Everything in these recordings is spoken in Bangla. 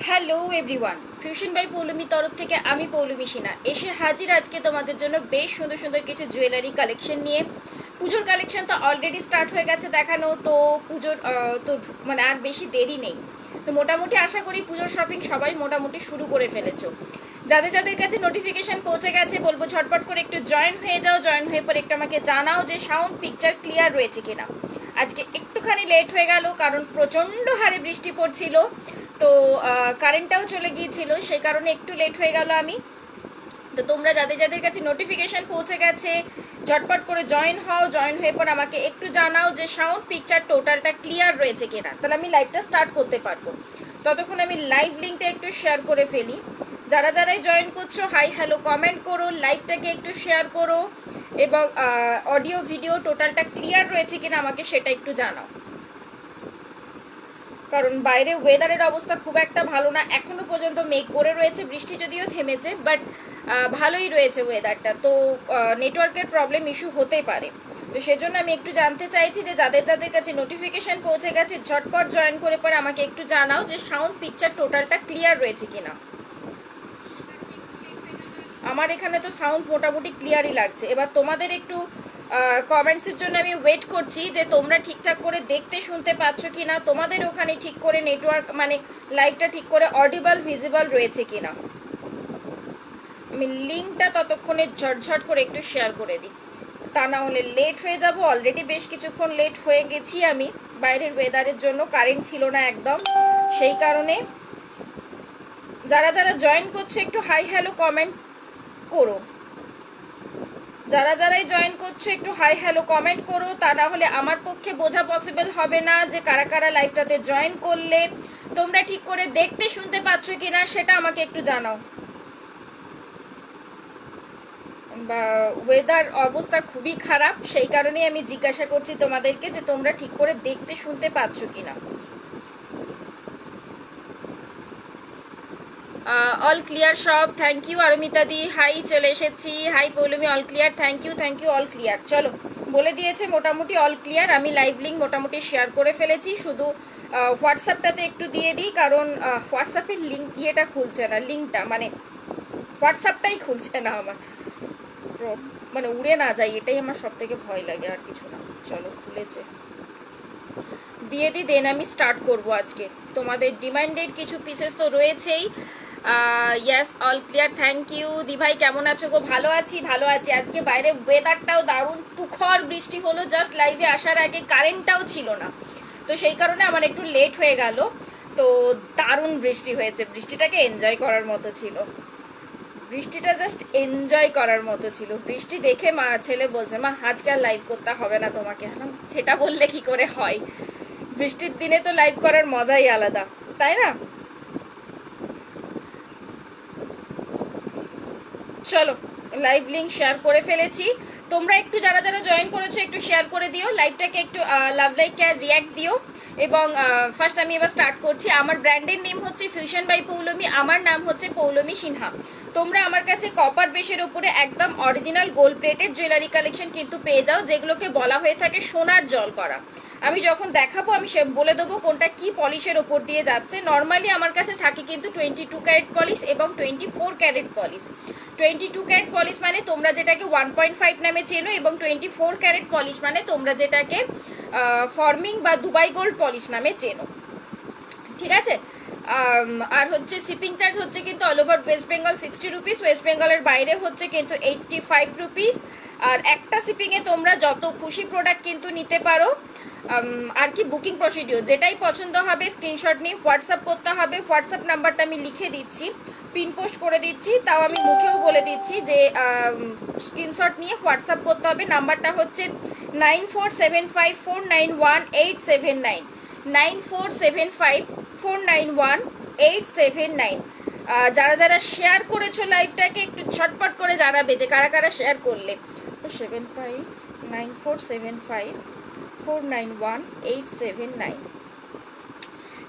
Hello everyone, fusion by Poulami তরফ থেকে আমি পৌলমী সিনহা এসে হাজির আজকে তোমাদের জন্য বেশ সুন্দর সুন্দর কিছু জুয়েলারি কালেকশন নিয়ে। পুজোর কালেকশন তো অলরেডি স্টার্ট হয়ে গেছে দেখানো, তো পুজোর তো মানে আর বেশি দেরি নেই। তো মোটামুটি আশা করি পুজোর শপিং সবাই মোটামুটি শুরু করে ফেলেছো। যাদের যাদের কাছে নোটিফিকেশন পৌঁছে গেছে বলবো ঝটপট করে একটু জয়েন হয়ে যাও। জয়েন হয়ে পরে একটু আমাকে জানাও যে সাউন্ড পিকচার ক্লিয়ার রয়েছে কিনা। আজকে একটুখানি লেট হয়ে গেল কারণ প্রচন্ড হারে বৃষ্টি পড়ছিল, তো কারেন্টটাও চলে গিয়েছিল, সেই কারণে একটু লেট হয়ে গেল আমি। তো তোমরা যাদের যাদের কাছে নোটিফিকেশন পৌঁছে গেছে ঝটপট করে জয়েন হও। জয়েন হয়ে পর আমাকে একটু জানাও যে সাউন্ড পিকচার টোটালটা ক্লিয়ার রয়েছে কিনা, তাহলে আমি লাইভটা স্টার্ট করতে পারবো। ততক্ষণ আমি লাইভ লিঙ্কটা একটু শেয়ার করে ফেলি। যারা যারাই জয়েন করছো হাই হ্যালো কমেন্ট করো, লাইভটাকে একটু শেয়ার করো এবং অডিও ভিডিও টোটালটা ক্লিয়ার রয়েছে কিনা আমাকে সেটা একটু জানাও। কারণ বাইরে ওয়েদারের অবস্থা খুব একটা ভালো না, এখনো পর্যন্ত মেঘ করে রয়েছে, বৃষ্টি যদিও থেমেছে বাট ভালোই রয়েছে ওয়েদারটা। তো নেটওয়ার্কের প্রবলেম ইস্যু হতে পারে, তো সেজন্য আমি একটু জানতে চাইছি যে যাদের যাদের কাছে নোটিফিকেশন পৌঁছে গেছে ঝটপট জয়েন করে পরে আমাকে একটু জানাও যে সাউন্ড পিকচার টোটালটা ক্লিয়ার রয়েছে কিনা। আমার এখানে তো সাউন্ড মোটামুটি ক্লিয়ারই লাগছে। এবার তোমাদের একটু কমেন্টসের জন্য আমি ওয়েট করছি যে তোমরা ঠিকঠাক করে দেখতে শুনতে পাচ্ছ কিনা, তোমাদের ওখানে ঠিক করে নেটওয়ার্ক মানে লাইভটা ঠিক করে অডিবল ভিজিবল রয়েছে কিনা। আমি লিঙ্কটা ততক্ষণে ঝটঝট করে একটু শেয়ার করে দিই, তা না হলে লেট হয়ে যাব। অলরেডি বেশ কিছুক্ষণ লেট হয়ে গেছি আমি, বাইরের ওয়েদারের জন্য কারেন্ট ছিল না একদম, সেই কারণে। যারা যারা জয়েন করছে একটু হাই হ্যালো কমেন্ট করো। যারা যারাই জয়েন করছো একটু হাই হ্যালো কমেন্ট করো, তা না হলে আমার পক্ষে বোঝা পসিবল হবে না যে কারা কারা লাইভটাতে জয়েন করলে তোমরা ঠিক করে দেখতে শুনতে পাচ্ছ কিনা সেটা আমাকে একটু জানাও। বা ওয়েদার অবস্থা খুবই খারাপ, সেই কারণে আমি জিজ্ঞাসা করছি তোমাদেরকে যে তোমরা ঠিক করে দেখতে শুনতে পাচ্ছ কিনা। অল ক্লিয়ার সব, থ্যাংক ইউ অরমিতা দি, হাই চলে এসেছি, hi Poulami, all clear, thank you all clear. চলো বলে দিয়েছে মোটামুটি অল ক্লিয়ার। আমি লাইভ লিঙ্ক মোটামুটি শেয়ার করে ফেলেছি, শুধু হোয়াটসঅ্যাপটাতে একটু দিয়ে দিই কারণ হোয়াটসঅ্যাপের লিঙ্ক ইয়েটা খুলছে না, লিঙ্কটা মানে হোয়াটসঅ্যাপটাই খুলছে না আমার, মানে উড়ে না যায়, এটাই আমার সব থেকে ভয় লাগে, আর কিছু না। চলো খুলেছে, দিয়ে দিই, দেন আমি স্টার্ট করব আজকে। তোমাদের ডিমান্ডেড কিছু পিসেস তো রয়েছেই। Yes all clear, thank you দি ভাই, কেমন আছো গো? ভালো আছি ভালো আছি। আজকে বাইরে ওয়েদারটাও দারুণ, তুখর বৃষ্টি হলো জাস্ট লাইভে আসার আগে, কারেন্টটাও ছিল না, তো সেই কারণে আমার একটু লেট হয়ে গেল। তো দারুণ বৃষ্টি হয়েছে, বৃষ্টিটাকে এনজয় করার মতো ছিল, বৃষ্টিটা জাস্ট এনজয় করার মতো ছিল। বৃষ্টি দেখে মা ছেলে বলছে মা আজকে আর লাইভ করতে হবে না তোমাকে, সেটা বললে কি করে হয়, বৃষ্টির দিনে তো লাইভ করার মজাই আলাদা, তাই না? চলো লাইভ লিঙ্ক শেয়ার করে ফেলেছি, তোমরা একটু যারা যারা জয়েন করেছো একটু শেয়ার করে দিও, লাইভটাকে একটু লাভ লাইক আর রিয়াক্ট দিও। এবং ফার্স্ট আমি এবার স্টার্ট করছি। আমার ব্র্যান্ডের নেম হচ্ছে ফিউশন বাই পৌলমী, আমার নাম হচ্ছে পৌলমী সিনহা। তোমরা আমার কাছে কপার বেশের উপরে একদম original gold plated jewellery collection কিন্তু পেয়ে যাও, যেগুলোকে বলা হয়ে থাকে সোনার জল করা। আমি যখন দেখাবো আমি সে বলে দেবো কোনটা কি পলিশের ওপর দিয়ে যাচ্ছে। নর্মালি আমার কাছে থাকে কিন্তু 22 ক্যারেট পলিশ এবং 24 ক্যারেট পলিশ। 22 ক্যারেট পলিশ মানে তোমরা যেটাকে 1.5 নামে চেনো, এবং 24 ক্যারেট পলিশ মানে তোমরা যেটাকে ফর্মিং বা দুবাই গোল্ড পলিশ নামে চেনো, ঠিক আছে? আর হচ্ছে শিপিং চার্জ হচ্ছে কিন্তু all over West Bengal 60 rupees, West বেঙ্গলের বাইরে হচ্ছে কিন্তু 85 রুপিস। আর একটা শিপিংয়ে তোমরা যত খুশি প্রোডাক্ট কিন্তু নিতে পারো। আর কি বুকিং প্রসিডিওর, যেটাই পছন্দ হবে স্ক্রিনশট নিয়ে হোয়াটসঅ্যাপ করতে হবে। হোয়াটসঅ্যাপ নাম্বারটা আমি লিখে দিচ্ছি, পিন পোস্ট করে দিচ্ছি, তাও আমি মুখেও বলে দিচ্ছি যে স্ক্রিনশট নিয়ে হোয়াটসঅ্যাপ করতে হবে। নাম্বারটা হচ্ছে 9475491879, 9475491879। যারা যারা শেয়ার করেছো লাইভটাকে একটু ঝটপট করে জানাবে যে কারা কারা শেয়ার করলে। 9475491879,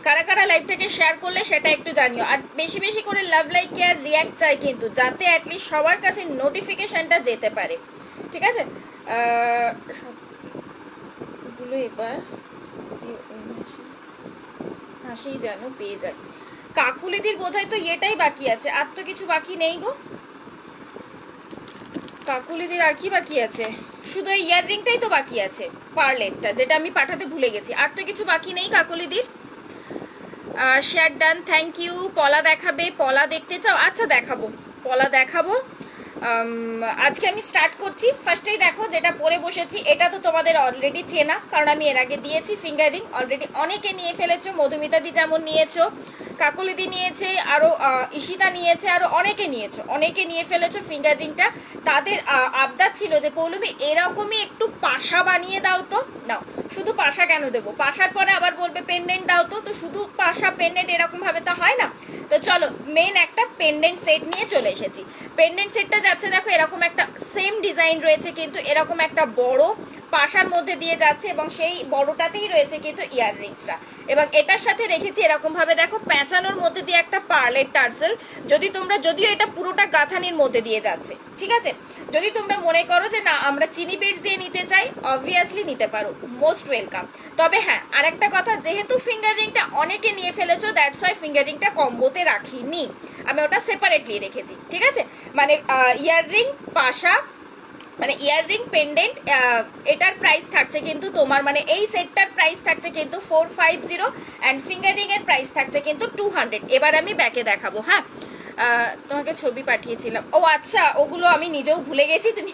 কারা কারা লাইভটাকে শেয়ার করলে সেটা একটু জানিও। আর বেশি বেশি করে লাভ লাইক আর রিয়াক্ট চাই কিন্তু, যাতে অ্যাটলিস্ট সবার কাছে নোটিফিকেশনটা যেতে পারে, ঠিক আছে? সবগুলো এবার হাসি যেন পেয়ে যায়। কাকুলিদির বোধহয় তো এটাই বাকি আছে, আর তো কিছু বাকি নেই গো। কাকুলিদির আর কি বাকি আছে? শুধু এই ইয়াররিংটাই তো বাকি আছে, পার্লেটটা, যেটা আমি পাঠাতে ভুলে গেছি। আর তো কিছু বাকি নেই কাকুলিদির। Share done, thank you. পলা দেখাবে? পলা দেখতে চাও? আচ্ছা দেখাবো, পলা দেখাবো। আজকে আমি স্টার্ট করছি। ফার্স্টেই দেখো যেটা পরে বসেছি, এটা তো তোমাদের অলরেডি চেনা, কারণ আমি এর আগে দিয়েছি ফিঙ্গারিং। অলরেডি অনেকে নিয়ে ফেলেছো, মধুমিতাদি যেমন নিয়েছো, কাকলিদি নিয়েছে, আরো ঈশিতা নিয়েছে, আরো অনেকে নিয়েছো, অনেকে নিয়ে ফেলেছো ফিঙ্গারিংটা। তাদের আবদার ছিল যে পৌলমী এরকমই একটু পাশা বানিয়ে দাও তো। নাও, শুধু পাশা কেন দেবো, পাশার পরে আবার বলবে পেন্ডেন্ট দাও তো, শুধু পাশা পেন্ডেন্ট এরকম ভাবে তো হয় না। তো চলো মেন একটা পেন্ডেন্ট সেট নিয়ে চলে এসেছি। পেন্ডেন্ট সেটটা যাচ্ছে দেখো এরকম একটা সেম ডিজাইন রয়েছে, কিন্তু এরকম একটা বড় পাশার মধ্যে দিয়ে যাচ্ছে, এবং সেই বড়টাতেই রয়েছে কিন্তু ইয়াররিংসটা। এবং এটার সাথে রেখেছি এরকম ভাবে দেখো প্যাঁচানোর মধ্যে দিয়ে একটা পার্লের টার্সেল। যদি তোমরা, যদিও এটা পুরোটা গাঁথানির মধ্যে দিয়ে যাচ্ছে, ঠিক আছে, যদি তোমরা মনে করো যে না আমরা চিনি বিটস দিয়ে নিতে চাই, অবভিয়াসলি নিতে পারো, মোস্ট ওয়েলকাম। তবে হ্যাঁ, আরেকটা কথা, যেহেতু ফিঙ্গারিংটা অনেকে নিয়ে ফেলেছো, দ্যাটস ওয়াই ফিঙ্গারিংটা কম্বোতে রাখিনি, আমি ওটা সেপারেটলি রেখেছি, ঠিক আছে। মানে ইয়াররিং, পাশা, মানে ইয়াররিং, পেন্ডেন্ট, এটার প্রাইস থাকছে কিন্তু তোমার, মানে এই সেটটার প্রাইস থাকছে কিন্তু 450, অ্যান্ড ফিঙ্গারিং এর প্রাইস থাকছে কিন্তু 200। এবার আমি ব্যাকে দেখাবো। হ্যাঁ, তোমাকে ছবি পাঠিয়েছিলাম, ও আচ্ছা, ওগুলো আমি নিজেও ভুলে গেছি। তুমি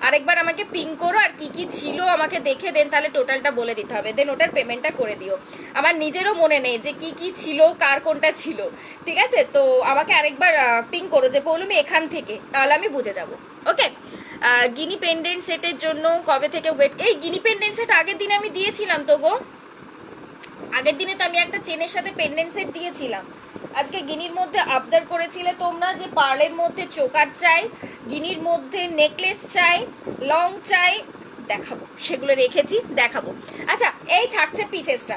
আরেকবার আমাকে পিং করো, আর কি কি ছিল আমাকে দেখে দেন, তাহলে টোটালটা বলে দিতে হবে, দেন ওটার পেমেন্টটা করে দিও। আমার নিজেরও মনে নেই যে কি কি ছিল, কার কোনটা ছিল, ঠিক আছে। তো আমাকে আরেকবার পিং করো যে পৌলমী এখান থেকে, তাহলে আমি বুঝে যাব। ওকে, গিনি পেন্ডেন্ট সেটের জন্য কবে থেকে ওয়েট? এই গিনি পেন্ডেন্ট সেট আগের দিনে আমি দিয়েছিলাম তো গো, আগের দিনে তো আমি একটা চেনের সাথে পেন্ডেন্ট সেট দিয়েছিলাম। আজকে গিনির মধ্যে আবদার করেছিলে তোমরা যে পার্লের মধ্যে চোকার চাই, গিনির মধ্যে নেকলেস চাই, লং চাই, দেখাবো, সেগুলো রেখেছি, দেখাবো। আচ্ছা, এই থাকছে পিসেসটা,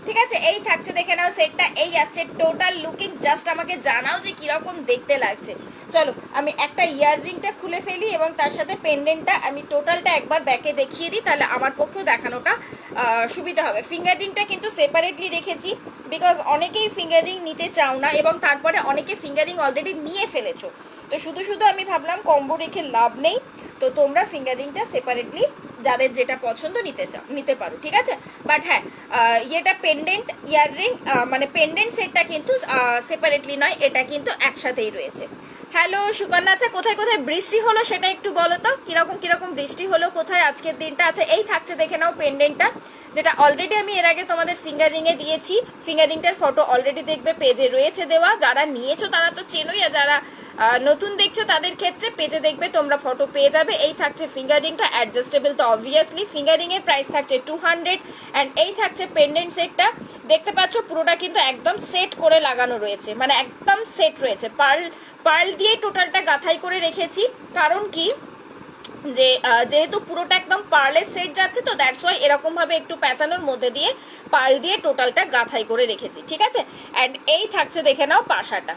ঠিক আছে, এই থাকছে, দেখে নাও সেটটা এই আসছে টোটাল লুকিং। জাস্ট আমাকে জানাও যে কিরকম দেখতে লাগছে। চলো আমি একটা ইয়াররিংটা খুলে ফেলি, এবং তার সাথে পেন্ডেন্টটা আমি টোটালটা একবার ব্যাকে দেখিয়ে দিই, তাহলে আমার পক্ষেও দেখানোটা সুবিধা হবে। ফিঙ্গারিংটা কিন্তু সেপারেটলি রেখেছি, বিকজ অনেকেই ফিঙ্গারিং নিতে চাও না, এবং তারপরে অনেকে ফিঙ্গারিং অলরেডি নিয়ে ফেলেছো। তো শুধু শুধু আমি ভাবলাম কম্বো রেখে লাভ নেই, তো তোমরা ফিঙ্গারিংটা সেপারেটলি যাদের যেটা পছন্দ নিতে পারো, ঠিক আছে। বাট হ্যাঁ, এটা পেন্ডেন্ট ইয়াররিং, মানে পেন্ডেন্ট সেটটা কিন্তু সেপারেটলি নয়, এটা কিন্তু একসাথেই রয়েছে। হ্যালো সুকন্যা, আচ্ছা কোথায় কোথায় বৃষ্টি হলো সেটা একটু বলো তো, কিরকম কিরকম বৃষ্টি হলো কোথায় আজকের দিনটা। আচ্ছা, এই থাকছে, দেখে নাও পেন্ডেন্টটা, যেটা অলরেডি আমি এর আগে তোমাদের ফিঙ্গারিং এ দিয়েছি। ফিঙ্গারিংটার ফটো অলরেডি দেখবে পেজে রয়েছে দেওয়া, যারা নিয়েছো তারা তো চেনোই, আর যারা নতুন দেখছো তাদের ক্ষেত্রে পেজে দেখবে তোমরা ফটো পেয়ে যাবে। এই থাকছে ফিঙ্গারিংটা, অ্যাডজাস্টেবল তো অবভিয়াসলি, ফিঙ্গারিং এর প্রাইস থাকছে 200, অ্যান্ড এই থাকছে পেন্ডেন্ট সেটটা। দেখতে পাচ্ছ পুরোটা কিন্তু একদম সেট করে লাগানো রয়েছে, মানে একদম সেট রয়েছে, পার্ল দিয়ে টোটালটা গাঁথাই করে রেখেছি। কারণ কি, যে যেহেতু পুরোটা একদম পার্লের সেট যাচ্ছে, তো দ্যাটস ওয়াই এরকম ভাবে একটু প্যাঁচানোর মধ্যে দিয়ে পার্ল দিয়ে টোটালটা গাঁথাই করে রেখেছি, ঠিক আছে। অ্যান্ড এই থাকছে, দেখে নাও পাশাটা,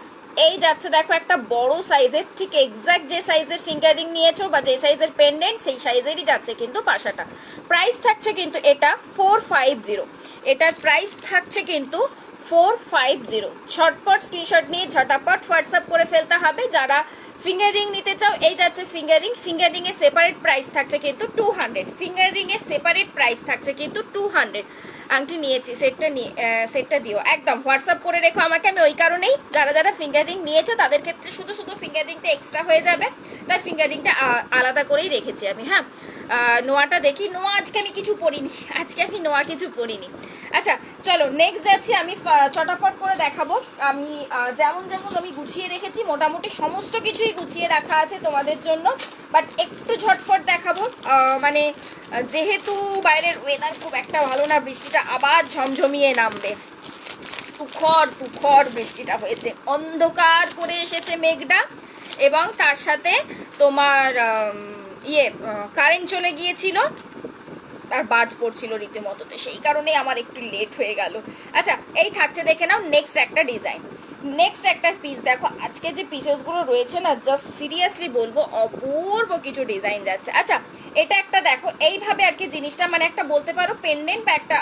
এই যাচ্ছে দেখো একটা বড় সাইজের, ঠিক এক্সাক্ট যে সাইজের ফিঙ্গারিং নিয়েছো বা যে সাইজের পেন্ডেন্ট সেই সাইজেরই যাচ্ছে কিন্তু পাশাটা। প্রাইস থাকছে কিন্তু এটা 450, এটার প্রাইস থাকছে কিন্তু 450। ঝটপট স্ক্রিনশট নিয়ে ঝটাপট হোয়াটসঅ্যাপ করে ফেলতে হবে যারা ফিঙ্গারিং নিতে চাও। এই যাচ্ছে ফিঙ্গারিং, ফিঙ্গারিং এর সেপারেট প্রাইস থাকছে কিন্তু 200, ফিঙ্গারিং এর সেপারেট প্রাইস থাকছে কিন্তু 200। আংটি নিয়েছি, সেটটা দিও, একদম হোয়াটসঅ্যাপ করে রেখো আমাকে। আমি ওই কারণেই, যারা যারা ফিঙ্গারিং নিয়েছো তাদের ক্ষেত্রে শুধু শুধু ফিঙ্গারিংটা এক্সট্রা হয়ে যাবে, তাই ফিঙ্গারিংটা আলাদা করেই রেখেছি আমি। হ্যাঁ, নোয়াটা দেখি, নোয়া আজকে আমি কিছু পরিনি, আজকে আমি নোয়া কিছু পরিনি। আচ্ছা চলো নেক্সট যাচ্ছি, আমি চটাপট করে দেখাবো। আমি যেমন যেমন আমি গুছিয়ে রেখেছি, মোটামুটি সমস্ত কিছুই গুছিয়ে রাখা আছে তোমাদের জন্য, বাট একটু ঝটপট দেখাবো। মানে যেহেতু বাইরের ওয়েদার খুব একটা ভালো না, বৃষ্টিটা আবার ঝমঝমিয়ে নামবে, তুখর বৃষ্টিটা হয়েছে, অন্ধকার করে এসেছে মেঘটা, এবং তার সাথে তোমার কারেন্ট চলে গিয়েছিল, তার বাজ পড়ছিল রীতিমতো, তো সেই কারণে আমার একটু লেট হয়ে গেল। আচ্ছা, এই থাকছে, দেখে নাও নেক্সট একটা ডিজাইন। নেক্সট একটা পিস দেখো, আজকে যে পিসেসগুলো রয়েছে না, জাস্ট সিরিয়াসলি বলবো অপূর্ব কিছু ডিজাইন যাচ্ছে। আচ্ছা এটা একটা দেখো, এইভাবে আর কি জিনিসটা, মানে একটা বলতে পারো পেন্ডেন্ট বা একটা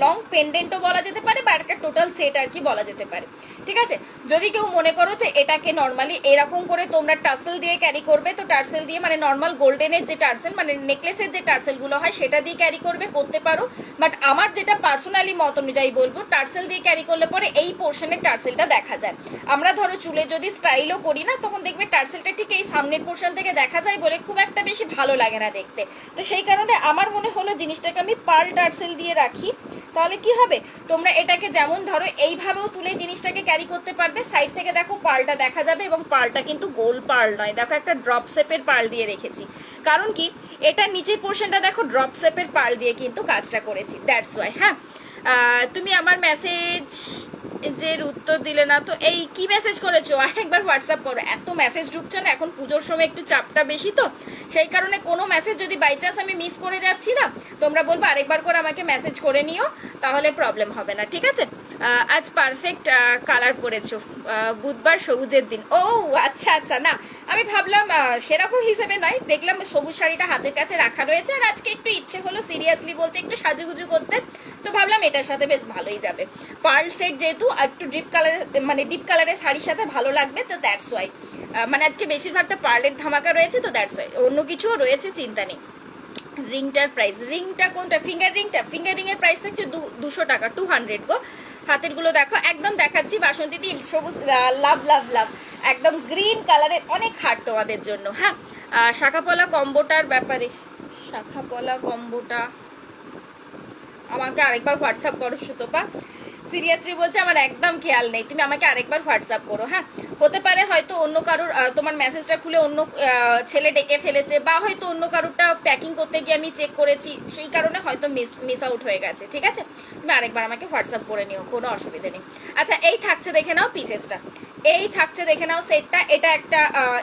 লং পেন্ডেন্টও বলা যেতে পারে, বা একটা টোটাল সেট আর কি বলা যেতে পারে। ঠিক আছে, যদি কেউ মনে করো যে এটাকে নর্মালি এরকম করে তোমরা টার্সেল দিয়ে ক্যারি করবে, তো টার্সেল দিয়ে মানে নর্মাল গোল্ডেনের যে টার্সেল, মানে নেকলেসের যে টার্সেল গুলো হয় সেটা দিয়ে ক্যারি করবে, করতে পারো। বাট আমার যেটা পার্সোনালি মত অনুযায়ী বলবো, টার্সেল দিয়ে ক্যারি করলে পরে এই পোর্শনের টার্সেলটা দেখা যায়। আমরা ধরো চুলে যদি স্টাইলও করি না, তখন দেখবে টার্সেলটা ঠিক এই সামনের পোর্শন থেকে দেখা যায় বলে খুব একটা বেশি ভালো লাগে না দেখতে। তো সেই কারণে আমার মনে হলো জিনিসটাকে আমি পার্ল টার্সেল দিয়ে রাখি, তাহলে কি হবে, তোমরা এটাকে যেমন ধরো এইভাবেও তুলে জিনিসটাকে ক্যারি করতে পারবে। সাইড থেকে দেখো পার্লটা দেখা যাবে, এবং পার্লটা কিন্তু গোল পার্ল নয়, দেখো একটা ড্রপ শেপের পার্ল দিয়ে রেখেছি। কারণ কি, এটা নিচের পোর্শনটা দেখো ড্রপ শেপের পার্ল দিয়ে কিন্তু কাজটা করেছি, দ্যাটস ওয়াই। হ্যাঁ, তুমি আমার মেসেজ যে উত্তর দিলে না, তো এই কি মেসেজ করেছো, আরেকবার হোয়াটসঅ্যাপ করো। এত মেসেজ ঢুকছে না, এখন পুজোর সময় একটু চাপটা বেশি, তো সেই কারণে কোনো মেসেজ যদি বাই চান্স আমি মিস করে যাচ্ছি না, তোমরা বলবো আরেকবার করে আমাকে মেসেজ করে নিও, তাহলে প্রবলেম হবে না। ঠিক আছে, আজ পারফেক্ট কালার পরেছো, বুধবার সবুজের দিন। ও আচ্ছা আচ্ছা, না আমি ভাবলাম সেরকম হিসেবে নয়, দেখলাম সবুজ শাড়িটা হাতের কাছে রাখা রয়েছে, আর আজকে একটু ইচ্ছে হলো সিরিয়াসলি বলতে একটু সাজুগুজু করতে, তো ভাবলাম এটার সাথে বেশ ভালোই যাবে। পার্ল সেট যেহেতু একটু ডিপ কালার, মানে ডিপ কালারের শাড়ির সাথে ভালো লাগবে, তো দ্যাটস ওয়াই। মানে আজকে বেশিরভাগটা পার্লের ধামাকা রয়েছে, তো দ্যাটস ওয়াই, অন্য কিছুও রয়েছে, চিন্তা নেই। রিংটার প্রাইস, রিংটা কোনটা, ফিঙ্গার রিংটা, ফিঙ্গার রিং এর প্রাইস থাকছে 200 টাকা, 200 গো। হাতের গুলো দেখো, একদম দেখাচ্ছি বাসন্তী দিল সবুজ, লাভ লাভ লাভ, একদম গ্রিন কালারের, অনেক হাট তোমাদের জন্য। হ্যাঁ, শাখাপলা কম্বোটার ব্যাপারে, শাখাপলা কম্বোটা আমাকে আরেকবার হোয়াটসঅ্যাপ করো সুতপা, সিরিয়াসলি বলছে আমার একদম খেয়াল নেই, তুমি আমাকে আরেকবার হোয়াটসঅ্যাপ করো। হ্যাঁ, হতে পারে হয়তো অন্য কারোর, তোমার মেসেজটা খুলে অন্য ছেলে ডেকে ফেলেছে, বা হয়তো অন্য কারোরটা প্যাকিং করতে গিয়ে আমি চেক করেছি, সেই কারণে হয়তো মিস আউট হয়ে গেছে। ঠিক আছে, তুমি আরেকবার আমাকে হোয়াটসঅ্যাপ করে নিও, কোনো অসুবিধা নেই। আচ্ছা এই থাকছে দেখে নাও পিসেসটা, এই থাকছে দেখে নাও সেটটা। এটা একটা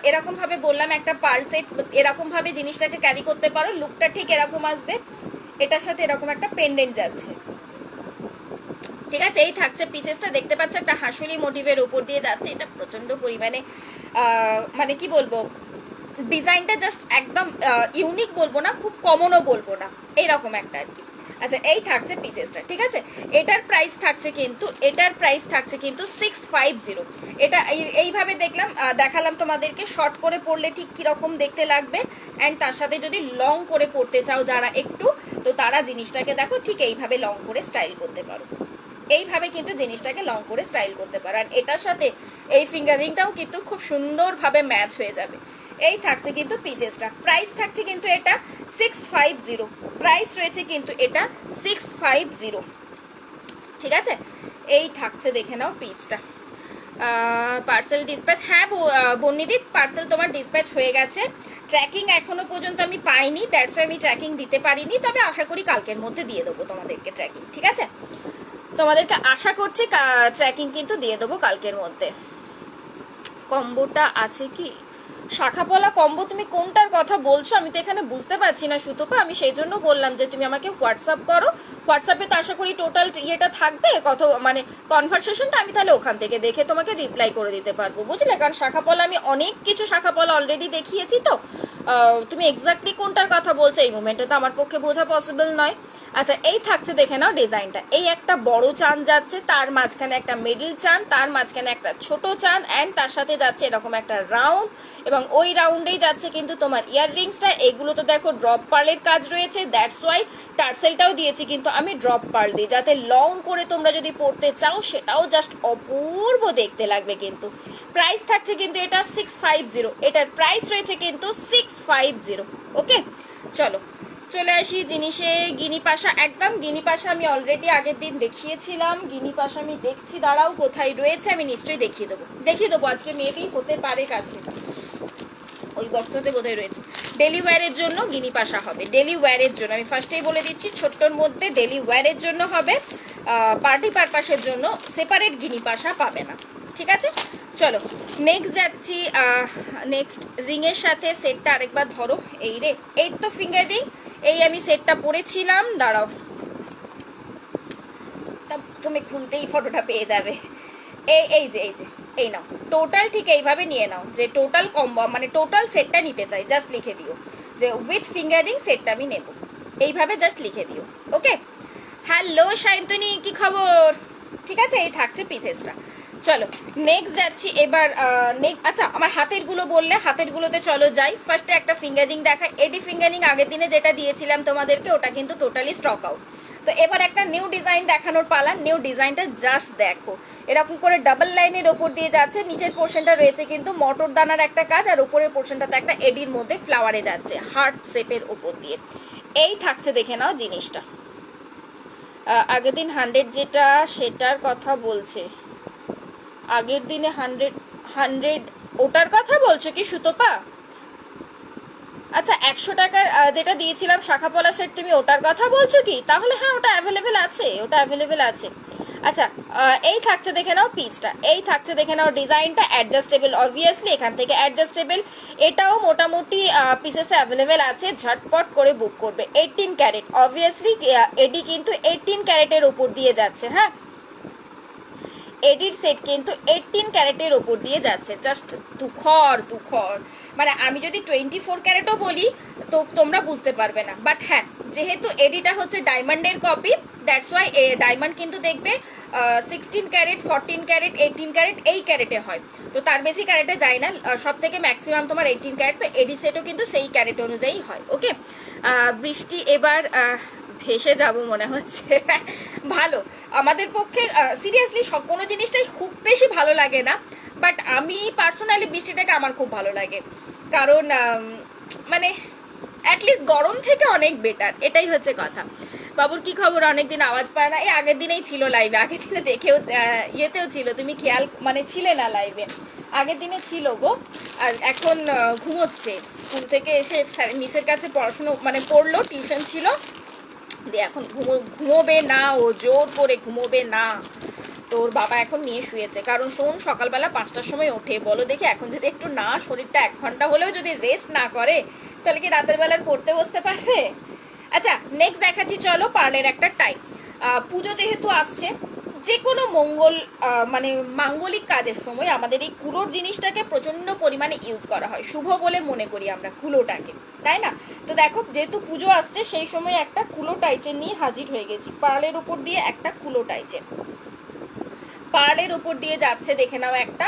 এরকম ভাবে বললাম একটা পার্ল সেট, এরকম ভাবে জিনিসটাকে ক্যারি করতে পারো, লুকটা ঠিক এরকম আসবে, এটার সাথে এরকম একটা পেন্ডেন্ট যাচ্ছে। ঠিক আছে, এই থাকছে পিসেসটা, দেখতে পাচ্ছ একটা হাসুলি মোটিভের উপর দিয়ে যাচ্ছে, এটা প্রচন্ড পরিমাণে মানে কি বলবো, ডিজাইনটা জাস্ট একদম ইউনিক বলবো না, খুব কমনও বলবো না, এইরকম একটা আর কি। আচ্ছা এই থাকছে পিসেসটা। ঠিক আছে, এটার প্রাইস থাকছে কিন্তু, এটার প্রাইস থাকছে কিন্তু 650। এটা এইভাবে দেখালাম তোমাদেরকে, শর্ট করে পরলে ঠিক কিরকম দেখতে লাগবে, অ্যান্ড তার সাথে যদি লং করে পরতে চাও যারা একটু, তো তারা জিনিসটাকে দেখো ঠিক এইভাবে লং করে স্টাইল করতে পারো, এইভাবে কিন্তু জিনিসটাকে লং করে স্টাইল করতে পারো। আর এটার সাথে এই ফিঙ্গারিংটাও কিন্তু খুব সুন্দরভাবে ম্যাচ হয়ে যাবে। এই থাকছে কিন্তু পিসেসটা, প্রাইস থাকছে কিন্তু এটা 650, প্রাইস রয়েছে কিন্তু এটা 650। ঠিক আছে, এই থাকছে দেখে নাও পিসটা। পার্সেল ডিসপ্যাচ, হ্যাঁ বন্নিদি পার্সেল তোমার ডিসপ্যাচ হয়ে গেছে, ট্র্যাকিং এখনো পর্যন্ত আমি পাইনি, দ্যাটস আমি ট্র্যাকিং দিতে পারিনি, তবে আশা করি কালকের মধ্যে দিয়ে দেবো তোমাদেরকে ট্র্যাকিং। ঠিক আছে, তোমাদেরকে আশা করছি ট্র্যাকিং কিন্তু দিয়ে দেবো কালকের মধ্যে। কম্বোটা আছে কি, শাখাপলা কম্বো, তুমি কোনটার কথা বলছো আমি তো এখানে বুঝতে পারছি না সুতপা, আমি সেই জন্য বললাম যে তুমি আমাকে হোয়াটসঅ্যাপ করো, হোয়াটসঅ্যাপে তো আশা করি টোটাল ইয়েটা থাকবে, কত মানে কনভারসেশনটা, আমি তাহলে ওখান থেকে দেখে তোমাকে রিপ্লাই করে দিতে পারবো, বুঝলে, কারণ শাখাপলা আমি অনেক কিছু শাখাপলা অলরেডি দেখিয়েছি, তো তুমি এক্স্যাক্টলি কোনটার কথা বলছো এই মুমেন্টে তো আমার পক্ষে বোঝা পসিবল নয়। আচ্ছা এই থাকছে দেখে নাও ডিজাইনটা, এই একটা বড় চান যাচ্ছে, তার মাঝখানে একটা মিডল চান, তার মাঝখানে একটা ছোট চান, অ্যান্ড তার সাথে যাচ্ছে এরকম একটা রাউন্ড, এবং ওই রাউন্ডেই যাচ্ছে কিন্তু তোমার ইয়াররিংসটা। এগুলো তো দেখো ড্রপ পার্লের কাজ রয়েছে, দ্যাটস ওয়াই টার্সেলটাও দিয়েছি কিন্তু আমি ড্রপ পার্ল দিই, যাতে লং করে তোমরা যদি পড়তে চাও সেটাও জাস্ট অপূর্ব দেখতে লাগবে। কিন্তু প্রাইস থাকছে কিন্তু এটা 650, এটার প্রাইস রয়েছে কিন্তু 650। ওকে, চলো চলে আসি জিনিসে। গিনি পাশা, একদম গিনি পাশা আমি অলরেডি আগের দিন দেখিয়েছিলাম, গিনি পাশা আমি দেখছি, দাঁড়াও কোথায় রয়েছে আমি নিশ্চয়ই দেখিয়ে দেবো আজকে, মেবি হতে পারে কাছে, ওই বক্সটাতে বোধহয় রয়েছে। ডেলি ওয়্যারের জন্য গিনি পাশা হবে, ডেলি ওয়্যারের জন্য আমি ফার্স্টেই বলে দিচ্ছি, ছোট্টর মধ্যে ডেলি ওয়্যারের জন্য হবে, পার্টি পারপাসের জন্য সেপারেট গিনি পাশা পাবে না। ঠিক আছে, চলো নেক্সট যাচ্ছি। নেক্সট রিং এর সাথে সেটটা আরেকবার ধরো, এই রে, এই তো ফিঙ্গার রিং, এই আমি সেটটা পরেছিলাম, দাঁড়াও তুমি খুলতেই ফটোটা পেয়ে যাবে। এই যে এই নাও, টোটাল ঠিক এইভাবে নিয়ে নাও, যে টোটাল কম্বো মানে টোটাল সেটটা নিতে চাই, জাস্ট লিখে দিও যে উইথ ফিঙ্গারিং সেটটা আমি নেব, এইভাবে জাস্ট লিখে দিও। ওকে, হ্যালো সায়ন্তনী, কি খবর? ঠিক আছে, এই থাকছে পিসেসটা। চলো নেক্সট যাচ্ছি এবার। আচ্ছা, আমার হাতের গুলো বললে, হাতের গুলোতে চলো যাই। ফার্স্টে একটা ফিঙ্গারিং দেখাই। এডি ফিঙ্গারিং আগের দিনে যেটা দিয়েছিলাম তোমাদেরকে, ওটা কিন্তু টোটালি স্টক আউট। তো এবার একটা নিউ ডিজাইন দেখানোর পালা। নিউ ডিজাইনটা জাস্ট দেখো, এরকম করে ডাবল লাইনের ওপর দিয়ে যাচ্ছে। নিচের পোর্শনটা রয়েছে কিন্তু মটর দানার একটা কাজ, আর উপরের পোর্শনটাতে একটা এডির মধ্যে ফ্লাওয়ারে যাচ্ছে হার্ট শেপের ওপর দিয়ে। এই থাকছে, দেখে নাও জিনিসটা। আগের দিন 100 যেটা, সেটার কথা বলছে। আগের দিনে 100 ওটার কথা বলছো কি সুতপা? আচ্ছা, 100 টাকার যেটা দিয়েছিলাম শাখা পলা সেট, তুমি ওটার কথা বলছো কি? তাহলে হ্যাঁ, ওটা অ্যাভেলেবেল আছে, ওটা অ্যাভেলেবেল আছে। আচ্ছা, এই থাকছে, দেখে নাও পিসটা। এই থাকছে, দেখে নাও ডিজাইনটা। অ্যাডজাস্টেবল, অবভিয়াসলি এখান থেকে অ্যাডজাস্টেবল। এটাও মোটামুটি পিসেসে অ্যাভেলেবেল আছে, ঝটপট করে বুক করবে। 18 ক্যারেট, অবভিয়াসলি এডি কিন্তু 18 ক্যারেটের উপর দিয়ে যাচ্ছে। হ্যাঁ, এডির সেট কিন্তু 18 ক্যারেটের ওপর দিয়ে যাচ্ছে। জাস্ট তুখর, মানে আমি যদি 24 ক্যারেটও বলি তো তোমরা বুঝতে পারবে না। বাট হ্যাঁ, যেহেতু এডিটা হচ্ছে ডায়মন্ডের কপি, দ্যাটস ওয়াই ডায়মন্ড কিন্তু দেখবে 16 ক্যারেট, 14 ক্যারেট, 18 ক্যারেট এই ক্যারেটে হয়। তো তার বেশি ক্যারেটে যায় না, সব থেকে ম্যাক্সিমাম তোমার 18 ক্যারেট। তো এডি সেটও কিন্তু সেই ক্যারেট অনুযায়ী হয়। ওকে, বৃষ্টি এবার ভেসে যাব মনে হচ্ছে। ভালো, আমাদের পক্ষে সিরিয়াসলি সব কোনো জিনিসটাই খুব বেশি ভালো লাগে না, বাট আমি পার্সোনালি বৃষ্টিটাকে আমার খুব ভালো লাগে, কারণ মানে অ্যাটলিস্ট গরম থেকে অনেক বেটার, এটাই হচ্ছে কথা। বাবুর কি খবর? অনেকদিন আওয়াজ পায় না। এই আগের দিনেই ছিল লাইভে, আগের দিনে দেখেও ইয়েতেও ছিল, তুমি খেয়াল মানে ছিলে না লাইভে, আগের দিনে ছিল গো। আর এখন ঘুমোচ্ছে, স্কুল থেকে এসে মিসের কাছে পড়াশুনো মানে পড়লো, টিউশন ছিল, দিয়ে এখন ঘুমোবে না, ও জোর করে ঘুমোবে না। তোর বাবা এখন নিয়ে শুয়েছে, কারণ শোন সকালবেলা 5টার সময় ওঠে। বলো দেখি, এখন যদি একটু না শরীরটা 1 ঘন্টা হলেও যদি রেস্ট না করে, তাহলে কি রাতের বেলার পড়তে বসতে পারবে? আচ্ছা, নেক্সট দেখাচ্ছি চলো পার্লের একটা টাইপ। পুজো যেহেতু আসছে, যে কোনো মঙ্গল মানে মাঙ্গলিক কাজের সময় আমাদের এই কুলোর জিনিসটাকে প্রচন্ড পরিমাণে ইউজ করা হয়, শুভ বলে মনে করি আমরা কুলোটাকে, তাই না? তো দেখো, যেহেতু পুজো আসছে, সেই সময় একটা কুলো টাইচেন নিয়ে হাজির হয়ে গেছি। পার্লের উপর দিয়ে একটা কুলো টাইচেন, পার্লের উপর দিয়ে যাচ্ছে, দেখে নাও একটা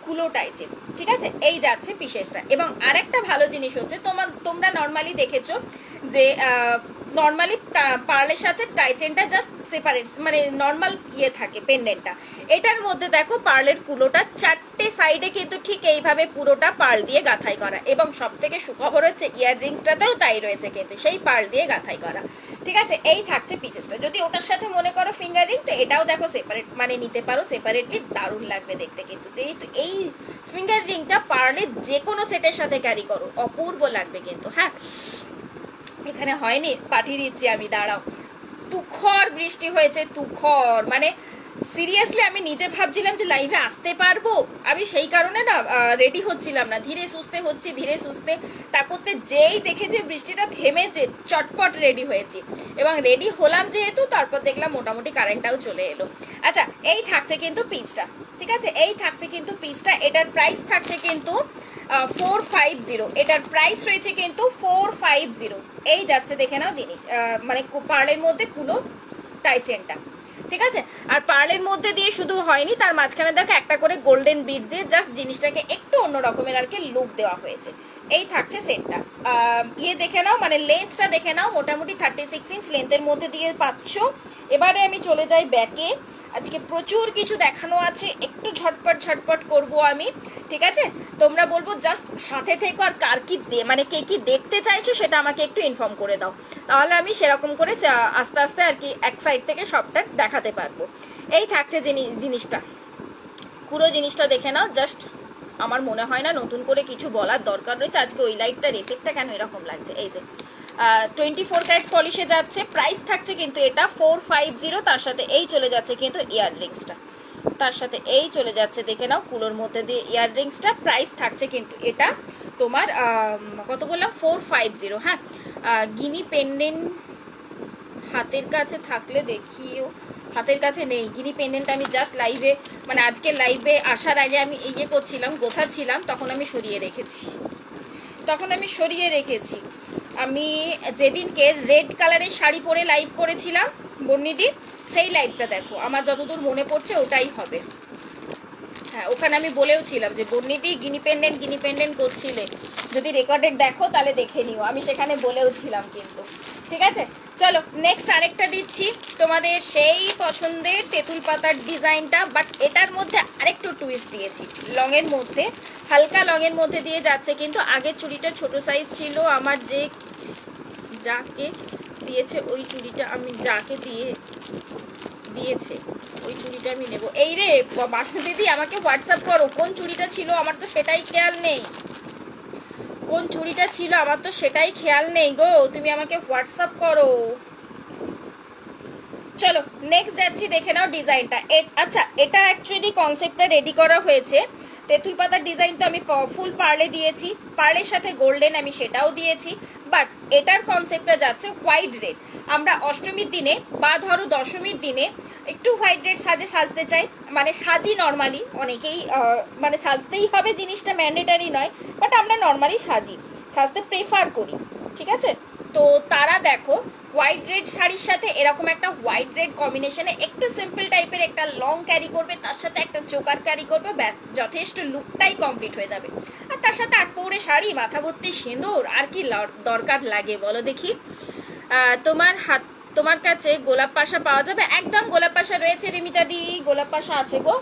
কুলো টাইচেন। ঠিক আছে, এই যাচ্ছে বিশেষটা। এবং আরেকটা ভালো জিনিস হচ্ছে, তোমরা নর্মালি দেখেছো যে নর্মালি পার্লের সাথে টাইচেনটা জাস্ট সেপারেট, মানে নর্মাল ইয়ে থাকে পেন্ডেন্টটা। এটার মধ্যে দেখো পার্লের কুলোটা 4টে সাইডে কিন্তু ঠিক এইভাবে পুরোটা পার্ল দিয়ে গাঁথাই করা। এবং সব থেকে সুখবর হচ্ছে ইয়াররিংসটাতেও তাই রয়েছে, কিন্তু সেই পার্ল দিয়ে গাঁথাই করা। ঠিক আছে, এই থাকছে পিসেসটা। যদি ওটার সাথে মনে করো ফিঙ্গারিং, তো এটাও দেখো সেপারেট মানে নিতে পারো সেপারেটলি, দারুণ লাগবে দেখতে। কিন্তু যেহেতু এই ফিঙ্গার রিংটা পার্লের যে কোনো সেটের সাথে ক্যারি করো, অপূর্ব লাগবে কিন্তু। হ্যাঁ, এখানে হয়নি, পাঠিয়ে দিচ্ছি আমি, দাঁড়াও। তুখর বৃষ্টি হয়েছে, তুখর, মানে সিরিয়াসলি আমি নিজে ভাবছিলাম যে লাইভে আসতে পারবো, আমি সেই কারণে না রেডি হচ্ছিলাম না, ধীরে সুস্থে হচ্ছি, ধীরে সুস্থে। তা করতে যেই দেখে যে বৃষ্টিটা থেমেছে, চটপট রেডি হয়েছি। এবং রেডি হলাম যেহেতু, তারপর দেখলাম মোটামুটি কারেন্টটাও চলে এলো। আচ্ছা, এই থাকছে কিন্তু পিসটা। ঠিক আছে, এই থাকছে কিন্তু পিসটা। এটার প্রাইস থাকছে কিন্তু 450। এটার প্রাইস রয়েছে কিন্তু 450। এই যাচ্ছে, দেখে নাও জিনিস, মানে পার্লের মধ্যে কুলো টাইচেনটা। ঠিক আছে, আর পার্লের মধ্যে দিয়ে শুধু হয়নি, তার মাঝখানে দেখো একটা করে গোল্ডেন বিডস দিয়ে জাস্ট জিনিসটাকে একটু অন্য রকমের আর কি লুক দেওয়া হয়েছে। এই থাকছে সেটটা। ইয়ে দেখে নাও, মানে লেন্থটা দেখে নাও, মোটামুটি 36 ইঞ্চ লেন্থের মধ্যে দিয়ে পাচ্ছ। এবারে আমি চলে যাই ব্যাকে। আজকে প্রচুর কিছু দেখানো আছে, একটু ঝটপট করবো আমি। ঠিক আছে, তোমরা বলবো জাস্ট সাথে থেকো, আর কার কি মানে কে কি দেখতে চাইছো সেটা আমাকে একটু ইনফর্ম করে দাও, তাহলে আমি সেরকম করে আস্তে আস্তে আর কি এক সাইড থেকে সবটা দেখাতে পারবো। এই থাকছে জিনিসটা, পুরো জিনিসটা দেখে নাও। জাস্ট আমার মনে হয় না নতুন করে কিছু বলার দরকার রয়েছে। আজকে ওই লাইটটার এফেক্টটা কেন এরকম লাগছে। এই যে 24 ক্যারেট পলিশে যাচ্ছে, প্রাইস থাকছে কিন্তু এটা 450। তার সাথে এই চলে যাচ্ছে কিন্তু ইয়াররিংসটা, তার সাথে এই চলে যাচ্ছে, দেখে নাও কুলোর মধ্যে দিয়ে ইয়াররিংসটা। প্রাইস থাকছে কিন্তু এটা তোমার কত বললাম, 450। হ্যাঁ, গিনি পেন্ডেন্ট হাতের কাছে থাকলে দেখিও। হাতের কাছে নেই গিনি পেন্ডেন্ট, আমি জাস্ট লাইভে মানে আজকে লাইভে আসার আগে আমি ইয়ে করছিলাম, গোছাচ্ছিলাম, তখন আমি সরিয়ে রেখেছি। আমি যেদিনকে রেড কালারের শাড়ি পরে লাইভ করেছিলাম বর্ণিদি, সেই লাইভটা দেখো, আমার যতদূর মনে পড়ছে ওটাই হবে। হ্যাঁ, ওখানে আমি বলেও ছিলাম যে বর্ণিদি গিনি পেন্ডেন্ট করছিলে, যদি রেকর্ডেড দেখো তাহলে দেখে নিও, আমি সেখানে বলেও ছিলাম কিন্তু। ঠিক আছে, চলো নেক্সট আরেকটা দিচ্ছি তোমাদের সেই পছন্দের তেঁতুল পাতার ডিজাইনটা, বাট এটার মধ্যে আরেকটু টুইস্ট দিয়েছি, লংয়ের মধ্যে, হালকা লংয়ের মধ্যে দিয়ে যাচ্ছে। কিন্তু আগের চুড়িটা ছোট সাইজ ছিল, আমার যাকে দিয়েছে ওই চুড়িটা আমি যাকে দিয়েছে ওই চুড়িটা আমি নেব। এই রে বাসু দিদি, আমাকে হোয়াটসঅ্যাপ করো কোন চুড়িটা ছিল, আমার তো সেটাই খেয়াল নেই। কোন চুড়িটা ছিল আমার তো সেটাই খেয়াল নেই গো, তুমি আমাকে হোয়াটসঅ্যাপ করো। চলো নেক্সট যাচ্ছি, দেখে নাও ডিজাইনটা। আচ্ছা, এটা অ্যাকচুয়ালি কনসেপ্টটা রেডি করা হয়েছে। তেঁতুল পাতার ডিজাইন তো আমি ফুল পার্লে দিয়েছি, পার্লের সাথে গোল্ডেন আমি সেটাও দিয়েছি, বাট এটার কনসেপ্টটা যাচ্ছে হোয়াইট রেড। আমরা অষ্টমীর দিনে বা ধরো দশমীর দিনে একটু হোয়াইট রেড সাজতে চাই, মানে সাজি নর্মালি, অনেকেই মানে সাজতেই হবে জিনিসটা ম্যান্ডেটারি নয়, বাট আমরা নর্মালি সাজতে প্রেফার করি। ঠিক আছে, তো তারা দেখো হোয়াইট রেড শাড়ির সাথে এরকম একটা হোয়াইট রেড কম্বিনেশনে একটু সিম্পল টাইপের একটা লং ক্যারি করবে, তার সাথে একটা চোকার ক্যারি করবে, ব্যাস যথেষ্ট, লুকটাই কমপ্লিট হয়ে যাবে। আর তার সাথে আটপৌরে শাড়ি, মাথা ভর্তি সিঁদুর, আর কি দরকার লাগে বলো দেখি। তোমার কাছে গোলাপ পাশা পাওয়া যাবে? একদম গোলাপ পাশা রয়েছে রিমিতা দি, গোলাপ পাশা আছে গো।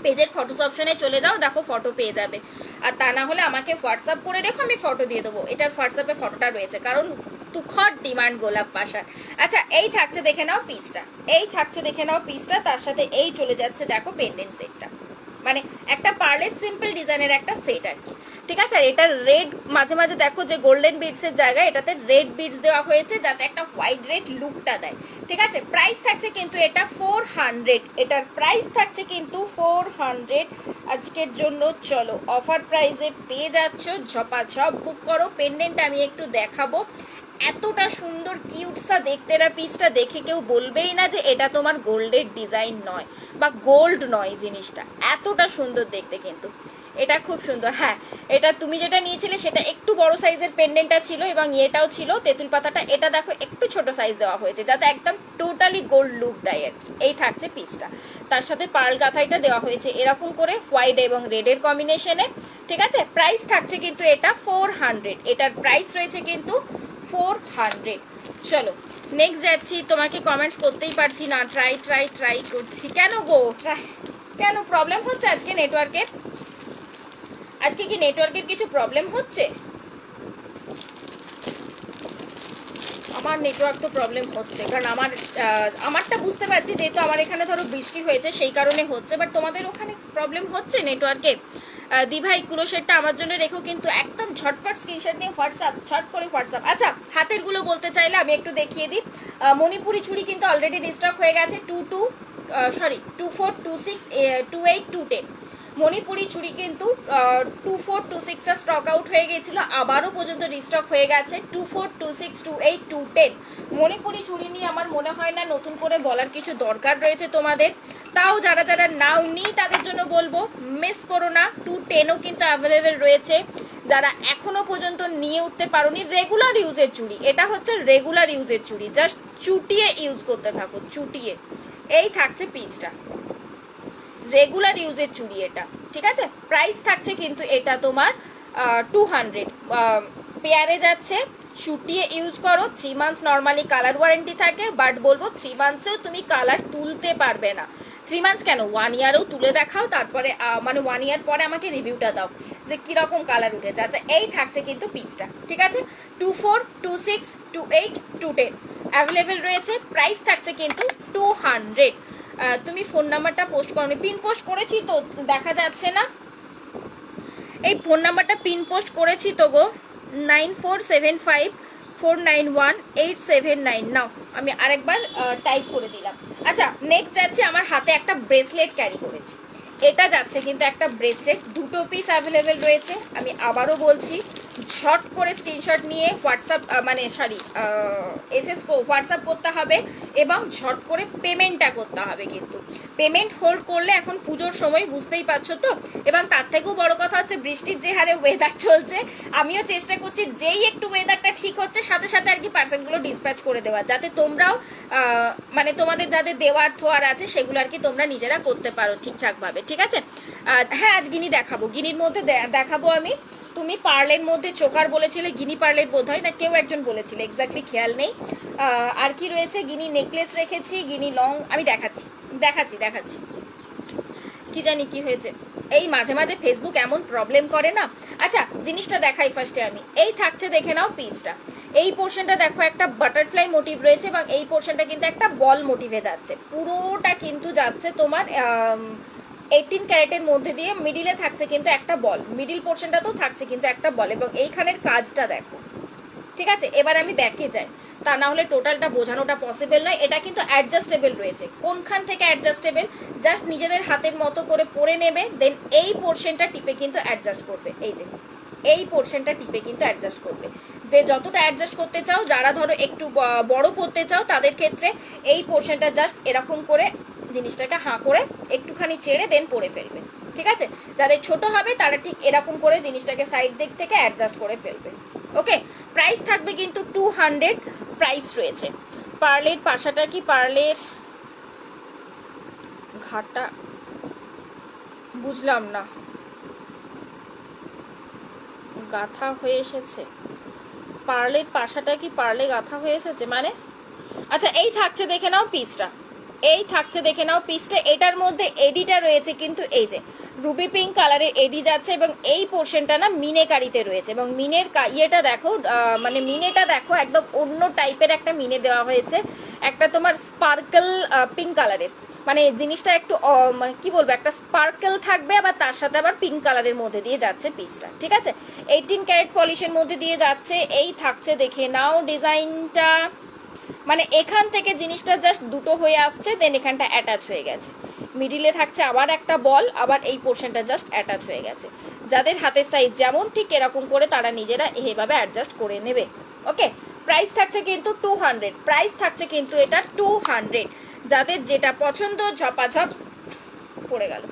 পেজের ফটোস অপশনে চলে যাও, দেখো ফটো পেয়ে যাবে। আর তা না হলে আমাকে হোয়াটসঅ্যাপ করে রেখো, আমি ফটো দিয়ে দেবো। এটার হোয়াটসঅ্যাপে ফটোটা রয়েছে, কারণ তুখর ডিমান্ড গোলাপ পাশার। আচ্ছা, এই থাকছে দেখে নাও পিসটা, তার সাথে এই চলে যাচ্ছে দেখো পেন্ডেন্ট সেটটা, মানে একটা পার্লের সিম্পল ডিজাইনের একটা সেট আর কি। ঠিক আছে, আর এটা রেড, মাঝে মাঝে দেখো যে গোল্ডেন বিডস এর জায়গায় এটাতে রেড বিডস দেওয়া হয়েছে, যাতে একটা হোয়াইট রেড লুকটা দেয়। ঠিক আছে, প্রাইস থাকছে কিন্তু এটা 400, এটার প্রাইস থাকছে কিন্তু 400 আজকের জন্য। চলো অফার প্রাইসে পেয়ে যাচ্ছ, ঝপাঝপ বুক করো। পেন্ডেন্ট আমি একটু দেখাবো, এতটা সুন্দর কিউটসা দেখতে, না পিসটা দেখে কেউ বলবেই না যে এটা তোমার গোল্ডের ডিজাইন নয় বা গোল্ড নয়, জিনিসটা এতটা সুন্দর দেখতে কিন্তু। এটা খুব সুন্দর। হ্যাঁ, এটা তুমি যেটা নিয়েছিলে সেটা একটু বড় সাইজের পেন্ডেন্টটা ছিল, এবং এটাও ছিল তেঁতুল পাতাটা, এটা দেখো একটু ছোট সাইজ দেওয়া হয়েছে, যাতে একদম টোটালি গোল্ড লুক দেয় আর কি। এই থাকছে পিসটা, তার সাথে পার্ল গাথাইটা দেওয়া হয়েছে এরকম করে হোয়াইট এবং রেডের কম্বিনেশনে। ঠিক আছে, প্রাইস থাকছে কিন্তু এটা 400, এটার প্রাইস রয়েছে কিন্তু 400। চলো নেক্সট যাচ্ছি, তোমাকে কমেন্টস করতেই পারছি না, ট্রাই করছি। কেন গো, কেন প্রবলেম হচ্ছে আজকে নেটওয়ার্কের? আজকে কি নেটওয়ার্কের কিছু প্রবলেম হচ্ছে? আমার নেটওয়ার্ক তো প্রবলেম হচ্ছে, কারণ আমারটা বুঝতে পারছি, যেহেতু আমার এখানে ধরো বৃষ্টি হয়েছে সেই কারণে হচ্ছে, বাট তোমাদের ওখানে প্রবলেম হচ্ছে নেটওয়ার্কে? দিভাই কুলোশেরটা আমার জন্য রেখো কিন্তু, একদম ঝটপট স্ক্রিনশট নিয়ে ঝট করে হোয়াটসঅ্যাপ। আচ্ছা, হাতের গুলো বলতে চাইলে আমি একটু দেখিয়ে দিই। মণিপুরি চুড়ি কিন্তু অলরেডি রিস্টক হয়ে গেছে, 24, 26, 28, 210। মণিপুরি চুড়ি কিন্তু 24, 26টা স্টক আউট হয়ে গেছিল, আবারও পর্যন্ত রিস্টক হয়ে গেছে 24, 26, 28, 210। মণিপুরি চুড়ি নিয়ে আমার মনে হয় না নতুন করে বলার কিছু দরকার রয়েছে তোমাদের। তাও যারা নাওনি তাদের জন্য বলবো, মিস করো না, 210ও কিন্তু অ্যাভেলেবেল রয়েছে। যারা এখনো পর্যন্ত নিয়ে উঠতে পারোনি, রেগুলার ইউজের চুড়ি, এটা হচ্ছে রেগুলার ইউজের চুড়ি, জাস্ট চুটিয়ে ইউজ করতে থাকো, চুটিয়ে। এই থাকছে পিসটা, রেগুলার ইউজের চুড়ি এটা। ঠিক আছে, প্রাইস থাকছে কিন্তু এটা তোমার 200, পেয়ারে যাচ্ছে, চুটিয়ে ইউজ করো। 3 মান্থস নর্মালি কালার ওয়ারেন্টি থাকে, বাট বলবো 3 মান্থসেও তুমি কালার তুলতে পারবে না। 3 মান্থস কেন, 1 ইয়ারও তুলে দেখাও, তারপরে মানে 1 ইয়ার পরে আমাকে রিভিউটা দাও যে কিরকম কালার উঠেছে। আচ্ছা, এই থাকছে কিন্তু পিসটা। ঠিক আছে, 24, 26, 28, 210 অ্যাভেলেবেল রয়েছে, প্রাইস থাকছে কিন্তু 200। তুমি ফোন নাম্বারটা পোস্ট করো, পিন পোস্ট করেছি তো, দেখা যাচ্ছে না। এই ফোন নাম্বারটা পিন পোস্ট করেছি তো গো, 9475491879। নাও আমি আরেকবার টাইপ করে দিলাম। আচ্ছা, নেক্সট যাচ্ছে, আমার হাতে একটা ব্রেসলেট ক্যারি করেছি, এটা যাচ্ছে কিন্তু একটা ব্রেসলেট, দুটো পিস অ্যাভেলেবেল রয়েছে। আমি আবারও বলছি, ঝট করে স্ক্রিনশট নিয়ে হোয়াটসঅ্যাপ মানে সরি এসএস হোয়াটসঅ্যাপ করতে হবে এবং ঝট করে পেমেন্টটা করতে হবে। কিন্তু পেমেন্ট হোল্ড করলে এখন পুজোর সময় বুঝতেই পারছো তো, এবং তার থেকেও বড় কথা হচ্ছে বৃষ্টির যে হারে ওয়েদার চলছে, আমিও চেষ্টা করছি যেই একটু ওয়েদারটা ঠিক হচ্ছে সাথে সাথে আর কি পার্সেলগুলো ডিসপ্যাচ করে দেওয়া, যাতে তোমরাও মানে তোমাদের যাদের দেওয়ার থোয়ার আছে সেগুলো আর কি তোমরা নিজেরা করতে পারো ঠিকঠাকভাবে। ঠিক আছে, হ্যাঁ আজ গিনি দেখাবো, গিনির মধ্যে দেখাবো আমি। তুমি পার্লের মধ্যে চোকার বলেছিলে, গিনি পার্লের বোধ হয় না কেউ একজন বলেছিল, এক্স্যাক্টলি খেয়াল নেই। আর কি রয়েছে, গিনি নেকলেস রেখেছি, গিনি লং, আমি দেখাচ্ছি দেখাচ্ছি দেখাচ্ছি কি জানি কি হয়েছে, এই মাঝে মাঝে ফেসবুক এমন প্রবলেম করে না। আচ্ছা জিনিসটা দেখাই ফার্স্টে আমি, এই থাকছে দেখে নাও পিসটা। এই পোর্শনটা দেখো একটা বাটারফ্লাই মোটিভ রয়েছে এবং এই পোর্শনটা কিন্তু একটা বল মোটিভে যাচ্ছে, পুরোটা কিন্তু যাচ্ছে তোমার 18 ক্যারেটের মধ্যে দিয়ে, মিডিলে থাকছে কিন্তু একটা বল, মিডিল পোর্শনটা তো থাকছে কিন্তু একটা বল, এবং এইখানের কাজটা দেখো। ঠিক আছে, এবার আমি ব্যাকে যাই, তা না হলে টোটালটা বোঝানোটা পসিবল নয়। এটা কিন্তু অ্যাডজাস্টেবল রয়েছে, কোনখান থেকে অ্যাডজাস্টেবল, জাস্ট নিজেদের হাতের মতো করে পরে নেবে, দেন এই পোর্শনটা টিপে কিন্তু অ্যাডজাস্ট করবে। এই যে এই পোর্শনটা টিপে কিন্তু অ্যাডজাস্ট করবে, যে যতটা অ্যাডজাস্ট করতে চাও, যারা ধরো একটু বড় করতে চাও তাদের ক্ষেত্রে এই পোর্শনটা জাস্ট এরকম করে জিনিসটাকে হাঁ করে একটুখানি চেড়ে দেন পরে ফেলবে। ঠিক আছে, যাদের ছোট হবে তারা ঠিক এরকম করে জিনিসটাকে সাইড দিক থেকে অ্যাডজাস্ট করে ফেলবে। ওকে, প্রাইস থাকবে কিন্তু 200 প্রাইস রয়েছে। পার্লের পাশাটা কি, পার্লের ঘাটটা বুঝলাম না, গাথা হয়ে এসেছে, পার্লের পাশাটা কি পার্লে গাথা হয়ে এসেছে মানে, আচ্ছা এই থাকছে দেখে নাও পিসটা, এই থাকছে দেখে নাও পিসটা। এটার মধ্যে এডিটা রয়েছে কিন্তু এই যে রুবি পিঙ্ক কালারের এডি যাচ্ছে, এবং এই পোর্শনটা না মিনেকারিতে রয়েছে, এবং মিনের ইয়েটা দেখো, মানে মিনেটা দেখো একদম অন্য টাইপের একটা মিনে দেওয়া হয়েছে, একটা তোমার স্পার্কল পিঙ্ক কালারের, মানে জিনিসটা একটু মানে কি বলবো, একটা স্পার্কল থাকবে, আবার তার সাথে আবার পিঙ্ক কালারের মধ্যে দিয়ে যাচ্ছে পিসটা। ঠিক আছে, 18 ক্যারেট পলিশের মধ্যে দিয়ে যাচ্ছে। এই থাকছে দেখে নাও ডিজাইনটা, মানে এখান থেকে জিনিসটা জাস্ট দুটো হয়ে আসছে, দেন এখানটা অ্যাটাচ হয়ে গেছে, মিডিলে থাকছে আবার একটা বল, আবার এই পোর্শনটা জাস্ট অ্যাটাচ হয়ে গেছে। যাদের হাতের সাইজ যেমন ঠিক এরকম করে তারা নিজেরা এইভাবে অ্যাডজাস্ট করে নেবে। ওকে, প্রাইস থাকছে কিন্তু 200, প্রাইস থাকছে কিন্তু এটা 200। যাদের যেটা পছন্দ ঝপাঝপ পড়ে গেল,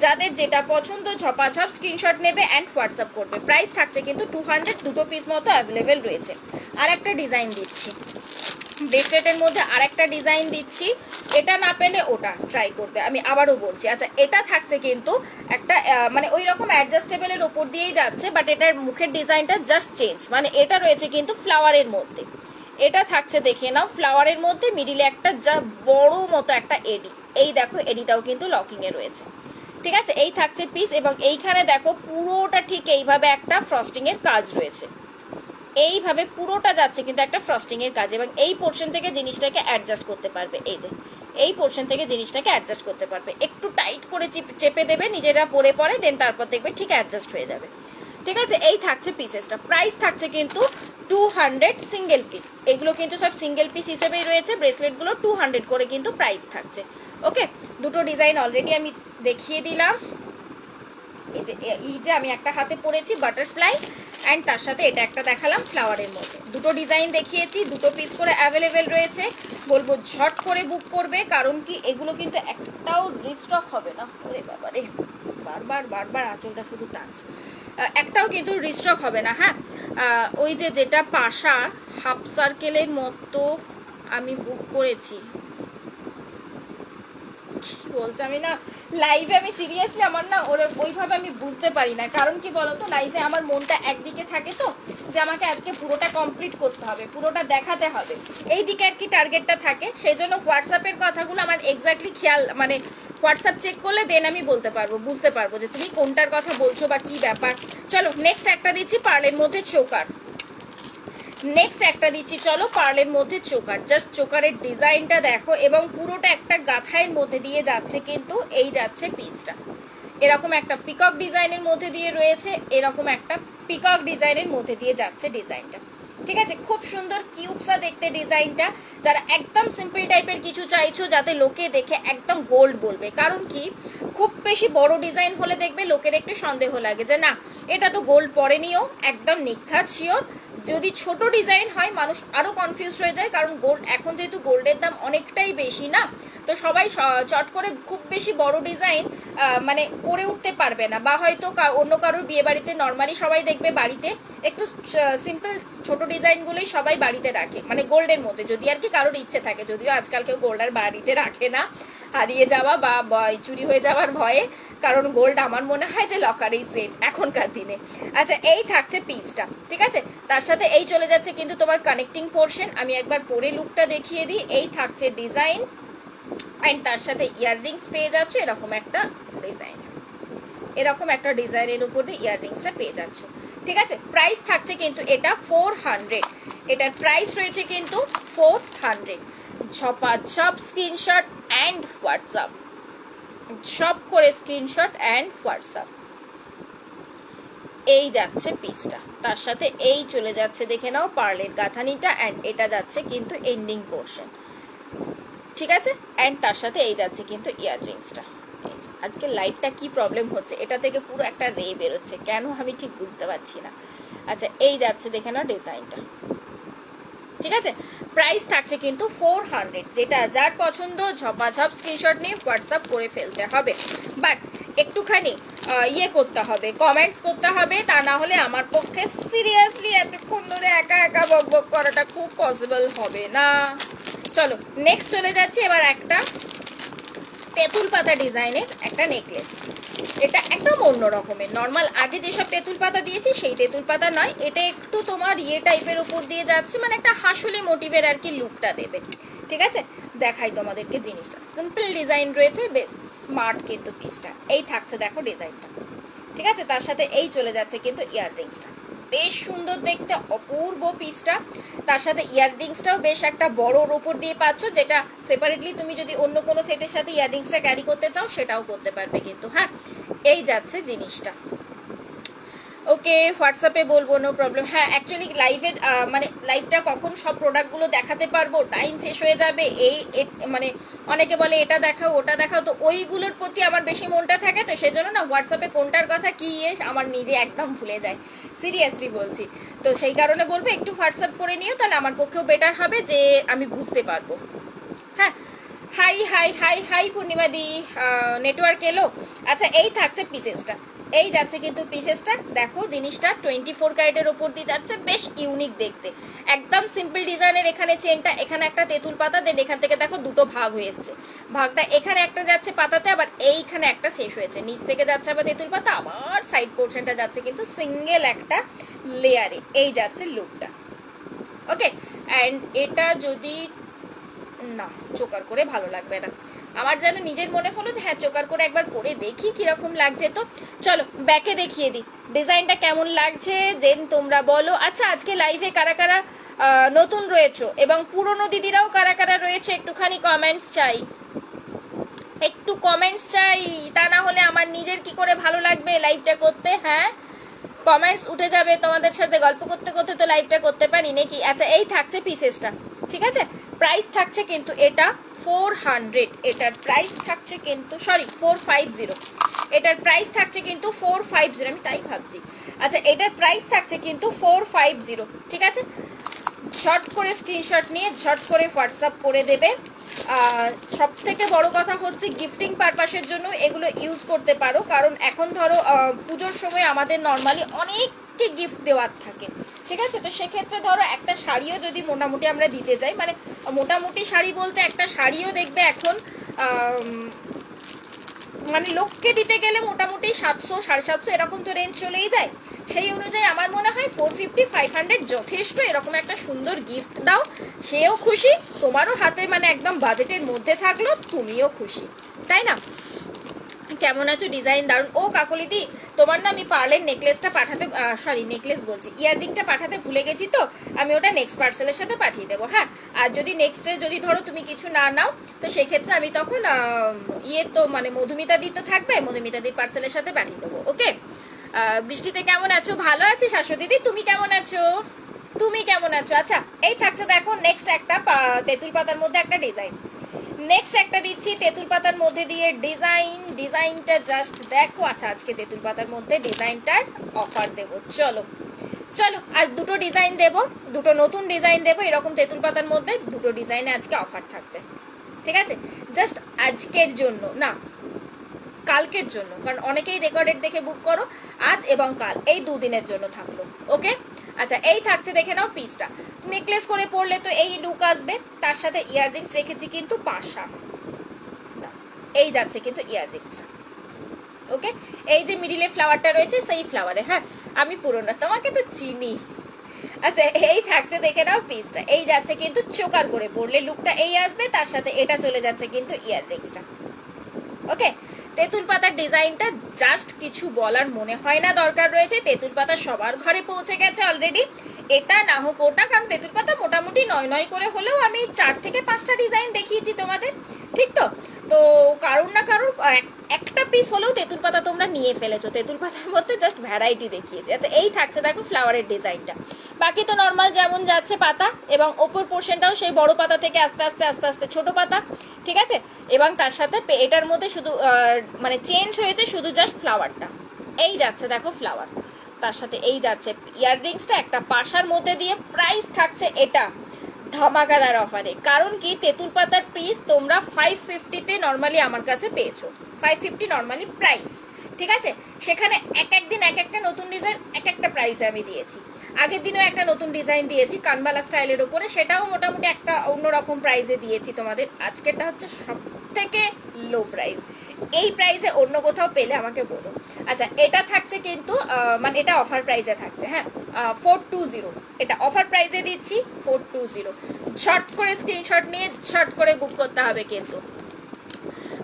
যাদের যেটা পছন্দ ঝপাঝপ স্ক্রিনশট নেবে অ্যান্ড হোয়াটসঅ্যাপ করবে। প্রাইস থাকছে কিন্তু 200, দুটো পিস মতো অ্যাভেলেবেল রয়েছে। আর একটা ডিজাইন দিচ্ছি, ব্রেসলেটের মধ্যে আরেকটা ডিজাইন দিচ্ছি, এটা না পেলে ওটা ট্রাই করবে, আমি আবারও বলছি। আচ্ছা এটা থাকছে কিন্তু একটা মানে ওই রকম অ্যাডজাস্টেবলের ওপর দিয়েই যাচ্ছে, বাট এটার মুখের ডিজাইনটা জাস্ট চেঞ্জ, মানে এটা রয়েছে কিন্তু ফ্লাওয়ারের মধ্যে, এটা থাকছে দেখে নাও ফ্লাওয়ারের মধ্যে, মিডিলে একটা যা বড় মতো একটা এডি, এই দেখো এডিটাও কিন্তু লকিং এ রয়েছে। ঠিক আছে, এই থাকছে পিস, এবং এইখানে দেখো পুরোটা ঠিক এইভাবে একটা ফ্রস্টিং এর কাজ রয়েছে, এইভাবে পুরোটা যাচ্ছে কিন্তু একটা ফ্রস্টিং এর কাজ, এবং এই পোর্শন থেকে জিনিসটাকে অ্যাডজাস্ট করতে পারবে। এই যে এই পোর্শন থেকে জিনিসটাকে অ্যাডজাস্ট করতে পারবে, একটু টাইট করে চেপে দেবে নিজেরা পরে পরে, দেন তারপর দেখবে ঠিক অ্যাডজাস্ট হয়ে যাবে। ঠিক আছে, এই থাকছে পিসেসটা, প্রাইস থাকছে কিন্তু 200 সিঙ্গেল পিস, এগুলো কিন্তু সব সিঙ্গেল পিস হিসেবেই রয়েছে, ব্রেসলেটগুলো 200 করে কিন্তু প্রাইস থাকছে। ওকে, দুটো ডিজাইন অলরেডি আমি দেখিয়ে দিলাম, এই যে আমি একটা হাতে পরেছি বাটারফ্লাই, অ্যান্ড তার সাথে এটা একটা দেখালাম ফ্লাওয়ারের মধ্যে, দুটো ডিজাইন দেখিয়েছি, দুটো পিস করে অ্যাভেলেবেল রয়েছে। বলবো ঝট করে বুক করবে, কারণ কি এগুলো কিন্তু একটাও রিস্টক হবে না। ওরে বাবা রে, বারবার বারবার আঁচলটা শুধু টানছে, একটাও কিন্তু রিস্টক হবে না। হ্যাঁ, ওই যে যেটা পাশা হাফ সার্কেলের মতো আমি বুক করেছি, বলছি আমি না লাইভে, আমি সিরিয়াসলি আমার না ওইভাবে আমি বুঝতে পারি না, কারণ কি বলতো লাইভে আমার মনটা একদিকে থাকে তো, যে আমাকে আজকে পুরোটা কমপ্লিট করতে হবে, পুরোটা দেখাতে হবে, এই দিকে আর কি টার্গেটটা থাকে। সেই জন্য হোয়াটসঅ্যাপের কথাগুলো আমার এক্স্যাক্টলি খেয়াল, মানে হোয়াটসঅ্যাপ চেক করলে দেন আমি বলতে পারবো, বুঝতে পারবো যে তুমি কোনটার কথা বলছো বা কি ব্যাপার। চলো নেক্সট একটা দিচ্ছি পার্লের মধ্যে চোকার, নেক্সট একটা দিচ্ছি চলো পার্লের মধ্যে চোকার, জাস্ট চোকারের ডিজাইনটা দেখো, এবং পুরোটা একটা গাথায়ের মধ্যে দিয়ে যাচ্ছে কিন্তু, এই যাচ্ছে পিসটা এরকম একটা পিকক ডিজাইনের মধ্যে দিয়ে রয়েছে, এরকম একটা পিকক ডিজাইনের মধ্যে দিয়ে যাচ্ছে ডিজাইনটা। ঠিক আছে, খুব সুন্দর কিউটসা দেখতে ডিজাইনটা। যারা একদম সিম্পল টাইপের কিছু চাইছো যাতে লোকে দেখে একদম গোল্ড বলবে, কারণ কি খুব বেশি বড় ডিজাইন হলে দেখবে লোকের একটু সন্দেহ লাগে যে না এটা তো গোল্ড পরেনিও, একদম নিখাত শিওর। যদি ছোট ডিজাইন হয় মানুষ আরো কনফিউজ হয়ে যায়, কারণ গোল্ড এখন যেহেতু গোল্ডের দাম অনেকটাই বেশি না, তো সবাই চট করে খুব বেশি বড় ডিজাইন মানে করে উঠতে পারবে না, বা হয়তো অন্য কারোর বিয়ে বাড়িতে নর্মালি সবাই দেখবে বাড়িতে একটু সিম্পল ছোট ডিজাইনগুলোই সবাই বাড়িতে রাখে, মানে গোল্ডের মধ্যে, যদি আর কি কারোর ইচ্ছে থাকে। যদিও আজকাল কেউ গোল্ড আর বাড়িতে রাখে না, হারিয়ে যাওয়া বা চুরি হয়ে যাওয়ার ভয়ে, কারণ গোল্ড আমার মনে হয় যে লকারেই সেফ এখনকার দিনে। আচ্ছা, এই থাকছে পিসটা, ঠিক আছে। তার সাথে এই চলে যাচ্ছে কিন্তু তোমার কানেক্টিং পোর্শন। আমি একবার পরে লুকটা দেখিয়ে দিই। এই থাকছে ডিজাইন, অ্যান্ড তার সাথে ইয়াররিংস পেয়ে যাচ্ছে এরকম একটা ডিজাইন, এরকম একটা ডিজাইনের উপর দিয়ে ইয়াররিংসটা পেয়ে যাচ্ছ, ঠিক আছে। প্রাইস থাকছে কিন্তু এটা 400, এটার প্রাইস রয়েছে কিন্তু 400। সব স্ক্রিনশট অ্যান্ড হোয়াটসঅ্যাপ, সব করে স্ক্রিনশট অ্যান্ড হোয়াটসঅ্যাপ। এই যাচ্ছে পিসটা, তার সাথে এই চলে যাচ্ছে দেখে নাও পার্লের গাঁথানিটা, অ্যান্ড এটা যাচ্ছে কিন্তু এন্ডিং পোর্শন, ঠিক আছে। অ্যান্ড তার সাথে এই যাচ্ছে কিন্তু ইয়াররিংসটা। আজকে লাইটটা কি প্রবলেম হচ্ছে, এটা থেকে পুরো একটা রে বেরোচ্ছে, কেন আমি ঠিক বুঝতে পারছি না। আচ্ছা, এই যাচ্ছে দেখে নাও ডিজাইনটা, ঠিক আছে। প্রাইস থাকছে কিন্তু 400। যেটা যার পছন্দ ঝপাঝপ স্ক্রিনশট নিয়ে হোয়াটসঅ্যাপ করে ফেলতে হবে, বাট একটুখানি ইয়ে করতে হবে, কমেন্টস করতে হবে, তা না হলে আমার পক্ষে সিরিয়াসলি এতক্ষণ ধরে একা একা বক বক করাটা খুব পসিবল হবে না। চলো নেক্সট চলে যাচ্ছি এবার একটা তেঁতুল পাতা ডিজাইনের একটা নেকলেস। এটা একদম অন্য রকমের, নর্মাল আগে যেসব তেঁতুল পাতা দিয়েছি সেই তেঁতুল পাতা নয়, এটা একটু তোমার ইয়ে টাইপের উপর দিয়ে যাচ্ছে, মানে একটা হাসুলি মোটিভের আর কি লুকটা দেবে, ঠিক আছে। দেখাই তোমাদেরকে জিনিসটা, সিম্পল ডিজাইন রয়েছে, বেশ স্মার্ট কিন্তু পিসটা। এই থাকছে দেখো ডিজাইনটা, ঠিক আছে। তার সাথে এই চলে যাচ্ছে কিন্তু ইয়াররিংসটা, বেশ সুন্দর দেখতে, অপূর্ব পিসটা। তার সাথে ইয়াররিংসটাও বেশ একটা বড়র ওপর দিয়ে পাচ্ছ, যেটা সেপারেটলি তুমি যদি অন্য কোনো সেটের সাথে ইয়াররিংসটা ক্যারি করতে চাও সেটাও করতে পারবে কিন্তু, হ্যাঁ। এই যাচ্ছে জিনিসটা, ওকে। হোয়াটসঅ্যাপে বলবো, নো প্রবলেম। হ্যাঁ, অ্যাকচুয়ালি লাইভে মানে লাইভটা কখন সব প্রোডাক্টগুলো দেখাতে পারবো, টাইম শেষ হয়ে যাবে, এই মানে অনেকে বলে এটা দেখাও ওটা দেখাও, তো ওইগুলোর প্রতি আমার বেশি মনটা থাকে, তো সেজন্য না হোয়াটসঅ্যাপে কোনটার কথা কি আমার নিজে একদম ভুলে যায়, সিরিয়াসলি বলছি। তো সেই কারণে বলবো একটু হোয়াটসঅ্যাপ করে নিও, তাহলে আমার পক্ষেও বেটার হবে যে আমি বুঝতে পারবো। হ্যাঁ, হাই হাই হাই হাই পূর্ণিমা দি, নেটওয়ার্ক এলো। আচ্ছা, এই থাকছে পিসেসটা, এই যাচ্ছে কিন্তু পিসেসটা, দেখো জিনিসটা 24 ক্যারেটের উপর দিয়ে যাচ্ছে, বেশ ইউনিক দেখতে, একদম সিম্পল ডিজাইনের। এখানে চেনটা, এখানে একটা তেঁতুল পাতা, দেন এখান থেকে দেখো দুটো ভাগ হয়ে এসছে, ভাগটা এখানে একটা যাচ্ছে পাতাতে, আবার এইখানে একটা শেষ হয়েছে, নিচ থেকে যাচ্ছে আবার তেঁতুল পাতা, আবার সাইড পোর্শনটা যাচ্ছে কিন্তু সিঙ্গেল একটা লেয়ারে। এই যাচ্ছে লুকটা, ওকে। অ্যান্ড এটা যদি না চোকার করে ভালো লাগবে না, আমার যেন নিজের মনে হলো হ্যাঁ চোকার করে একবার পরে দেখি কিরকম লাগছে। তো চলো ব্যাকে দেখিয়ে দিই ডিজাইনটা কেমন লাগছে, দেন তোমরা বলো। আচ্ছা, আজকে লাইভে কারা কারা নতুন রয়েছো এবং পুরনো দিদিরাও কারা কারা রয়েছে, একটুখানি কমেন্টস চাই, একটু কমেন্টস চাই, তা না হলে আমার নিজের কি করে ভালো লাগবে লাইভটা করতে। হ্যাঁ, কমেন্টস উঠে যাবে, তোমাদের সাথে গল্প করতে করতে তো লাইভটা করতে পারি নাকি। আচ্ছা, এই থাকছে পিসেসটা, ঠিক আছে। প্রাইস থাকছে কিন্তু এটা 400, এটার প্রাইস থাকছে কিন্তু 450, এটার প্রাইস থাকছে কিন্তু 450, আমি তাই ভাবছি। আচ্ছা, এটার প্রাইস থাকছে কিন্তু 450, ঠিক আছে। শর্ট করে স্ক্রিনশট নিয়ে ঝট করে হোয়াটসঅ্যাপ করে দেবে। সব থেকে বড় কথা হচ্ছে গিফটিং পারপাসের জন্য এগুলো ইউজ করতে পারো, কারণ এখন ধরো পুজোর সময় আমাদের নর্মালি অনেককে গিফট দেওয়ার থাকে, ঠিক আছে। তো সেক্ষেত্রে ধরো একটা শাড়িও যদি মোটামুটি আমরা দিতে চাই, মানে মোটামুটি শাড়ি বলতে একটা শাড়িও দেখবে এখন মানে লোককে দিতে গেলে মোটামুটি 700 750 এরকম তো রেঞ্জ চলেই যায়। সেই অনুযায়ী আমার মনে হয় 450 500 যথেষ্ট। এরকম একটা সুন্দর গিফট দাও, সেও খুশি, তোমারও হাতে মানে একদম বাজেটের মধ্যে থাকলো, তুমিও খুশি, তাই না। কেমন আছো? ডিজাইন দারুণ। ও কাকলিদি, তোমার না আমি পার্লের নেকলেসটা পাঠাতে, নেকলেস বলছি, ইয়াররিংটা পাঠাতে ভুলে গেছি, তো আমি ওটা নেক্সট পার্সেলের সাথে পাঠিয়ে দেবো। হ্যাঁ, আর যদি নেক্সটে যদি ধরো তুমি কিছু না নাও, তো সেক্ষেত্রে আমি তখন তো মানে মধুমিতা দি তো থাকবে, মধুমিতা দির পার্সেলের সাথে পাঠিয়ে দেবো, ওকে। বৃষ্টিতে কেমন আছো? ভালো আছি শাশ্বতী দি, তুমি কেমন আছো? তুমি কেমন আছো? আচ্ছা এই থাকছে দেখো নেক্সট একটা তেঁতুল পাতার মধ্যে একটা ডিজাইন, নেক্সট একটা দিচ্ছি তেঁতুল পাতার মধ্যে দিয়ে ডিজাইনটা জাস্ট দেখো। আচ্ছা আজকে তেঁতুল পাতার মধ্যে ডিজাইনটার অফার দেবো, চলো চলো আজ দুটো ডিজাইন দেবো, দুটো নতুন ডিজাইন দেবো এরকম তেঁতুল পাতার মধ্যে, দুটো ডিজাইনে আজকে অফার থাকবে, ঠিক আছে? জাস্ট আজকের জন্য না, কালকের জন্য, কারণ অনেকেই রেকর্ডেড দেখে বুক করো, আজ এবং কাল এই দুদিনের জন্য থাকলো, ওকে? আচ্ছা এই থাকছে দেখে নাও পিসটা, নেকলেস করে পরলে তো এই লুক আসবে, তার সাথে ইয়াররিংস রেখেছি কিন্তু পাশা, এই যাচ্ছে কিন্তু ইয়াররিংসটা, ওকে? এই যে মিডিলে ফ্লাওয়ারটা রয়েছে সেই ফ্লাওয়ারে, হ্যাঁ আমি পুরোনো তোমাকে তো চিনি। আচ্ছা এই থাকছে দেখে নাও পিসটা, এই যাচ্ছে কিন্তু চোকার করে পরলে লুকটা এই আসবে, তার সাথে এটা চলে যাচ্ছে কিন্তু ইয়াররিংসটা, ওকে? তেঁতুল পাতার ডিজাইনটা জাস্ট কিছু বলার মনে হয় না দরকার রয়েছে, তেঁতুল পাতা সবার ঘরে পৌঁছে গেছে অলরেডি, এটা না হোক ওটা, কারণ তেঁতুল পাতা মোটামুটি 9 করে হলেও আমি 4 থেকে 5টা ডিজাইন দেখিয়েছি তোমাদের, ঠিক তো? তো কারুর না কারুর একটা পিস হলেও তেঁতুল পাতা তোমরা নিয়ে ফেলেছো, তেঁতুল পাতার মধ্যে জাস্ট ভ্যারাইটি দেখিয়েছি। আচ্ছা এই থাকছে দেখো ফ্লাওয়ারের ডিজাইনটা, বাকি তো নর্মাল যেমন যাচ্ছে পাতা, এবং ওপর পোর্শনটাও সেই বড় পাতা থেকে আস্তে আস্তে আস্তে আস্তে ছোট পাতা, ঠিক আছে? এবং তার সাথে এটার মধ্যে শুধু মানে চেঞ্জ হয়েছে শুধু জাস্ট ফ্লাওয়ারটা, এই যাচ্ছে দেখো ফ্লাওয়ার, তার সাথে এই যাচ্ছে ইয়াররিংসটা একটা পাশার মধ্যে দিয়ে, প্রাইস থাকছে এটা ধামাকাদার অফারে, কারণ কি তেঁতুল পাতার পিস তোমরা 550-তে নর্মালি আমার কাছে পেয়েছো, 550 নর্মালি প্রাইস, ঠিক আছে? সেখানে এক একদিন এক একটা নতুন ডিজাইন এক একটা প্রাইসে আমি দিয়েছি, আগের দিনও একটা নতুন ডিজাইন দিয়েছি কানবালা স্টাইলের উপরে, সেটাও মোটামুটি একটা অন্যরকম প্রাইসে দিয়েছি তোমাদের, আজকেরটা হচ্ছে সব থেকে লো প্রাইস, এই প্রাইসে অন্য কোথাও পেলে আমাকে বলো। আচ্ছা এটা থাকছে কিন্তু মানে এটা অফার প্রাইসে থাকছে, হ্যাঁ 420, এটা অফার প্রাইসে দিচ্ছি 420, শর্ট করে স্ক্রিনশট নিয়ে শর্ট করে বুক করতে হবে কিন্তু।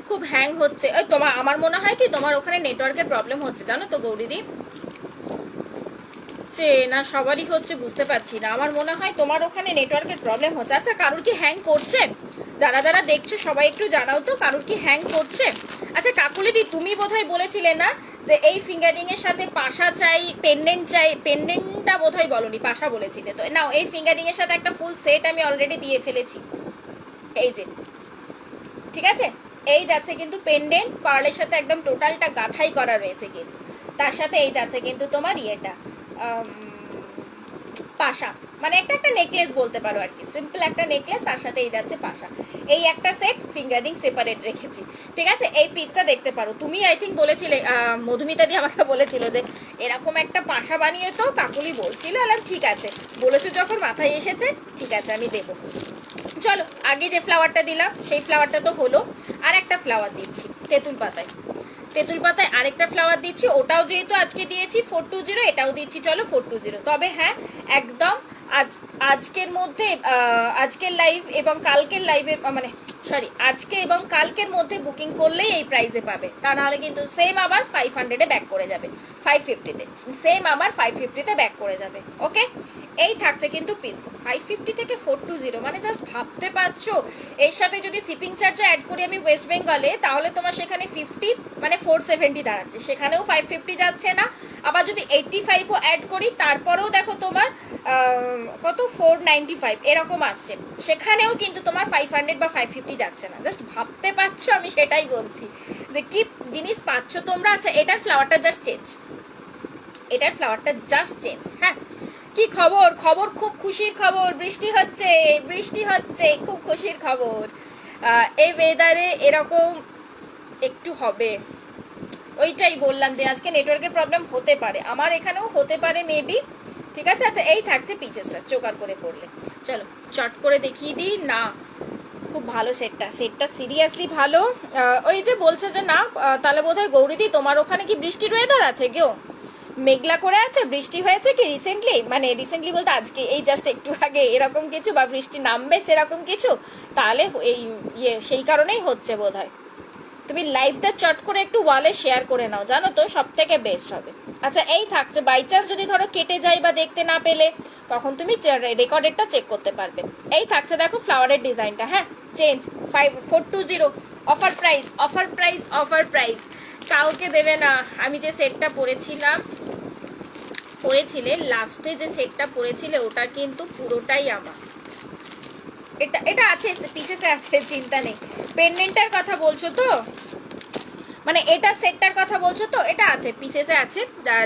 খুব হ্যাং হচ্ছে, ওই তোমার আমার মনে হয় কি তোমার ওখানে নেটওয়ার্কের প্রবলেম হচ্ছে জানো তো গৌরীদি, না সবারই হচ্ছে বুঝতে পারছি না, আমার মনে হয় তোমার ওখানে নেটওয়ার্কের প্রবলেম হচ্ছে। আচ্ছা কারুর কি হ্যাং করছে? যারা যারা দেখছো সবাই একটু জানাও তো কারুর কি হ্যাং করছে। আচ্ছা কাকুলিদি তুমি বোধহয় বলেছিলে না যে এই ফিঙ্গারিং এর সাথে পাশা চাই, পেন্ডেন্ট চাই, পেন্ডেন্টটা বোধহয় বলনি, পাশা বলেছিলে তো, নাও এই ফিঙ্গারিং এর সাথে একটা ফুল সেট আমি অলরেডি দিয়ে ফেলেছি, এই যে, ঠিক আছে? এই যাচ্ছে কিন্তু পেন্ডেন্ট, পার্লের সাথে একদম টোটালটা গাঁথাই করা রয়েছে কিন্তু, তার সাথে এই যাচ্ছে কিন্তু তোমার ইয়েটা পাশা, মানে একটা একটা নেকলেস বলতে পারো আর কি, সিম্পল একটা নেকলেস, তার সাথে এই যাচ্ছে পাশা, এই একটা সেট ফিঙ্গারিং সেপারেট রেখেছি, ঠিক আছে? এই পিসটা দেখতে পারো, তুমি আই থিঙ্ক বলেছিলে, মধুমিতা দি আমাকে বলেছিল যে এরকম একটা পাশা বানিয়ে তো কাকুলি বলছিল, আলাম ঠিক আছে বলেছো যখন মাথায় এসেছে, ঠিক আছে আমি দেবো। চলো আগে যে ফ্লাওয়ারটা দিলাম সেই ফ্লাওয়ারটা তো হলো, আর একটা ফ্লাওয়ার দিচ্ছি তেঁতুল পাতায়, তেঁতুল পাতায় আরেকটা ফ্লাওয়ার দিচ্ছি, ওটাও যেহেতু আজকে দিয়েছি 420, এটাও দিচ্ছি চলো 420, তবে হ্যাঁ একদম আজকের মধ্যে আজকের লাইভ এবং কালকের লাইভে, মানে সরি আজকে এবং কালকের মধ্যে বুকিং করলেই এই প্রাইসে পাবে, তা নাহলে কিন্তু সেম আবার 500-এ ব্যাক করে যাবে, 550-তে সেম আবার 550-তে ব্যাক করে যাবে, ওকে? এই থাকছে কিন্তু পিস 550 থেকে 420, মানে জাস্ট ভাবতে পারছো এর সাথে যদি শিপিং চার্জও অ্যাড করি আমি ওয়েস্ট বেঙ্গলে, তাহলে তোমার সেখানে 50 মানে 470 দাঁড়াচ্ছে, সেখানেও 550 যাচ্ছে না, আবার যদি 85ও অ্যাড করি তারপরেও দেখো তোমার কত 495 এরকম আসছে, সেখানেও কিন্তু তোমার 500 বা 550 যাচ্ছে না, জাস্ট ভাবতে পারছো, আমি সেটাই বলছি যে কি জিনিস পাচ্ছ তোমরা। আচ্ছা এটার ফ্লাওয়ারটা জাস্ট চেঞ্জ, এটার ফ্লাওয়ারটা জাস্ট চেঞ্জ, হ্যাঁ কি খবর? খবর খুব খুশির খবর, বৃষ্টি হচ্ছে, বৃষ্টি হচ্ছে, খুব খুশির খবর, এই ওয়েদারে এরকম একটু হবে, ওইটাই বললাম যে আজকে নেটওয়ার্কের প্রবলেম হতে পারে, আমার এখানেও হতে পারে মেবি, ঠিক আছে? আচ্ছা এই থাকছে পিচেসটা চোকার করে পড়লে, চলো চট করে দেখিয়ে দিই না, খুব ভালো সেটটা, সেটটা সিরিয়াসলি ভালো। ওই যে বলছো যে না, তাহলে বোধহয় গৌরীদি তোমার ওখানে কি বৃষ্টির ওয়েদার আছে, কেউ মেঘলা করে আছে, বৃষ্টি হয়েছে কি রিসেন্টলি, মানে রিসেন্টলি বলতে আজকে এই জাস্ট একটু আগে এরকম কিছু, বা বৃষ্টি নামবে সেরকম কিছু, তাহলে এই সেই কারণেই হচ্ছে বোধহয়। তুমি লাইভটা চট করে একটু ওয়ালে শেয়ার করে নাও, জানো তো সব থেকে বেস্ট হবে। আচ্ছা এই থাকছে, বাই চান্স যদি ধরো কেটে যায় বা দেখতে না পেলে তখন তুমি রেকর্ডেডটা চেক করতে পারবে। এই থাকছে দেখো ফ্লাওয়ারের ডিজাইনটা, হ্যাঁ change 420, offer price, offer price, offer price, কাউকে দেবে না। আমি যে সেটটা পরেছিলাম পরেছিলে, লাস্টে যে সেটটা পরেছিলে ওটা কিন্তু পুরোটাই আমার। এটা আছে পিসেসে আছে, চিন্তা নেই। পেন্ডেন্টটার কথা বলছো তো, মানে এটা সেটটার কথা বলছো তো, এটা আছে পিসেসে আছে।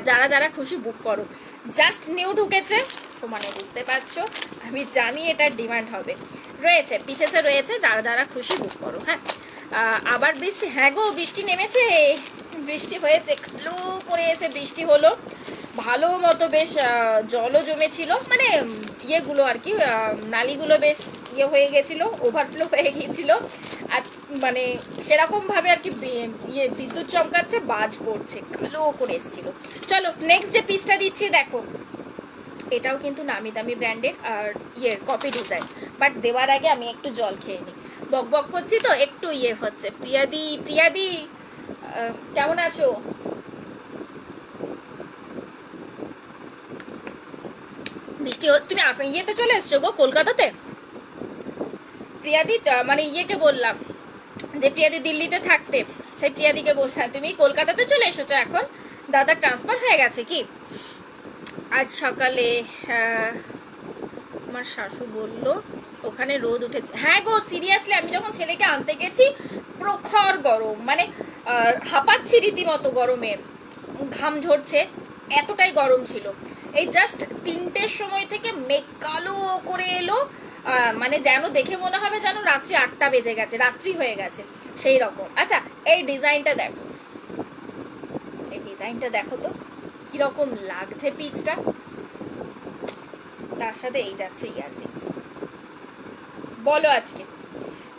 যারা যারা খুশি বুক করো। জাস্ট নিউ ঢুকেছে সমানে, বুঝতে পারছো, আমি জানি এটার ডিমান্ড হবে। রয়েছে পিসেসে রয়েছে, যারা যারা খুশি বুক করো। হ্যাঁ, আবার বৃষ্টি, হ্যাঁ গো বৃষ্টি নেমেছে, বৃষ্টি হয়েছে, কালো করে এসে বৃষ্টি হলো ভালো মতো, বেশ জলও জমেছিল, মানে ইয়েগুলো আর কি, নালিগুলো বেশ ইয়ে হয়ে গেছিল, ওভারফ্লো হয়ে গিয়েছিল। আর মানে সেরকম ভাবে আর কি ইয়ে বিদ্যুৎ চমকাচ্ছে, বাজ পড়ছে, কালো করে এসেছিল। চলো নেক্সট যে পিসটা দিচ্ছি দেখো, এটাও কিন্তু নামি দামি ব্র্যান্ডের আর ইয়ের কপি ডিজাইন। বাট দেওয়ার আগে আমি একটু জল খেয়ে নিই, বক বক করছি তো একটু ইয়ে হচ্ছে। প্রিয়াদি, প্রিয়াদি কেমন আছো? বৃষ্টি তুমি ইয়েতে চলে এসছো গো কলকাতাতে? প্রিয়াদি মানে ইয়েকে বললাম যে প্রিয়াদি দিল্লিতে থাকতে, সেই প্রিয়াদিকে বললাম তুমি কলকাতাতে চলে এসেছো এখন, দাদা ট্রান্সফার হয়ে গেছে কি? আজ সকালে আমার শাশু বলল ওখানে রোদ উঠেছে। হ্যাঁ গো সিরিয়াসলি, আমি যখন ছেলেকে আনতে গেছি প্রখর গরম, মানে হাঁপাচ্ছি রীতিমতো গরমে, ঘাম ঝরছে, এতটাই গরম ছিল। এই জাস্ট 3টের সময় থেকে মেঘ কালো করে এলো, মানে যেন দেখে মনে হবে যেন রাত্রি 8টা বেজে গেছে, রাত্রি হয়ে গেছে সেই রকম। আচ্ছা এই ডিজাইনটা দেখো, এই ডিজাইনটা দেখো তো কিরকম লাগছে পিসটা, তার সাথে এই যাচ্ছে ইয়াররিংসটা। বলো আজকে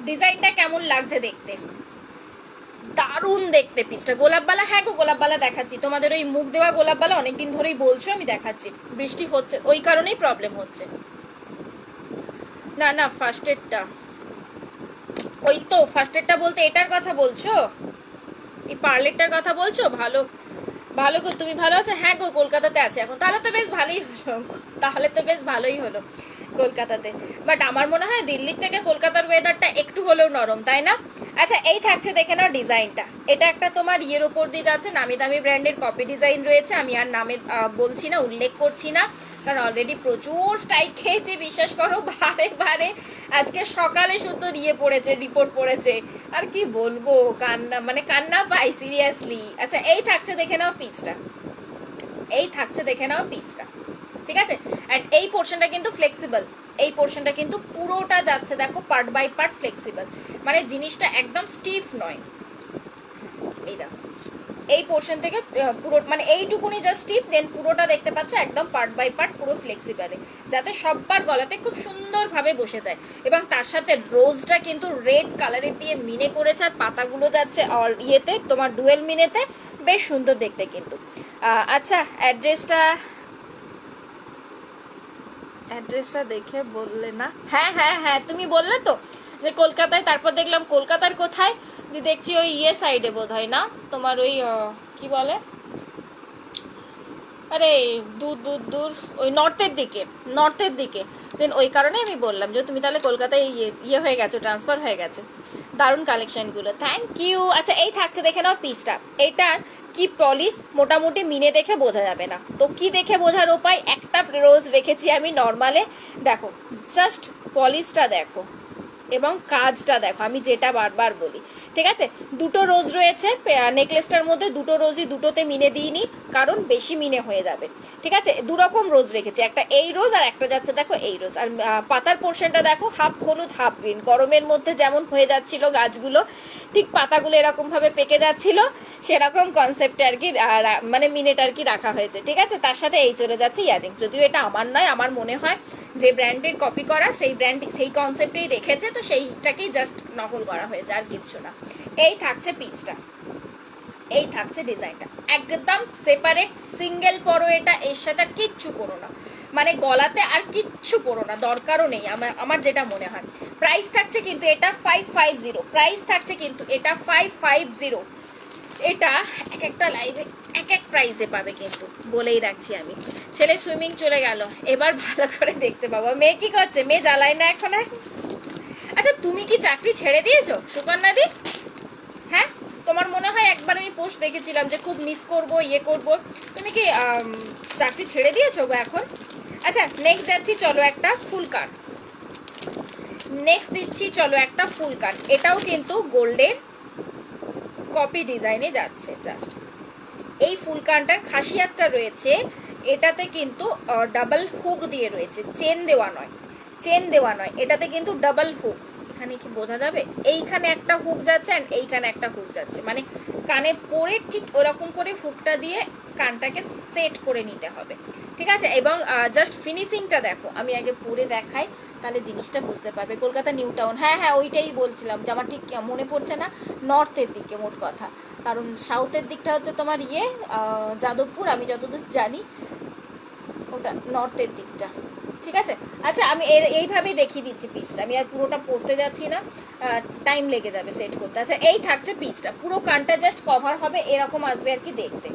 ডিজাইনটা কেমন লাগছে দেখতে? দারুণ দেখতে পিসটা। গোলাপবালা, হ্যাঁ গো গোলাপবালা দেখাচ্ছি তোমাদের, ওই মুখ দেওয়া গোলাপবালা অনেকদিন ধরেই বলছো, আমি দেখাচ্ছি। বৃষ্টি হচ্ছে ওই কারণেই প্রবলেম হচ্ছে। না না ফার্স্ট এডটা, ওই তো ফার্স্ট এডটা বলতে এটার কথা বলছো, এই পার্লেরটার কথা বলছো? ভালো ভালো গো, তুমি ভালো আছো? হ্যাঁ গো কলকাতাতে আছে এখন, তাহলে তো বেশ ভালোই হলো, তাহলে তো বেশ ভালোই হলো কলকাতাতে। বাট আমার মনে হয় দিল্লির থেকে কলকাতার ওয়েদারটা একটু হলেও নরম, তাই না? আচ্ছা এই থাকছে দেখে নাও ডিজাইনটা, এটা একটা তোমার ইয়ের ওপর দিয়ে যাচ্ছে, নামি দামি ব্র্যান্ডের কপি ডিজাইন রয়েছে। আমি আর নামে বলছি না, উল্লেখ করছি না, কারণ অলরেডি প্রচুর স্ট্রাইক খেয়েছে, বিশ্বাস করো বারে বারে। আজকে সকালে শুধু ইয়ে পড়েছে, রিপোর্ট পড়েছে, আর কি বলবো, কান্না মানে কান্না পাই সিরিয়াসলি। আচ্ছা এই থাকছে দেখে নাও পিসটা, এই থাকছে দেখে নাও পিসটা, ঠিক আছে? এন্ড এই পোর্শনটা কিন্তু ফ্লেক্সিবল, এই পোর্শনটা কিন্তু পুরোটা যাচ্ছে দেখো পার্ট বাই পার্ট ফ্লেক্সিবল, মানে জিনিসটা একদম স্টিফ নয়। এই দেখো এই পোর্শন থেকে পুরো মানে এইটুকুনি জাস্ট স্টিফ, দেন পুরোটা দেখতে পাচ্ছ একদম পার্ট বাই পার্ট পুরো ফ্লেক্সিবলে, যাতে সববার গলাতে খুব সুন্দরভাবে বসে যায়। এবং তার সাথে রোজটা কিন্তু রেড কালারের দিয়ে মিনে করেছে, আর পাতাগুলো যাচ্ছে ইয়েতে তোমার ডুয়েল মিনেতে, বেশ সুন্দর দেখতে কিন্তু। আচ্ছা অ্যাড্রেসটা দেখে বললে না? হ্যাঁ হ্যাঁ হ্যাঁ তুমি বললে তো যে কলকাতায়, তারপর দেখলাম কলকাতার কোথায়, দেখছি ওই ইয়ে সাইডে বোধ হয় না তোমার, ওই কি বলে, আরে দূর দূর দূর ওই নর্থের দিকে। দেন ওই কারণে আমি বললাম যে তুমি তাহলে কলকাতায় ইয়ে হয়ে গেছো, ট্রান্সফার হয়ে গেছে। দারুণ কালেকশনগুলো, থ্যাংক ইউ। আচ্ছা এই থাকছে দেখে নাও পিসটা, এটার কি পলিশ মোটামুটি মিনে দেখে বোঝা যাবে না, তো কি দেখে বোঝার উপায়, একটা রোজ রেখেছি আমি নর্মালে, দেখো জাস্ট পলিশটা দেখো এবং কাজটা দেখো, আমি যেটা বারবার বলি, ঠিক আছে? দুটো রোজ রয়েছে নেকলেসটার মধ্যে, দুটো রোজই দুটোতে মিনে দিইনি, কারণ বেশি মিনে হয়ে যাবে, ঠিক আছে? দুরকম রোজ রেখেছি, একটা এই রোজ আর একটা যাচ্ছে দেখো এই রোজ। আর পাতার পোর্শনটা দেখো হাফ হলুদ হাফ গ্রিন, গরমের মধ্যে যেমন হয়ে যাচ্ছিল গাছগুলো, ঠিক পাতাগুলো এরকম ভাবে পেকে যাচ্ছিল, সেরকম কনসেপ্টে আর কি মানে মিনেট আর কি রাখা হয়েছে, ঠিক আছে? তার সাথে এই চলে যাচ্ছে ইয়াররিংস, যদিও এটা আমার নয়, আমার মনে হয় যে ব্র্যান্ডের কপি করা সেই ব্র্যান্ড সেই কনসেপ্টেই রেখেছে, তো সেইটাকেই জাস্ট নকল করা হয়েছে, আর কিচ্ছু না। এই থাকছে পিসটা, এই থাকছে ডিজাইনটা, একদম সেপারেট সিঙ্গেল পরো এটা, এর সাথে কিচ্ছু করো না, মানে গলাতে আর কিচ্ছু পরো না, দরকারও নেই আমার যেটা মনে হয়। প্রাইস থাকছে কিন্তু এটা 550, প্রাইস থাকছে কিন্তু এটা 550। এটা এক একটা লাইভে এক এক প্রাইসে পাবে কিন্তু, বলেই রাখছি আমি। ছেলে সুইমিং চলে গেল, এবার ভালো করে দেখতে পাবো। মেয়ে কি করছে? মেয়ে জ্বালায় না এখন আর? আচ্ছা তুমি কি চাকরি ছেড়ে দিয়েছো সুকন্যাদি? হ্যাঁ তোমার মনে হয় একবার আমি পোস্ট দেখেছিলাম যে খুব মিস করব, ইয়ে করব, তুমি কি চাকরি ছেড়ে দিয়েছো গো এখন? আচ্ছা নেক্সট যাচ্ছি, চলো একটা ফুল কান। নেক্সট দিচ্ছি চলো একটা ফুল কান। এটাও কিন্তু গোল্ডের কপি ডিজাইনে যাচ্ছে। জাস্ট এই ফুল কানটার খাসিয়াতটা রয়েছে, এটাতে কিন্তু ডাবল হুক দিয়ে রয়েছে, চেন দেওয়া নয়, চেন দেওয়া নয়, এটাতে কিন্তু ডাবল হুক। এখানে কি বোঝা যাবে? এইখানে একটা হুক যাচ্ছে আর এইখানে একটা হুক যাচ্ছে, মানে কানে পরে ঠিক ওরকম করে হুকটা দিয়ে কানটাকে সেট করে নিতে হবে, ঠিক আছে? এবং জাস্ট ফিনিশিংটা দেখো, আমি আগে পরে দেখাই তাহলে জিনিসটা বুঝতে পারবে। কলকাতা নিউ টাউন, হ্যাঁ হ্যাঁ ওইটাই বলছিলাম যে আমার ঠিক মনে পড়ছে না, নর্থের দিকে মোট কথা, কারণ সাউথের দিকটা হচ্ছে তোমার যাদবপুর, আমি যতদূর জানি ওটা নর্থের দিকটা, ঠিক আছে? আচ্ছা আমি এইভাবেই দেখিয়ে দিচ্ছি পিসটা, আমি আর পুরোটা পড়তে যাচ্ছি না, টাইম লেগে যাবে সেট করতে। আচ্ছা এই থাকছে পিসটা, পুরো কানটা জাস্ট কভার হবে, এরকম আসবে আর কি দেখতে।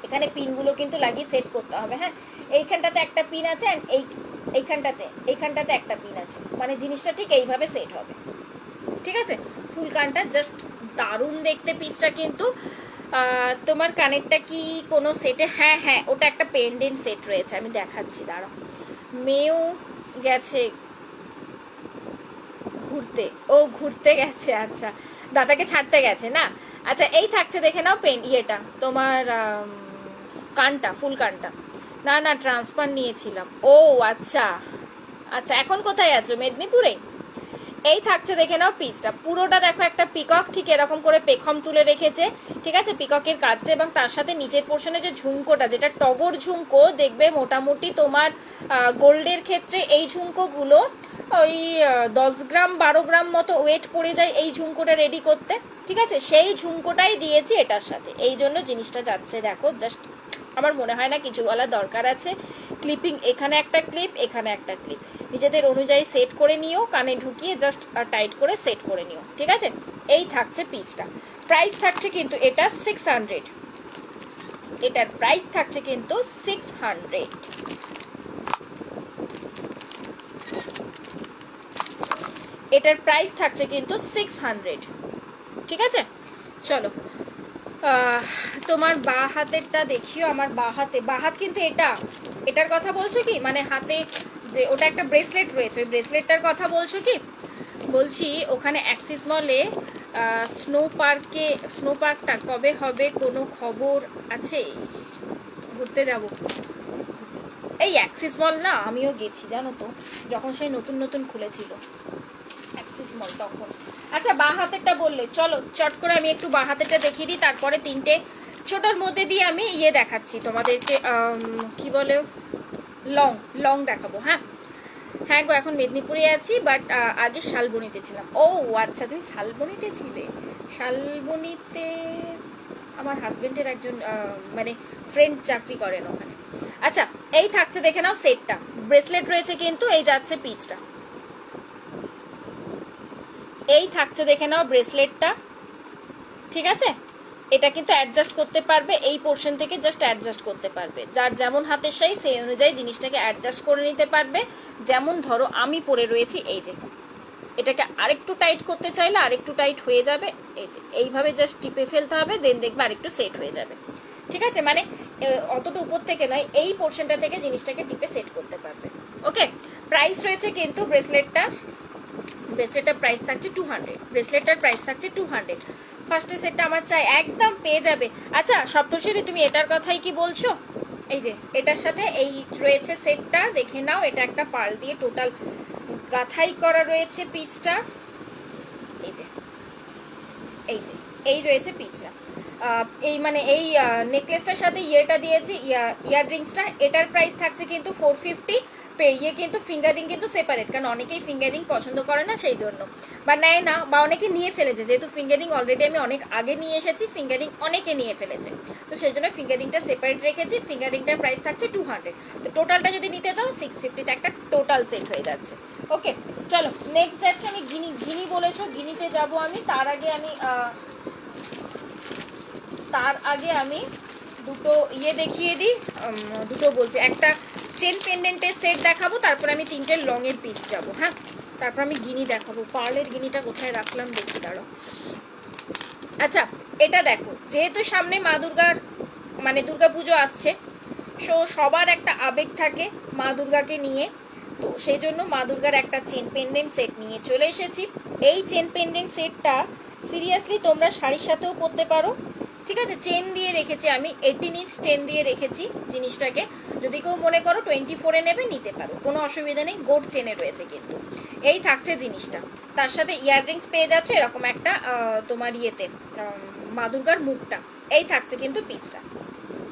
এখানে পিনগুলো কিন্তু লাগিয়ে সেট করতে হবে, হ্যাঁ? এইখানটাতে একটা পিন আছে, এইখানটাতে একটা পিন আছে, মানে জিনিসটা ঠিক এইভাবে সেট হবে, ঠিক আছে? ফুল কানটা জাস্ট দারুণ দেখতে পিসটা কিন্তু। তোমার কানেরটা কি কোনো সেটে? হ্যাঁ হ্যাঁ ওটা একটা পেন্ডেন্ট সেট রয়েছে, আমি দেখাচ্ছি, দাঁড়াও। মেয়েও গেছে ঘুরতে, ও ঘুরতে গেছে, আচ্ছা দাদাকে ছাড়তে গেছে না? আচ্ছা এই থাকছে দেখে নাও ইয়েটা তোমার কানটা, ফুল কানটা। না না ট্রান্সফার নিয়েছিলাম। ও আচ্ছা আচ্ছা, এখন কোথায় আছো? মেদিনীপুরে? এই থাকছে দেখে নাও পিসটা, পুরোটা দেখো একটা পিকক ঠিক এরকম করে পেখম তুলে রেখেছে, ঠিক আছে? পিককের কাজটা, এবং তার সাথে নিচের পোর্শনে যে ঝুমকোটা, যেটা টগর ঝুমকো, দেখবে মোটামুটি তোমার গোল্ডের ক্ষেত্রে এই ঝুমকোগুলো ওই 10 গ্রাম 12 গ্রাম মতো ওয়েট পড়ে যায় এই ঝুমকোটা রেডি করতে, ঠিক আছে? সেই ঝুমকোটাই দিয়েছি এটার সাথে, এই জন্য জিনিসটা যাচ্ছে দেখো। জাস্ট আমার মনে হয় না কিছু বলার দরকার আছে। ক্লিপিং, এখানে একটা ক্লিপ, এখানে একটা ক্লিপ, নিজেদের অনুযায়ী সেট করে নিও, কানে ঢুকিয়ে জাস্ট টাইট করে সেট করে নিও, ঠিক আছে? এই থাকছে পিসটা। প্রাইস থাকছে কিন্তু এটা 600, এটার প্রাইস থাকছে কিন্তু 600। এটার প্রাইস থাকছে কিন্তু 600, ঠিক আছে? চলো তোমার বা হাতেরটা দেখিও। আমার বা হাত কিন্তু এটার কথা বলছো কি? মানে হাতে যে ওটা একটা ব্রেসলেট রয়েছে, ওই ব্রেসলেটটার কথা বলছো কি? বলছি ওখানে অ্যাক্সিস মলে স্নো পার্কটা কবে হবে, কোনো খবর আছে? ঘুরতে যাব এই অ্যাক্সিস মল না, আমিও গেছি জানো তো, যখন সেই নতুন নতুন খুলেছিল অ্যাক্সিস মল তখন। আচ্ছা বা হাতেরটা বললে, চলো চট করে আমি একটু বা হাতেরটা দেখিয়ে দিই, তারপরে তিনটে ছোটোর মধ্যে দিয়ে আমি দেখাচ্ছি তোমাদেরকে, কি বলে, লং দেখাবো। হ্যাঁ হ্যাঁ গো এখন মেদিনীপুরে আছি, বাট আগে শালবনিতে ছিলাম। ও আচ্ছা তুমি শালবনিতে ছিলে? শালবনিতে আমার হাজবেন্ডের একজন মানে ফ্রেন্ড চাকরি করেন ওখানে। আচ্ছা এই থাকছে দেখে নাও সেটটা, ব্রেসলেট রয়েছে কিন্তু, এই যাচ্ছে পিসটা, এই থাকছে দেখে নাও ব্রেসলেটটা, ঠিক আছে? এটা কিন্তু অ্যাডজাস্ট করতে পারবে, এই পোর্শন থেকে জাস্ট অ্যাডজাস্ট করতে পারবে, যার যেমন হাতের সাইজ সেই অনুযায়ী জিনিসটাকে অ্যাডজাস্ট করে নিতে পারবে। যেমন ধরো আমি পরে রয়েছি, এই যে এটাকে আরেকটু টাইট করতে চাইলে আরেকটু টাইট হয়ে যাবে, এই যে এইভাবে জাস্ট টিপে ফেলতে হবে, দেন দেখবে আরেকটু সেট হয়ে যাবে, ঠিক আছে? মানে অতটা উপর থেকে নয়, এই পোর্শনটা থেকে জিনিসটাকে টিপে সেট করতে পারবে। ওকে, প্রাইস রয়েছে কিন্তু ব্রেসলেটটার প্রাইস থাকছে 200, ব্রেসলেটটার প্রাইস থাকছে 200। ফার্স্টের সেটটা আমার চাই, একদম পেয়ে যাবে। আচ্ছা সপ্তর্ষিদি তুমি এটার কথাই কি বলছো? এই যে এটার সাথে এই রয়েছে সেটটা, দেখে নাও, এটা একটা পার্ল দিয়ে টোটাল গাথাই করা রয়েছে পিসটা, এই যে এই রয়েছে পিসটা, এই মানে এই নেকলেসটার সাথে ইয়েটা দিয়েছি, ইয়াররিংসটা, এটার প্রাইস থাকছে কিন্তু 450। কিন্তু ফিঙ্গারিং কিন্তু সেপারেট, কারণ অনেকেই ফিঙ্গারিং পছন্দ করে না, সেই জন্য বা নেয় না, বা অনেকে নিয়ে ফেলেছে, যেহেতু ফিঙ্গারিং অলরেডি আমি অনেক আগে নিয়ে এসেছি, ফিঙ্গারিং অনেকে নিয়ে ফেলেছে, তো সেই জন্য ফিঙ্গারিংটা সেপারেট রেখেছি। ফিঙ্গারিংটার প্রাইস থাকছে 200, তো টোটালটা যদি নিতে চাও 650তে একটা টোটাল সেট হয়ে যাচ্ছে। ওকে চলো নেক্সট যাচ্ছে, আমি গিনি বলেছো, গিনিতে যাব আমি। তার আগে আমি দুটো দেখিয়ে দিই, দুটো বলছি, একটা চেন পেন্ডেন্টের সেট দেখাবো, তারপর আমি তিনটে লং এর পিস যাবো। হ্যাঁ তারপর আমি গিনি দেখাবো। পার্লের গিনিটা কোথায় রাখলাম দেখি, দাঁড়ো। আচ্ছা এটা দেখো, যেহেতু সামনে মা দুর্গার মানে দুর্গাপুজো আসছে, সবার একটা আবেগ থাকে মা দুর্গাকে নিয়ে, তো সেই জন্য মা দুর্গার একটা চেন পেন্ডেন্ট সেট নিয়ে চলে এসেছি। এই চেন পেন্ডেন্ট সেটটা সিরিয়াসলি তোমরা শাড়ির সাথেও পরতে পারো, ঠিক আছে। চেন দিয়ে রেখেছি আমি, 18 ইঞ্চ চেন দিয়ে রেখেছি জিনিসটাকে। যদি কেউ মনে করো 24-এ নেবে নিতে পারো, কোনো অসুবিধা নেই, গোল্ড চেনে রয়েছে কিন্তু। এই থাকছে জিনিসটা, তার সাথে ইয়াররিংস পেয়ে যাচ্ছে এরকম একটা তোমার ইয়েতে মা দুর্গার মুখটা, এই থাকছে কিন্তু পিসটা,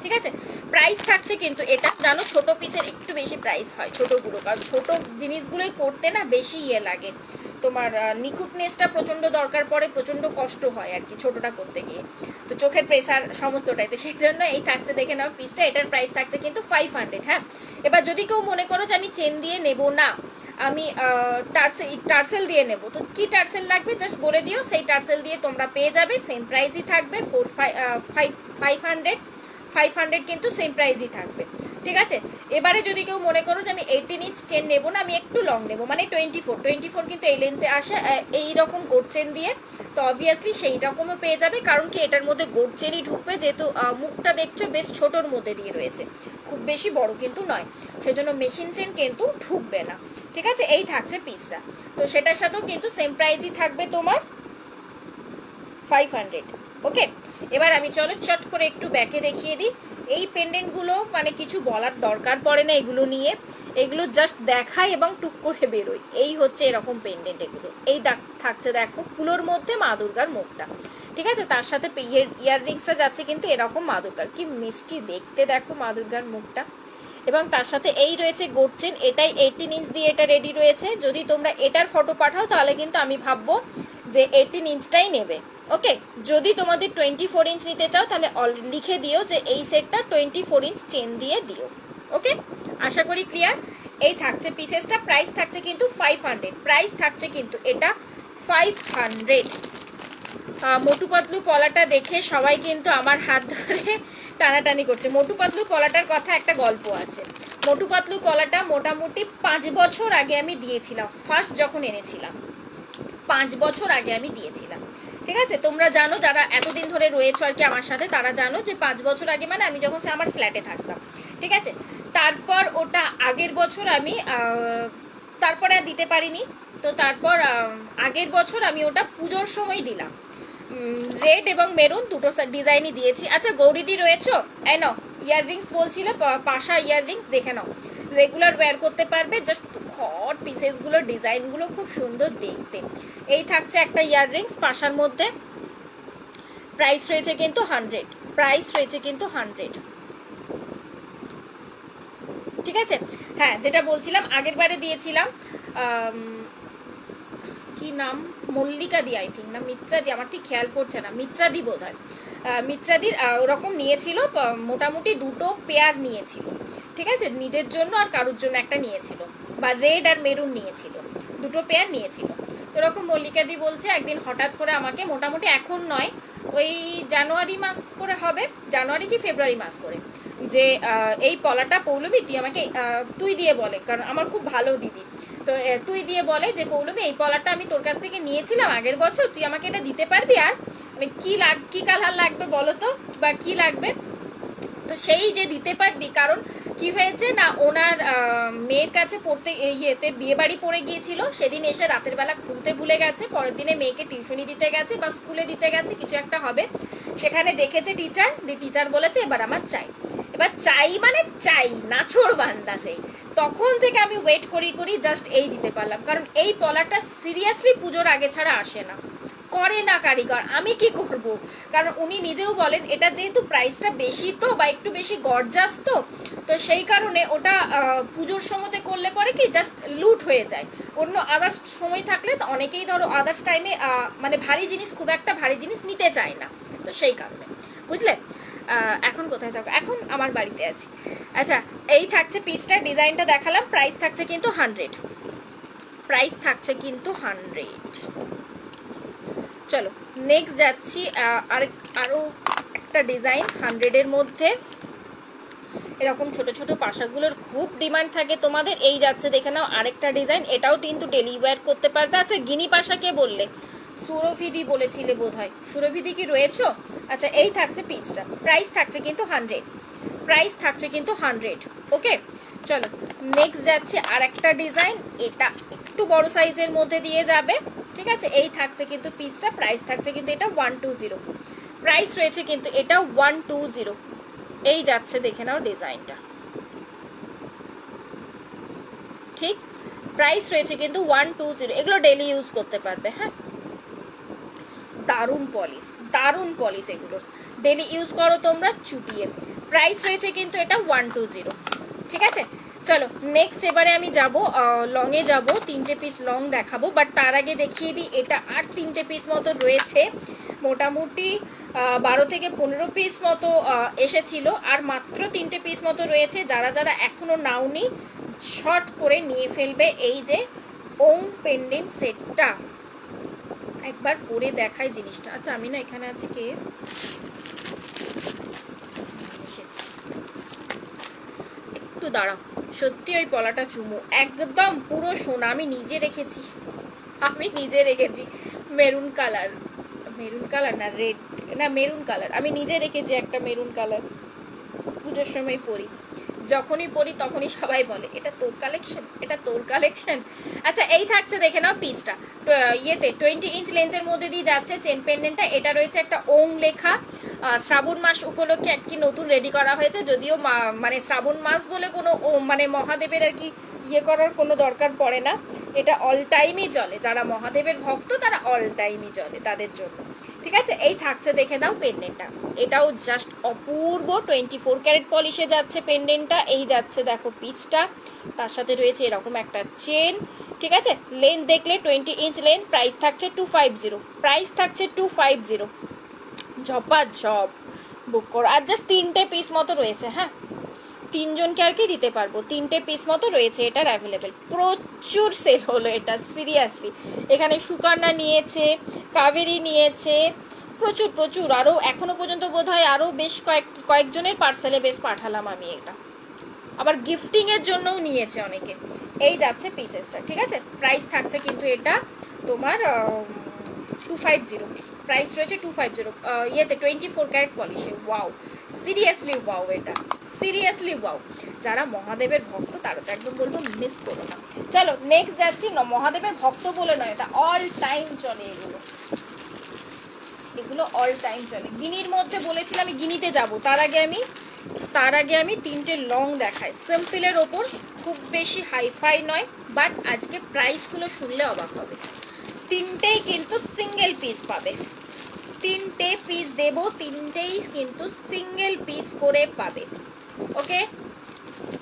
ঠিক আছে। প্রাইস থাকছে কিন্তু এটা জানো ছোট পিসের একটু বেশি প্রাইস হয় ছোটগুলো, কারণ ছোট জিনিসগুলোই করতে না বেশি ইয়ে লাগে, তোমার নিখুঁতনেসটা প্রচন্ড দরকার পড়ে, প্রচন্ড কষ্ট হয় আর কি ছোটটা করতে গিয়ে, তো চোখের প্রেসার সমস্তটাই, তো সেই জন্য এই থাকছে দেখে নাও পিসটা। এটার প্রাইস থাকছে কিন্তু 500। হ্যাঁ, এবার যদি কেউ মনে করো যে আমি চেন দিয়ে নেব না, আমি টার্সেল দিয়ে নেব, তো কি টার্সেল লাগবে জাস্ট বলে দিও, সেই টার্সেল দিয়ে তোমরা পেয়ে যাবে, সেম প্রাইসই থাকবে 500 কিন্তু সেম প্রাইসই থাকবে, ঠিক আছে। এবারে যদি কেউ মনে করো যে আমি 18 ইঞ্চ চেন নেবো না, আমি একটু লং নেবো, মানে 24 কিন্তু এই লেন্থে আসে এইরকম গোট চেন দিয়ে, তো অবভিয়াসলি সেই রকমও পেয়ে যাবে, কারণ কি এটার মধ্যে গোট চেনই ঢুকবে, যেহেতু মুখটা দেখছো বেশ ছোটোর মধ্যে দিয়ে রয়েছে, খুব বেশি বড় কিন্তু নয়, সেজন্য মেশিন চেন কিন্তু ঢুকবে না, ঠিক আছে। এই থাকছে পিসটা, তো সেটার সাথেও কিন্তু সেম প্রাইসই থাকবে তোমার 500। ওকে, এবার আমি চলো চট করে একটু ব্যাকে দেখিয়ে দিই। এই পেন্ডেন্ট গুলো মানে কিছু বলার দরকার পড়ে না এগুলো নিয়ে, এগুলো জাস্ট দেখাই এবং টুক করে বেরোই, এই হচ্ছে এরকম পেন্ডেন্ট এগুলো। এই থাকছে দেখো ফুলোর মধ্যে মা দুর্গার মুখটা, ঠিক আছে, তার সাথে ইয়াররিংসটা যাচ্ছে কিন্তু এরকম মা দুর্গার, কি মিষ্টি দেখতে দেখো মা দুর্গার মুখটা, এবং তার সাথে এই রয়েছে গোট চেন, এটাই 18 ইঞ্চ দিয়ে এটা রেডি রয়েছে। যদি তোমরা এটার ফটো পাঠাও তাহলে কিন্তু আমি ভাববো যে 18 ইঞ্চটাই নেবে। ওকে, যদি তোমাদের 24 ইঞ্চ নিতে চাও তাহলে লিখে দিও যে এই সেটটা 24 ইঞ্চ চেন দিয়ে দিও। ওকে, আশা করি ক্লিয়ার। এই থাকছে পিসেসটা, প্রাইস থাকছে কিন্তু 500, প্রাইস থাকছে কিন্তু এটা 500। মোটু পাতলু পলাটা দেখে সবাই কিন্তু আমার হাত ধরে টানাটানি করছে। মোটু পাতলু পলাটার কথা একটা গল্প আছে। মোটু পাতলু পলাটা মোটামুটি 5 বছর আগে আমি দিয়েছিলাম, ফার্স্ট যখন এনেছিলাম 5 বছর আগে আমি দিয়েছিলাম, ঠিক আছে। তোমরা জানো যারা এতদিন ধরে রয়েছো আর কি আমার সাথে, তারা জানো যে 5 বছর আগে মানে আমি যখন আমার ফ্ল্যাটে থাকতাম, ঠিক আছে। তারপর ওটা আগের বছর আমি তারপরে আর দিতে পারিনি, তো তারপর আগের বছর আমি ওটা পুজোর সময় দিলাম, রেড এবং মেরুন দুটো ডিজাইনই দিয়েছি। আচ্ছা গৌরীদি রয়েছো, এই নাও ইয়াররিংস বলছিলে, পাশা ইয়াররিংস দেখে নাও, রেগুলার ওয়্যার করতে পারবে, জাস্ট হট পিসেসগুলোর ডিজাইনগুলো খুব সুন্দর দেখতে। এই থাকছে একটা ইয়াররিংস পাশার মধ্যে, প্রাইস রয়েছে কিন্তু 100, প্রাইস রয়েছে কিন্তু 100, ঠিক আছে। হ্যাঁ, যেটা বলছিলাম আগের বারে দিয়েছিলাম কি নাম, মল্লিকা দি আই থিঙ্ক, না মিত্রা দি, আমার ঠিক খেয়াল পড়ছে না, মিত্রা দি বোধ হয়, মিত্রাদির ওরকম নিয়েছিল, মোটামুটি দুটো পেয়ার নিয়েছিল, ঠিক আছে, নিজের জন্য আর কারোর জন্য একটা নিয়েছিল, বা রেড আর মেরুন নিয়েছিল, দুটো পেয়ার নিয়েছিল। তো এরকম মল্লিকা দি বলছে একদিন হঠাৎ করে আমাকে, মোটামুটি এখন নয় ওই জানুয়ারি মাস করে হবে, জানুয়ারি কি ফেব্রুয়ারি মাস করে, যে এই পলাটা পৌলমী তুই আমাকে তুই দিয়ে বলে, কারণ আমার খুব ভালো দিদি, তো তুই দিয়ে বলে যে পৌলমী এই পলাটা আমি তোর কাছ থেকে নিয়েছিলাম আগের বছর, তুই আমাকে এটা দিতে পারবি, আর মানে কি কালার লাগবে বলো তো, বা কি লাগবে, তো সেই যে দিতে পারবি, কারণ কি হয়েছে না ওনার মেয়ের কাছে পড়তে ইয়েতে বিয়ে বাড়ি পড়ে গিয়েছিল, সেদিন এসে রাতের বেলা খুলতে ভুলে গেছে, পরের দিনে মেয়েকে টিউশনি দিতে গেছে বা স্কুলে দিতে গেছে, কিছু একটা হবে, সেখানে দেখেছে টিচার বলেছে এবার আমার চাই, এবার চাই মানে চাই, নাছোড় বান্দা সেই, তখন থেকে আমি ওয়েট করি জাস্ট এই দিতে পারলাম, কারণ এই পলাটা সিরিয়াসলি পুজোর আগে ছাড়া আসে না, করে না কারিগর, আমি কি করব, কারণ উনি নিজেও বলেন এটা যেহেতু প্রাইসটা বেশি তো, বা একটু বেশি গর্জাস তো সেই কারণে ওটা পুজোর সময়তে করলে পরে কি জাস্ট লুট হয়ে যায়, অন্য আদার্স সময় থাকলে তো অনেকেই ধরো আদার্স টাইমে মানে ভারী জিনিস, খুব একটা ভারী জিনিস নিতে চায় না, তো সেই কারণে, বুঝলে। এখন কোথায় থাকো, এখন আমার বাড়িতে আছি। আচ্ছা, এই থাকছে পিসটা, ডিজাইনটা দেখালাম, প্রাইস থাকছে কিন্তু 100, প্রাইস থাকছে কিন্তু 100। চলো নেক্সট যাচ্ছি, আরো একটা ডিজাইন 100-এর মধ্যে, এরকম ছোট ছোট পাশাগুলোর খুব ডিমান্ড থাকে তোমাদের, এই যাচ্ছে দেখে নাও আরেকটা ডিজাইন, এটাও কিন্তু ডেলি ওয়্যার করতে পারবে। আচ্ছা গিনি পাশা কে বললে, সুরভিদি বলেছিলে বোধহয়, সুরভিদি কি রয়েছে? আচ্ছা এই থাকছে পিসটা, প্রাইস থাকছে কিন্তু 100, প্রাইস থাকছে কিন্তু 100। ওকে চলো নেক্সট যাচ্ছে আর একটা ডিজাইন, এটা একটু বড় সাইজের মধ্যে দিয়ে যাবে, ঠিক আছে। এই থাকছে কিন্তু পিসটা, প্রাইস থাকছে কিন্তু এটা 120, প্রাইস রয়েছে কিন্তু এটা 120। এই যাচ্ছে দেখে নাও ডিজাইনটা, ঠিক প্রাইস রয়েছে কিন্তু 120। এগুলো ডেলি ইউজ করতে পারবে। হ্যাঁ দারুণ পলিশ, দারুণ পলিশ, এগুলো ডেলি ইউজ করো তোমরা চুটিয়ে। প্রাইস রয়েছে কিন্তু এটা 120, ঠিক আছে। চলো নেক্সট এবারে আমি যাব লং এ যাব, 3টে পিস লং দেখাবো, বাট তার আগে দেখিয়ে দিই এটা আর 3টে পিস মতো রয়েছে, মোটামুটি 12 থেকে 15 পিস মতো এসেছিল, আর মাত্র 3টে পিস মতো রয়েছে। যারা যারা এখনো নাওনি শর্ট করে নিয়ে ফেলবে। এই যে ওং পেন্ডেন্ট সেটটা একবার পরে দেখাই জিনিসটা। আচ্ছা আমি না এখানে আজকে এসেছি, একটু দাঁড়াও, সত্যি ওই পলাটা চুমু একদম পুরো সোনা, আমি নিজে রেখেছি, আমি নিজে রেখেছি মেরুন কালার, মেরুন কালার না রেড না মেরুন কালার, আমি নিজে রেখেছি একটা মেরুন কালার, পুজোর সময় পরি, যখনই পরি তখনই সবাই বলে এটা তোর কালেকশন, এটা তোর কালেকশন। আচ্ছা এই থাকছে দেখে নাও পিসটা, ইয়েতে 20 ইঞ্চ লেন্থের মধ্যে দিয়ে যাচ্ছে চেন পেন্ডেন্টটা। এটা রয়েছে একটা ওং লেখা, শ্রাবণ মাস উপলক্ষে একটি নতুন রেডি করা হয়েছে, যদিও মানে শ্রাবণ মাস বলে কোনো মানে মহাদেবের আর কি ইয়ে করার কোনো দরকার পড়ে না, এটা অল টাইমই চলে, যারা মহাদেবের ভক্ত তারা অল টাইমই চলে তাদের জন্য, ঠিক আছে। এই থাকছে দেখে দাও পেন্ডেন্টটা, এটাও জাস্ট অপূর্ব 24 ক্যারেট পলিশে যাচ্ছে পেন্ডেন্টটা। এই যাচ্ছে দেখো পিসটা, তার সাথে রয়েছে এরকম একটা চেন, ঠিক আছে। লেন্থ দেখলে 20 ইঞ্চ লেন্থ, প্রাইস থাকছে 250, প্রাইস থাকছে 250। ঝপা ঝপ বুক করো, আর জাস্ট 3টে পিস মতো রয়েছে। হ্যাঁ 3 জনকে আর কি দিতে পারবো, 3টে পিস মতো রয়েছে এটার অ্যাভেলেবেল। প্রচুর সেল হলো এটা সিরিয়াসলি, এখানে সুকন্যা নিয়েছে, কাবেরী নিয়েছে, প্রচুর প্রচুর, আরো এখনো পর্যন্ত বোধহয় আরো বেশ কয়েকজনের পার্সেলে বেশ পাঠালাম আমি এটা, আবার গিফটিং এর জন্যও নিয়েছে অনেকে। এই যাচ্ছে পিসেসটা, ঠিক আছে। প্রাইস থাকছে কিন্তু এটা তোমার 250, প্রাইস রয়েছে 250 ইয়েতে 24 ক্যারেট পলিশে। ওয়াও সিরিয়াসলি ওয়াও, এটা সিরিয়াসলি ওয়াও, যারা মহাদেবের ভক্ত তারা তো একদম বলবো মিস করো না। চলো নেক্সট যাচ্ছি, মহাদেবের ভক্ত বলে নয়, এটা অল টাইম চলে, এগুলো এগুলো অল টাইম চলে। গিনির মধ্যে বলেছিলাম আমি গিনিতে যাব, তার আগে আমি 3টে লং দেখাই, সিম্পলের ওপর, খুব বেশি হাইফাই নয়, বাট আজকে প্রাইসগুলো শুনলে অবাক হবে। 3টেই কিন্তু সিঙ্গেল পিস পাবে, 3টে পিস দেবো, 3টেই কিন্তু সিঙ্গেল পিস করে পাবে। ওকে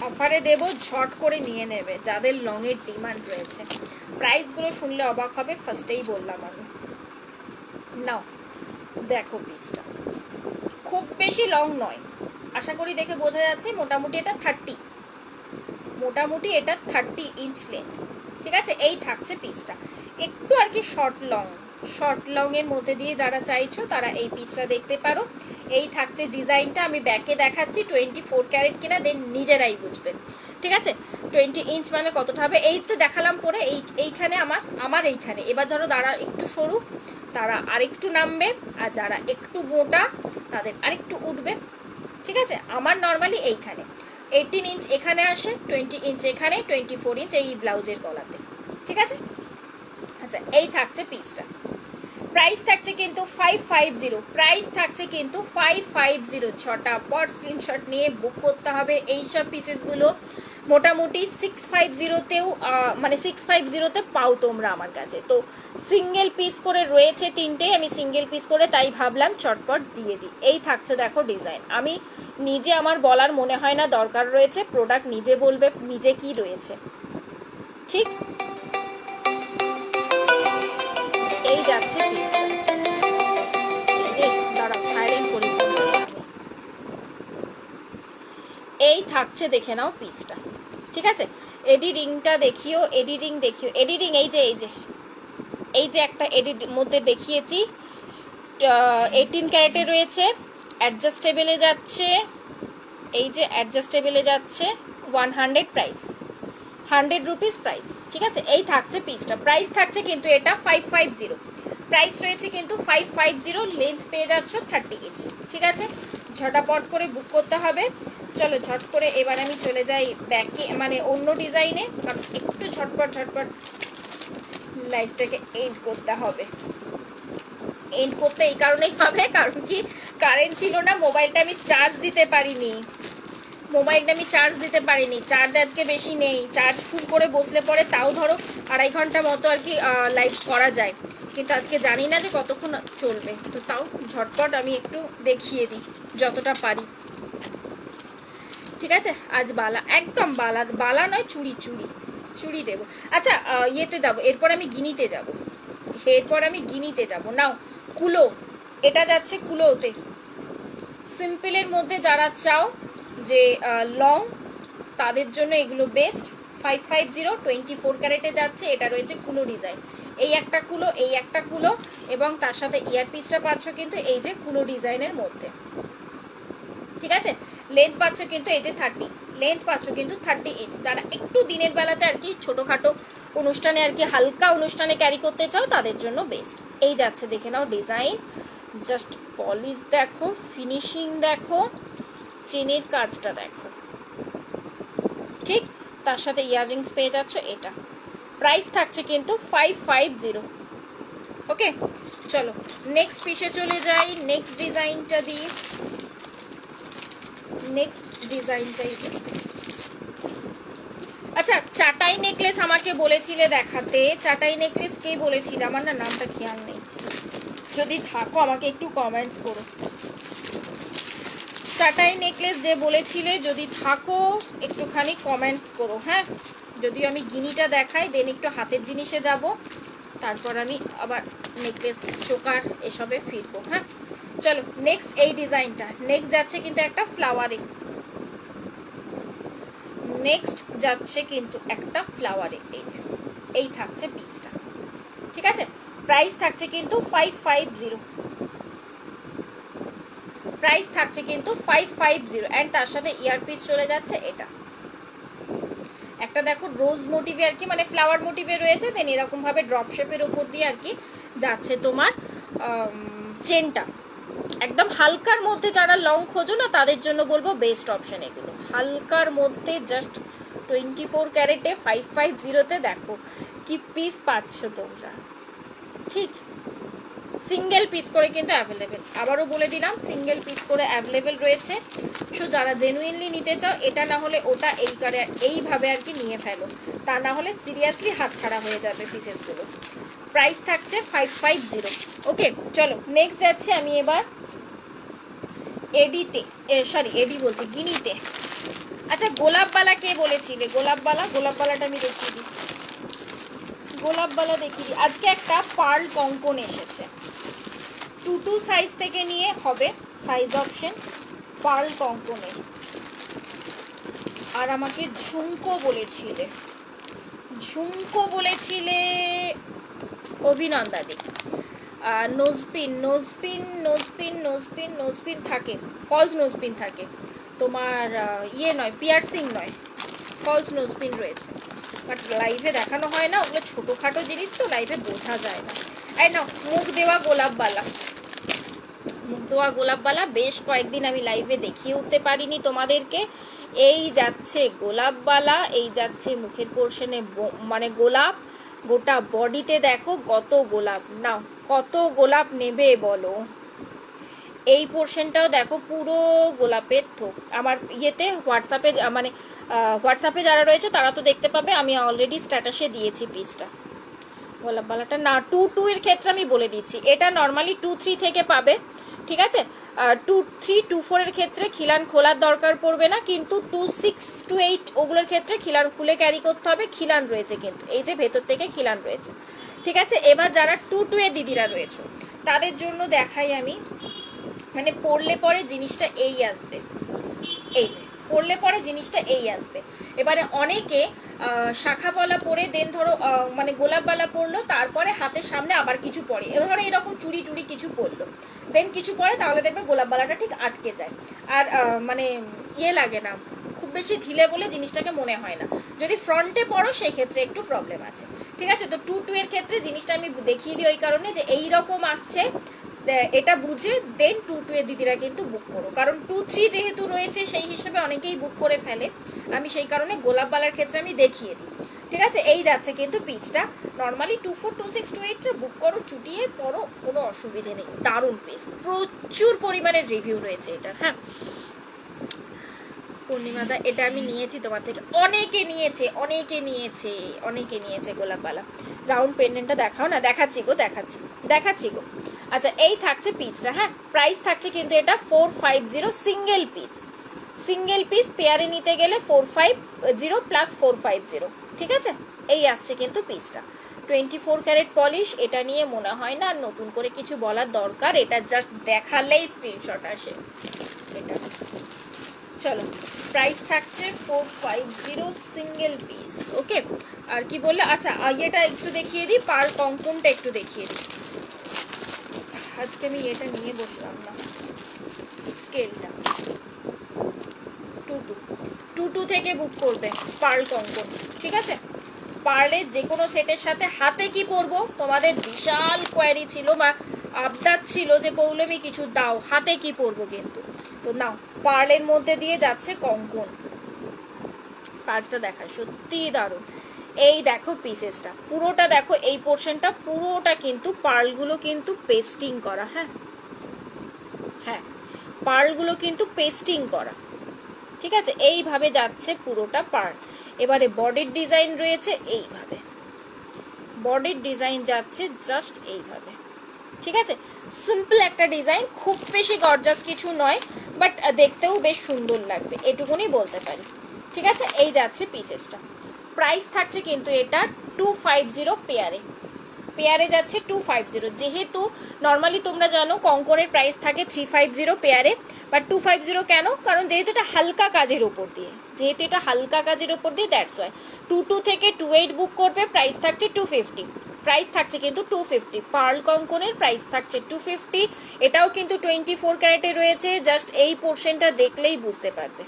অফারে দেব, ঝট করে নিয়ে নেবে যাদের লং এর ডিমান্ড রয়েছে। প্রাইসগুলো শুনলে অবাক হবে, ফার্স্টেই বললাম আমি। নাও দেখো পিসটা খুব বেশি লং নয়, আশা করি দেখে বোঝা যাচ্ছে, মোটামুটি এটা 30 ইঞ্চ লেন্থ, ঠিক আছে। এই থাকছে পিসটা, একটু আর কি শর্ট লং এর মধ্যে দিয়ে যারা চাইছো তারা এই পিসটা দেখতে পারো। এই থাকছে ডিজাইনটা, আমি ব্যাকে দেখাচ্ছি, 24 ক্যারেট কিনা দেন নিজেরাই বুঝবে, ঠিক আছে। 20 ইঞ্চ মানে কতটা হবে এই তো দেখালাম পরে। এইখানে আমার এইখানে এবার ধরো যারা একটু সরু তারা আরেকটু নামবে, আর যারা একটু মোটা তাদের আরেকটু উঠবে, ঠিক আছে। আমার নর্মালি এইখানে 18 ইঞ্চ এখানে আসে, 20 ইঞ্চ এখানে, 24 ইঞ্চ এই ব্লাউজের গলাতে, ঠিক আছে। আচ্ছা এই থাকছে পিসটা, প্রাইস থাকছে কিন্তু 550, প্রাইস থাকছে কিন্তু 550। ছটাপট স্ক্রিনশট নিয়ে বুক করতে হবে এইসব পিসেসগুলো। মোটামুটি 650তেও মানে 650তে পাও তোমরা আমার কাছে। তো সিঙ্গেল পিস করে রয়েছে 3টে, আমি সিঙ্গেল পিস করে তাই ভাবলাম চটপট দিয়ে দিই। এই থাকছে দেখো ডিজাইন, আমি নিজে আমার বলার মনে হয় না দরকার রয়েছে, প্রোডাক্ট নিজে বলবে নিজে কি রয়েছে, ঠিক। এই যাচ্ছে পিসটা, দাঁড়াও সাইলেন্ট করি, এই থাকছে দেখে নাও পিসটা, ঠিক আছে। এডিটিংটা দেখিও, এডিটিং এই যে একটা এডিট মধ্যে দেখিয়েছি, 18 ক্যারেটে রয়েছে, অ্যাডজাস্টেবলে যাচ্ছে, এই যে অ্যাডজাস্টেবলে যাচ্ছে 100 প্রাইস, 100 রুপিস প্রাইস, ঠিক আছে। এই থাকছে পিসটা, প্রাইস থাকছে কিন্তু এটা 550, প্রাইস রয়েছে কিন্তু 550, লেন্থ পেয়ে যাচ্ছ 30 ইঞ্চ। ঠিক আছে, ঝটাপট করে বুক করতে হবে। চলো ঝট করে এবার আমি চলে যাই ব্যাকে, মানে অন্য ডিজাইনে, কারণ একটু ঝটপট লাইভটাকে এন্ড করতে হবে। এন্ড করতে এই কারণেই হবে, কারণ কি কারেন্ট ছিল না, মোবাইলটা আমি চার্জ দিতে পারিনি, চার্জ আজকে বেশি নেই। চার্জ ফুল করে বসলে পরে তাও ধরো 2.5 ঘন্টা মতো আর কি লাইভ করা যায়, কিন্তু আজকে জানি না যে কতক্ষণ চলবে, তো তাও ঝটপট আমি একটু দেখিয়ে দিই যতটা পারি। ঠিক আছে, আজ বালা, একদম বালা নয়, চুড়ি দেবো। আচ্ছা ইয়েতে যাবো, এরপর আমি গিনিতে যাব। নাও কুলো, এটা যাচ্ছে কুলোতে। সিম্পলের মধ্যে যারা চাও যে লং, তাদের জন্য এগুলো বেস্ট। 550 24 ক্যারেটে যাচ্ছে। এটা রয়েছে কুলো ডিজাইন, এই একটা কুলো এবং তার সাথে ইয়ারপিসটা পাচ্ছ কিন্তু এই যে কুলো ডিজাইনের মধ্যে। ঠিক আছে, লেন্থ পাচ্ছ কিন্তু এই যে 30, লেন্থ পাচ্ছ কিন্তু 30 ইঞ্চ। যারা একটু দিনের বেলাতে আর কি ছোটখাটো অনুষ্ঠানে আর কি হালকা অনুষ্ঠানে ক্যারি করতে চাও তাদের জন্য বেস্ট। এই যাচ্ছে, দেখে নাও ডিজাইন, জাস্ট পলিশ দেখো, ফিনিশিং দেখো, চেনের কাজটা দেখো। ঠিক, তার সাথে ইয়াররিংস পেয়ে যাচ্ছ। এটা প্রাইস থাকছে কিন্তু 550। ওকে, চলো নেক্সট পিসে চলে যাই। নেক্সট ডিজাইনটাই আচ্ছা, চাটাই নেকলেস আমাকে বলেছিলে দেখাতে। চাটাই নেকলেস কে বলেছিল, আমার না নামটা খেয়াল নেই, যদি থাকো আমাকে একটু কমেন্টস করো। চাটাই নেকলেস যে বলেছিলে যদি থাকো একটুখানি কমেন্টস করো। হ্যাঁ, যদিও আমি গিনিটা দেখাই, দেন একটু হাতের জিনিসে যাব, তারপর আমি আবার নেকলেস চোকার এসবে ফিরবো। হ্যাঁ, চলো নেক্সট এই ডিজাইনটা। নেক্সট যাচ্ছে কিন্তু একটা ফ্লাওয়ারে, এই যে এই থাকছে পিসটা। ঠিক আছে, প্রাইস থাকছে কিন্তু 550, এন্ড তার সাথে ইয়ারপিস চলে যাচ্ছে। এটা একটা দেখো রোজ মোটিভে আর কি, মানে ফ্লাওয়ার মোটিভে রয়েছে, দেন এরকম ভাবে ড্রপ শেপের উপর দিয়ে আর কি যাচ্ছে তোমার চেনটা। একদম হালকার মধ্যে যারা লং খোঁজো না তাদের জন্য বলবো বেস্ট অপশন এগুলো। হালকার মধ্যে জাস্ট 24 ক্যারেটে 550-তে দেখো কি পিস পাচ্ছ তোমরা। ঠিক, সিঙ্গেল পিস করে কিন্তু অ্যাভেলেবেল, আবারও বলে দিলাম সিঙ্গেল পিস করে অ্যাভেলেবেল রয়েছে। সো যারা জেনুইনলি নিতে চাও, এটা না হলে ওটা এইভাবে আর কি নিয়ে ফেলো, তা না হলে সিরিয়াসলি হাতছাড়া হয়ে যাবে পিসেসগুলো। প্রাইস থাকছে 550। ওকে, চলো নেক্সট যাচ্ছে আমি এবার গিনিতে। আচ্ছা, গোলাপবালা কে বলেছিলে? গোলাপবালাটা আমি দেখিয়ে দিই। আজকে একটা পার্ল কঙ্কন এসেছে, 2 সাইজ থেকে নিয়ে হবে সাইজ অপশন, পার্ল কঙ্কনের। আর আমাকে ঝুমকো বলেছিলে অভিনন্দাদি। নোজপিন থাকে, ফলস নোজপিন থাকে তোমার, ইয়ে নয়, পিয়ার্সিং নয়, ফলস নোজপিন রয়েছে, বাট লাইভে দেখানো হয় না, ওগুলো ছোটোখাটো জিনিস তো লাইভে বোঝা যায় না। এই নাও মুখ দেওয়া গোলাপবালা, বেশ কয়েকদিন আমি লাইভে দেখিয়ে উঠতে পারিনি তোমাদেরকে। এই যাচ্ছে গোলাপবালা, এই যাচ্ছে মুখের পোর্শনে মানে গোলাপ, গোটা বডিতে দেখো কত গোলাপ। নাও কত গোলাপ নেবে বলো। এই পোর্শনটাও দেখো পুরো গোলাপের থোক। আমার ইয়েতে হোয়াটসঅ্যাপে যারা রয়েছে তারা তো দেখতে পাবে, আমি অলরেডি স্ট্যাটাসে দিয়েছি পিসটা। গোলাপবালাটা না 2 এর ক্ষেত্রে আমি বলে দিচ্ছি, এটা নর্মালি 2-3 থেকে পাবে। ঠিক আছে, 2-3, 2-4 এর ক্ষেত্রে খিলান খোলার দরকার পড়বে না, কিন্তু 2-6-8 ওগুলোর ক্ষেত্রে খিলান খুলে ক্যারি করতে হবে। খিলান রয়েছে কিন্তু, এই যে ভেতর থেকে খিলান রয়েছে। ঠিক আছে, এবার যারা 2 এর দিদিরা রয়েছে তাদের জন্য দেখাই আমি, মানে পরলে পরে জিনিসটা এই আসবে। এই যে পরলে পরে জিনিসটা এই আসবে। এবারে অনেকে শাখা পলা পরে দেন ধরো মানে গোলাপ বালা পরলো, তারপরে হাতের সামনে আবার কিছু পরে, এবার ধরো এরকম চুড়ি টুড়ি কিছু পরলো, দেন কিছু পরে, তাহলে দেখবে গোলাপ বালাটা ঠিক আটকে যায়, আর মানে ইয়ে লাগে না, খুব বেশি ঢিলে বলে জিনিসটাকে মনে হয় না। যদি ফ্রন্টে পরো সেই ক্ষেত্রে একটু প্রবলেম আছে, ঠিক আছে। তো 2-2 এর ক্ষেত্রে জিনিসটা আমি দেখিয়ে দিই ওই কারণে যে এইরকম আসছে, এটা বুঝে দেন 2-2 এর দিদিরা কিন্তু বুক করো, কারণ 2-3 যেহেতু রয়েছে সেই হিসেবে অনেকেই বুক করে ফেলে, আমি সেই কারণে গোলাপ বালার ক্ষেত্রে আমি দেখিয়ে দিই, ঠিক আছে। এই যাচ্ছে কিন্তু পিসটা, নর্মালি 2-4, 2-6, 2-8 বুক করো, চুটিয়ে পরো, কোনো অসুবিধে নেই, দারুণ পিস, প্রচুর পরিমাণে রিভিউ রয়েছে এটা। হ্যাঁ পূর্ণিমাদা, এটা আমি নিয়েছি তোমার থেকে, অনেকে নিয়েছে গোলাপবালা। রাউন্ড পেন্ডেন্টটা দেখাও না, দেখাচ্ছি গো। আচ্ছা এই থাকছে পিসটা, হ্যাঁ প্রাইস থাকছে কিন্তু এটা 450 সিঙ্গেল পিস, পেয়ারে নিতে গেলে 450 প্লাস 450, ঠিক আছে। এই আসছে কিন্তু পিসটা, 24 ক্যারেট পলিশ, এটা নিয়ে মনে হয় না আর নতুন করে কিছু বলার দরকার, এটা জাস্ট দেখালেই স্ক্রিনশট আসে এটা। চলো প্রাইস থাকছে 450 সিঙ্গেল পিস, ওকে। আর কি বললে, আচ্ছা এটা একটু দেখিয়ে দিই, পার কঙ্কনটা একটু দেখিয়ে দিই। আজকে আমি এটা নিয়ে বসলাম না, স্কেলটা 2-2 থেকে বুক করবে পার্ল কঙ্কন, ঠিক আছে। পার্লের যে কোনো সেটের সাথে হাতে কি পরবো, তোমাদের বিশাল কোয়ারি ছিল বা আবদার ছিল যে পৌলমী কিছু দাও, হাতে কি পরবো, কিন্তু তো নাও, পার্লের মধ্যে দিয়ে যাচ্ছে কঙ্কন, কাজটা দেখা সত্যি দারুণ। এই দেখো পিসেসটা পুরোটা দেখো, এই পোর্শনটা পুরোটা কিন্তু পার্লগুলো কিন্তু পেস্টিং করা, হ্যাঁ পার্লগুলো কিন্তু পেস্টিং করা, ঠিক আছে। এইভাবে যাচ্ছে পুরোটা পার্ল। এবারে বডির ডিজাইন রয়েছে এইভাবে, বডির ডিজাইন যাচ্ছে জাস্ট এইভাবে, ঠিক আছে। সিম্পল একটা ডিজাইন, খুব বেশি গর্জাস কিছু নয়, বাট দেখতেও বেশ সুন্দর লাগবে, এটুকুনি বলতে পারি, ঠিক আছে। এই যাচ্ছে পিসেসটা, প্রাইস থাকছে কিন্তু এটা 250 পেয়ারে যাচ্ছে 250, যেহেতু নর্মালি তোমরা জানো কঙ্কনের প্রাইস থাকে 350 পেয়ারে, বাট 250 কেন, কারণ যেহেতু এটা হালকা কাজের উপর দিয়ে, দ্যাটস ওয়াই 2-2 থেকে 2-8 বুক করবে, প্রাইস থাকছে 250, প্রাইস থাকছে কিন্তু 250, পার্ল কঙ্কনের প্রাইস থাকছে 250, এটাও কিন্তু 24 ক্যারেটে রয়েছে, জাস্ট এই পোর্শনটা দেখলেই বুঝতে পারবে,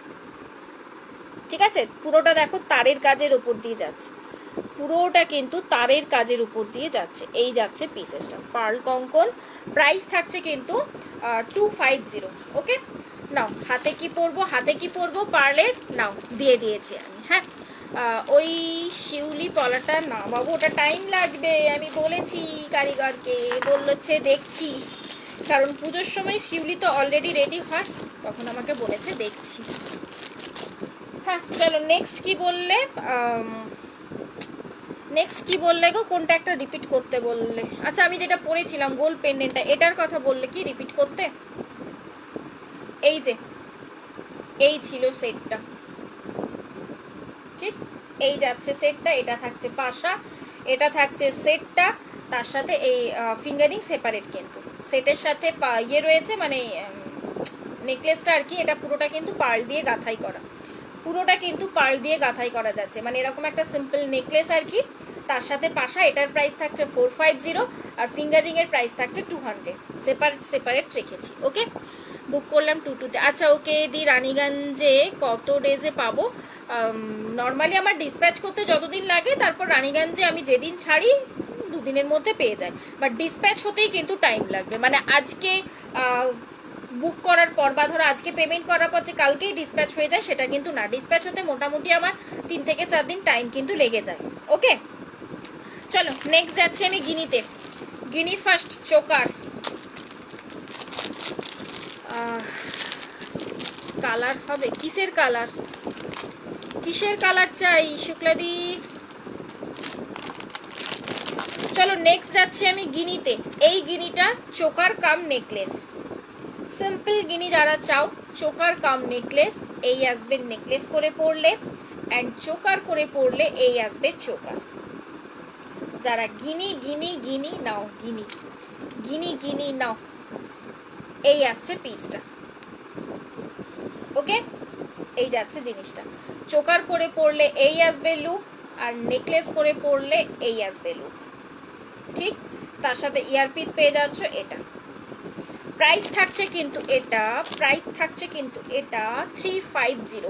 ঠিক আছে। পুরোটা দেখো তারের কাজের উপর দিয়ে যাচ্ছে, পুরোটা কিন্তু তারের কাজের উপর দিয়ে যাচ্ছে, এই যাচ্ছে পিসেসটা পার্ল কঙ্কন, প্রাইস থাকছে কিন্তু 250, ওকে। নাও হাতে কি পরবো পার্লের, নাও দিয়ে দিয়েছি আমি, হ্যাঁ। ওই শিউলি পলাটা না বাবু, ওটা টাইম লাগবে, আমি বলেছি কারিগরকে, বলছে দেখছি, কারণ পুজোর সময় শিউলি তো অলরেডি রেডি হয়, তখন আমাকে বলেছে দেখছি। হ্যাঁ চলো নেক্সট কি বললে গো, কোনটা একটা রিপিট করতে বললে, আচ্ছা আমি যেটা পরেছিলাম গোল পেন্ডেন্টটা, এটার কথা বললে কি রিপিট করতে, এই যে এই ছিল সেটটা, ঠিক এই যাচ্ছে সেটটা, এটা থাকছে পাশা, এটা থাকছে সেটটা, তার সাথে এই ফিঙ্গারিং সেপারেট, কিন্তু সেটের সাথে ইয়ে রয়েছে, মানে নেকলেসটা আর কি, এটা পুরোটা কিন্তু পার্ল দিয়ে গাঁথাই করা, যাচ্ছে, মানে এরকম একটা সিম্পল নেকলেস আর কি, তার সাথে পাশা, এটার প্রাইস থাকছে 450, আর ফিঙ্গারিং এর প্রাইস থাকছে 200, সেপারেট রেখেছি, ওকে। বুক করলাম 2-2-তে, আচ্ছা ওকে দি। রানীগঞ্জে কত ডেজে পাবো, নর্মালি আমার ডিসপ্যাচ করতে যতদিন লাগে, তারপর রানীগঞ্জে আমি যেদিন ছাড়ি 2 দিনের মধ্যে পেয়ে যাই, বাট ডিসপ্যাচ হতেই কিন্তু টাইম লাগবে, মানে আজকে বুক করার পর বা ধরো আজকে পেমেন্ট করার পর যে কালকেই ডিসপ্যাচ হয়ে যায় সেটা কিন্তু না, ডিসপ্যাচ হতে মোটামুটি আমার 3 থেকে 4 দিন টাইম কিন্তু লেগে যায়, ওকে। চলো নেক্সট যাচ্ছি আমি গিনি ফার্স্ট চোকার, কালার হবে কিসের কালার চাই শুক্লাদি। চলো নেক্সট যাচ্ছি আমি গিনিতে, এই গিনিটা চোকার কাম নেকলেস, সিম্পল গিনি যারা চাও, চোকার কাম নেকলেস, এই আসবে নেকলেস করে পরলে, অ্যান্ড চোকার করে পরলে এই আসবে চোকার। যারা গিনি নাও, গিনি নাও, এই আসছে পিসটা, ওকে। এই যাচ্ছে জিনিসটা। চোকার করে পরলে এই আসবে লুক, আর নেকলেস করে পরলে এই আসবে লুক। ঠিক, তার সাথে ইয়ারপিস পেয়ে যাচ্ছ। এটা প্রাইস থাকছে কিন্তু এটা 350।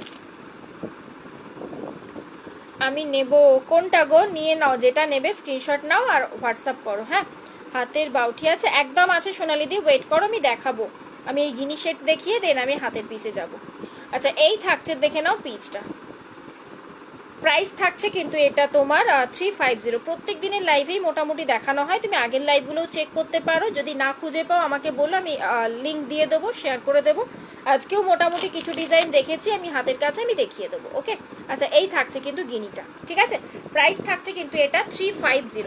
আমি নেব কোনটা গো? নিয়ে নাও, যেটা নেবে স্ক্রিনশট নাও আর হোয়াটসঅ্যাপ করো। হ্যাঁ, হাতের বাউটি আছে, একদম আছে সোনালি দি, ওয়েট করো, আমি দেখাবো। আমি এই গিনি সেট দেখিয়ে দেন আমি হাতের পিসে যাব। আচ্ছা, এই থাকছে, দেখে নাও পিসটা। প্রাইস থাকছে কিন্তু এটা তোমার 350। প্রত্যেক দিনের লাইভেই মোটামুটি দেখানো হয়, তুমি আগের লাইভগুলোও চেক করতে পারো। যদি না খুঁজে পাও আমাকে বলো, আমি লিঙ্ক দিয়ে দেবো, শেয়ার করে দেবো। আজকেও মোটামুটি কিছু ডিজাইন দেখেছি আমি হাতের কাছে, আমি দেখিয়ে দেবো। ওকে, আচ্ছা, এই থাকছে কিন্তু গিনিটা। ঠিক আছে, প্রাইস থাকছে কিন্তু এটা 350।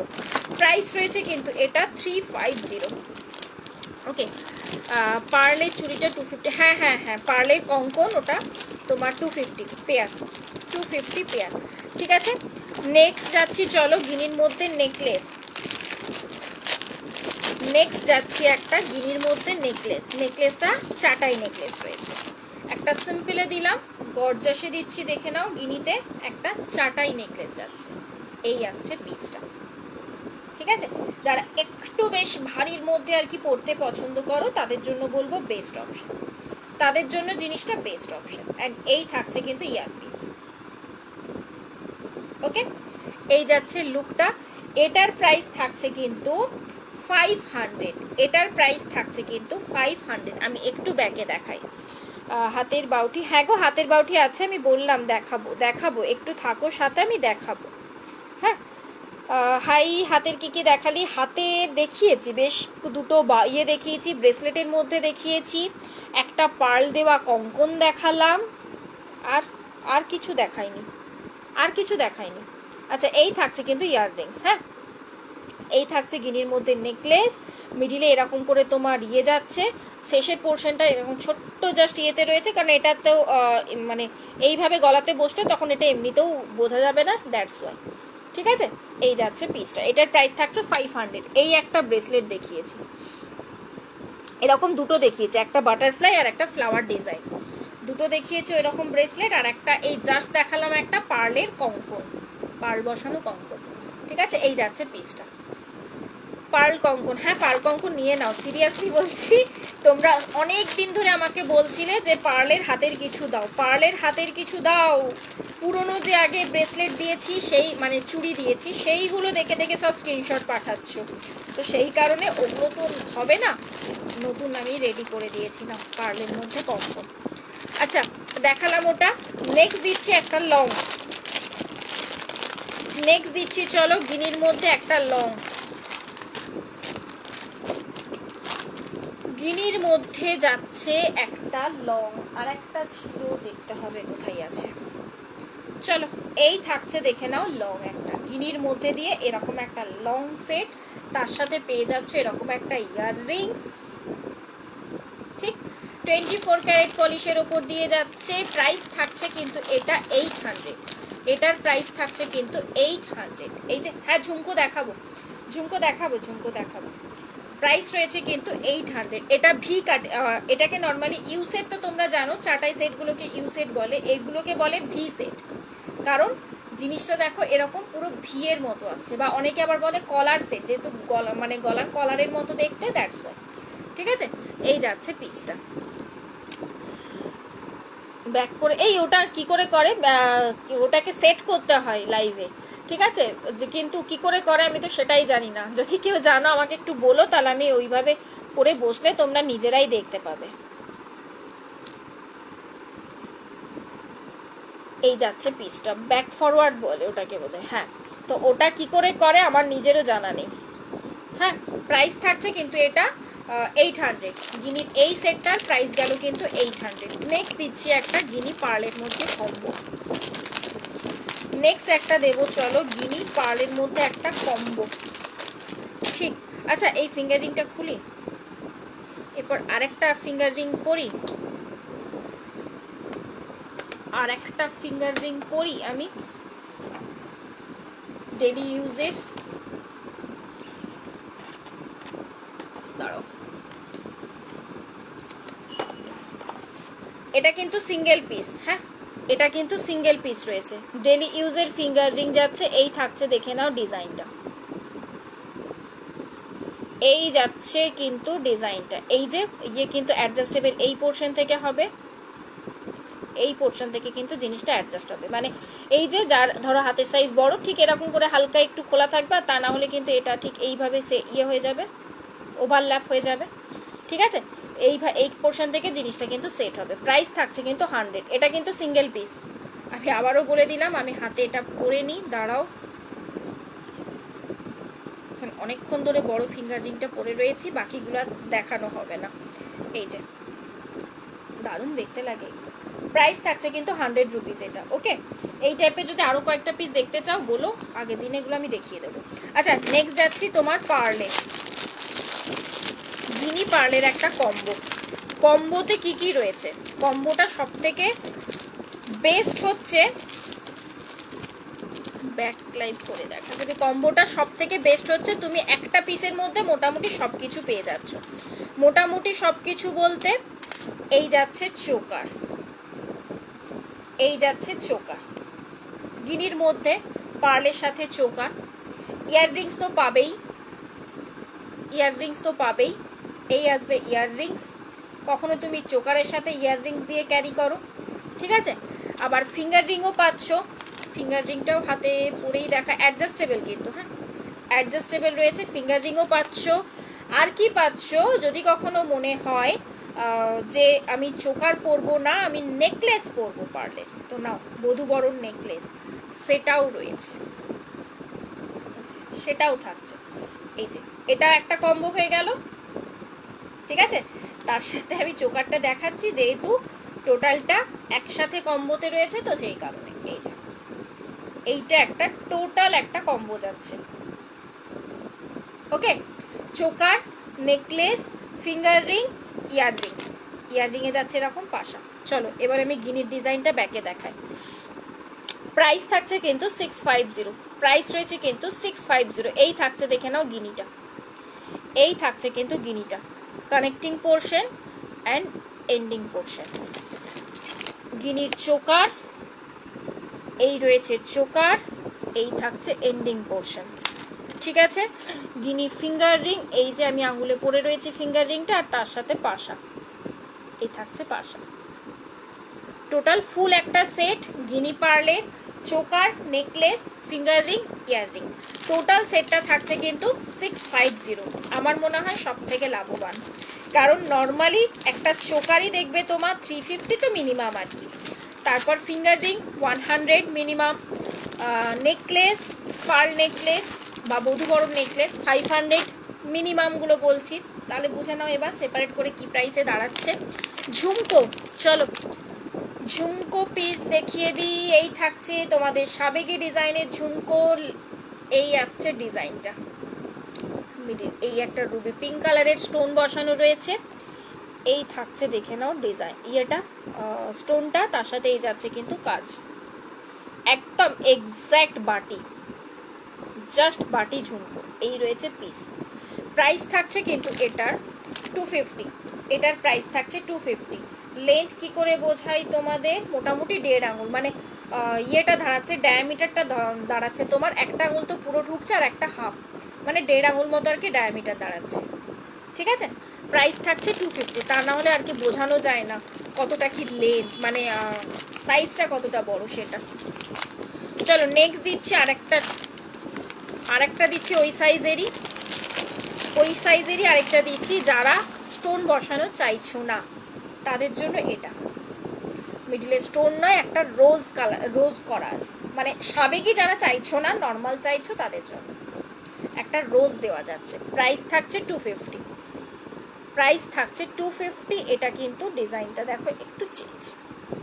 প্রাইস রয়েছে কিন্তু এটা 350। ওকে, পার্লের চুড়িটা 250। হ্যাঁ হ্যাঁ হ্যাঁ, পার্লের কঙ্কন ওটা তোমার 250 পেয়ার, 250 পেয়ার। ঠিক আছে, নেক্সট যাচ্ছি, চলো গিনির মধ্যে নেকলেস। নেক্সট যাচ্ছি একটা গিনির মধ্যে নেকলেস। নেকলেসটা চাটাই নেকলেস রয়েছে। একটা সিম্পলে দিলাম, গর্জাসে দিচ্ছি, দেখে নাও। গিনিতে একটা চাটাই নেকলেস যাচ্ছে, এই আসছে পিসটা। ঠিক আছে, যারা একটু বেশ ভারীর মধ্যে আর কি পড়তে পছন্দ করো তাদের জন্য বলবো বেস্ট অপশন, তাদের জন্য জিনিসটা বেস্ট অপশন। এন্ড এই থাকছে কিন্তু ইয়ারপিস। ওকে, এই যাচ্ছে লুকটা। এটার প্রাইস থাকছে কিন্তু 500। এটার প্রাইস থাকছে কিন্তু 500। আমি একটু ব্যাকে দেখাই। হাতের বাউটি, হ্যাঁ গো হাতের বাউটি আছে, আমি বললাম দেখাবো দেখাবো, একটু থাকো সাথে, আমি দেখাবো। হ্যাঁ, হাই, হাতের কি কি দেখালি? হাতের দেখিয়েছি বেশ দুটো ইয়ে দেখিয়েছি, ব্রেসলেটের মধ্যে দেখিয়েছি, একটা পার্ল দেওয়া কঙ্কন দেখালাম, আর আর কিছু দেখাইনি, আর কিছু দেখাইনি। আচ্ছা, এই থাকছে কিন্তু ইয়াররিংস। হ্যাঁ, এই থাকছে গিনির মধ্যে নেকলেস, মিডিলে এরকম করে তোমার ইয়ে যাচ্ছে, শেষের পোর্শনটা এরকম ছোট্ট জাস্ট ইয়েতে রয়েছে, কারণ এটাতেও মানে এইভাবে গলাতে বসলে তখন এটা এমনিতেও বোঝা যাবে না, দ্যাটস ওয়াই। ঠিক আছে, এই যাচ্ছে পিসটা। এটার প্রাইস থাকছে 500। এই একটা ব্রেসলেট দেখিয়েছি, এরকম দুটো দেখিয়েছি, একটা বাটারফ্লাই আর একটা ফ্লাওয়ার ডিজাইন, দুটো দেখিয়েছি এরকম ব্রেসলেট, আর একটা এই জাস্ট দেখালাম একটা পার্লের কঙ্কন, পার্ল বসানো কঙ্কন। ঠিক আছে, এই যাচ্ছে পিসটা। পার্ল কঙ্কন, হ্যাঁ পার্ল কঙ্কন নিয়ে নাও, সিরিয়াসলি বলছি। তোমরা অনেক দিন ধরে আমাকে বলছিলে যে পার্লের হাতের কিছু দাও, পার্লের হাতের কিছু দাও। পুরনো যে আগে ব্রেসলেট দিয়েছি, সেই মানে চুড়ি দিয়েছি, সেইগুলো দেখে দেখে সব স্ক্রিনশট পাঠাচ্ছ, তো সেই কারণে ওগুলো তো হবে না, নতুন আমি রেডি করে দিয়েছি না পার্লের মধ্যে কঙ্কন। আচ্ছা, দেখালাম ওটা। নেক্সট দিচ্ছি একটা লং, নেক্সট দিচ্ছি চলো গিনির মধ্যে একটা লং। গিনির মধ্যে যাচ্ছে একটা লং, আর একটা ছিল, দেখতে হবে কোথায় আছে। চলো, এই থাকছে, দেখে নাও লং একটা গিনির মধ্যে দিয়ে এরকম একটা লং সেট, তার সাথে পেয়ে যাচ্ছে এরকম একটা ইয়াররিংস। ঠিক, 24 ক্যারেট পলিশের ওপর দিয়ে যাচ্ছে। প্রাইস থাকছে কিন্তু এটা 800। এটার প্রাইস থাকছে কিন্তু 800। এই যে, হ্যাঁ ঝুমকো দেখাবো, ঝুমকো দেখাবো, ঝুমকো দেখাবো। প্রাইস রয়েছে কিন্তু 800। এটা ভি কাট, এটাকে নর্মালি ইউ সেট তো তোমরা জানো, চাটাই সেটগুলোকে ইউ সেট বলে, এগুলোকে বলে ভি সেট, কারণ জিনিসটা দেখো এরকম পুরো ভি এর মতো আসছে, বা অনেকে আবার বলে কলার সেট, যেহেতু গলা মানে গলার কলারের মতো দেখতে, দ্যাটস ওয়াই। ঠিক আছে, এই যাচ্ছে পিসটা। ব্যাক করে এই ওটা কি করে করে, ওটাকে সেট করতে হয় লাইভে। ঠিক আছে, যে কিন্তু কি করে করে আমি তো সেটাই জানি না, যদি কেউ জানো আমাকে একটু বলো, তাহলে আমি ওইভাবে করে বসলে তোমরা নিজেরাই দেখতে পাবে। এই যাচ্ছে পিসটা, ব্যাক ফরওয়ার্ড বলে ওটাকে বোধহয়। হ্যাঁ, তো ওটা কি করে করে আমার নিজেরও জানা নেই। হ্যাঁ, প্রাইস থাকছে কিন্তু এটা 800। গিনির এই সেটটার প্রাইস গেল কিন্তু 800। নেক্সট দিচ্ছি একটা গিনি পার্লের মধ্যে কম্বো। নেক্সট একটা দেবো চলো গিনি পার্লের মধ্যে একটা কম্বো। ঠিক, আচ্ছা এই ফিঙ্গার রিংটা খুলি, এরপর আরেকটা ফিঙ্গার রিং পরি, আর একটা ফিঙ্গার রিং পরি আমি ডেলি ইউজের। দাঁড়াও, এটা কিন্তু সিঙ্গেল পিস। হ্যাঁ, এটা কিন্তু সিঙ্গেল পিস রয়েছে, ডেলি ইউজের ফিঙ্গার রিং যাচ্ছে। এই থাকছে, দেখে নাও ডিজাইনটা, এই যাচ্ছে কিন্তু ডিজাইনটা। এই যে ইয়ে কিন্তু অ্যাডজাস্টেবল, এই পোর্শন থেকে হবে, এই পোর্শন থেকে কিন্তু জিনিসটা অ্যাডজাস্ট হবে। মানে এই যে যার ধরো হাতের সাইজ বড়, ঠিক এরকম করে হালকা একটু খোলা থাকবে, তা না হলে কিন্তু এটা ঠিক এইভাবে সে ইয়ে হয়ে যাবে, ওভারল্যাপ হয়ে যাবে। ঠিক আছে, এই পোর্শন থেকে জিনিসটা কিন্তু সেট হবে। প্রাইস থাকছে কিন্তু 100। এটা কিন্তু সিঙ্গেল পিস। আমি আবারও বলে দিলাম, আমি হাতে এটা পরে নিই, দাঁড়াও, অনেকক্ষণ ধরে বড় ফিঙ্গার রিংটা পরে রয়েছি, বাকিগুলো দেখানো হবে না। এই যে দারুণ দেখতে লাগে। প্রাইস থাকছে কিন্তু 100 রুপিস এটা। ওকে, এই টাইপের যদি আরো কয়েকটা পিস দেখতে চাও বলো, আগের দিন এগুলো আমি দেখিয়ে দেবো। আচ্ছা, নেক্সট যাচ্ছি তোমার পার্লে, গিনি পার্লের একটা কম্বো। কম্বোতে কি কি রয়েছে? কম্বোটা সব থেকে বেস্ট হচ্ছে, ব্যাক লাইট করে দেখা যাবে, কম্বোটা সব থেকে বেস্ট হচ্ছে তুমি একটা পিসের মধ্যে মোটামুটি সবকিছু পেয়ে যাচ্ছ। মোটামুটি সবকিছু বলতে এই যাচ্ছে চোকার, এই যাচ্ছে চোকার, গিনির মধ্যে পার্লের সাথে চোকার, ইয়াররিংস তো পাবেই, ইয়াররিংস তো পাবেই, এই আসবে ইয়াররিংস। কখনো তুমি চোকারের সাথে ইয়াররিংস দিয়ে ক্যারি করো, ঠিক আছে। আবার ফিঙ্গার রিংও পাচ্ছ, ফিঙ্গার রিংটাও হাতে পরেই দেখা, অ্যাডজাস্টেবল কিন্তু, হ্যাঁ অ্যাডজাস্টেবল রয়েছে। ফিঙ্গার রিংও পাচ্ছ। আর কি পাচ্ছ, যদি কখনো মনে হয় যে আমি চোকার পরবো না, আমি নেকলেস পরবো পার্লের, তো নাও বধূবরণ নেকলেস, সেটাও রয়েছে, সেটাও থাকছে। এই যে এটা একটা কম্বো হয়ে গেল, ঠিক আছে। তার সাথে আমি চোকারটা দেখাচ্ছি, যেহেতু টোটালটা একসাথে কম্বোতে রয়েছে, তো সেই কারণে এই যে এইটা একটা টোটাল একটা কম্বো যাচ্ছে। Okay, choker, necklace, finger ring, earring, earring এ যাচ্ছে এরকম পাশা। চলো এবার আমি গিনির ডিজাইনটা ব্যাকে দেখাই। প্রাইস থাকছে কিন্তু 650, প্রাইস রয়েছে কিন্তু 650। এই থাকছে, দেখে নাও গিনিটা, এই থাকছে কিন্তু গিনিটা, connecting portion and ending portion. গিনির চোকার, এই রয়েছে চোকার, এই থাকছে এন্ডিং পোর্শন, ঠিক আছে। গিনি ফিঙ্গার রিং, এই যে আমি আঙুলে পরে রয়েছে ফিঙ্গার রিংটা, আর তার সাথে পাশা, এই থাকছে পাশা। টোটাল ফুল একটা সেট, গিনি পার্লে, choker, necklace, finger ring, earring, total সেটটা থাকছে কিন্তু 650। আমার মনে হয় সব থেকে লাভবান, কারণ নর্মালি একটা চোকারই দেখবে তোমার 350 তো মিনিমাম আর কি, তারপর finger ring 100 minimum, necklace, pearl necklace বা বধূবরণ নেকলেস 500 মিনিমাম গুলো বলছি, তাহলে বুঝে নাও এবার সেপারেট করে কি প্রাইসে দাঁড়াচ্ছে। ঝুমকো, চলো ঝুমকো পিস দেখিয়ে দিই। এই থাকছে তোমাদের সাবেকি ডিজাইনের ঝুমকো, এই আসছে ডিজাইনটা, মিডিল এই একটা রুবি পিঙ্ক কালারের স্টোন বসানো রয়েছে, এই থাকছে দেখে নাও ডিজাইন, ইয়েটা স্টোনটা, তার সাথে এই যাচ্ছে কিন্তু কাজ, একদম এক্স্যাক্ট বাটি, জাস্ট বাটি ঝুমকো, এই রয়েছে পিস। প্রাইস থাকছে কিন্তু এটার 250, এটার প্রাইস থাকছে 250। লেন্থ কি করে বোঝাই তোমাদের, মোটামুটি 1.5 আঙুল, মানে ইয়েটা দাঁড়াচ্ছে, ডায়ামিটারটা দাঁড়াচ্ছে তোমার, একটা আঙুল তো পুরো ঢুকছে আর একটা হাফ, মানে 1.5 আঙুল মতো আর কি ডায়ামিটার দাঁড়াচ্ছে, ঠিক আছে। প্রাইস থাকছে 250, তা না হলে আর কি বোঝানো যায় না কতটা কি লেন্থ, মানে সাইজটা কতটা বড় সেটা। চলো নেক্সট দিচ্ছি আরেকটা দিচ্ছি ওই সাইজেরই আরেকটা দিচ্ছি, যারা স্টোন বসানো চাইছো না তাদের জন্য। এটা মিডলে স্টোন নয়, একটা রোজ কালার, রোজ করা আছে, মানে সাবেকি যারা চাইছো না, নর্মাল চাইছো তাদের জন্য একটা রোজ দেওয়া যাচ্ছে। প্রাইস থাকছে 250, প্রাইস থাকছে 250। এটা কিন্তু ডিজাইনটা দেখো একটু চেঞ্জ,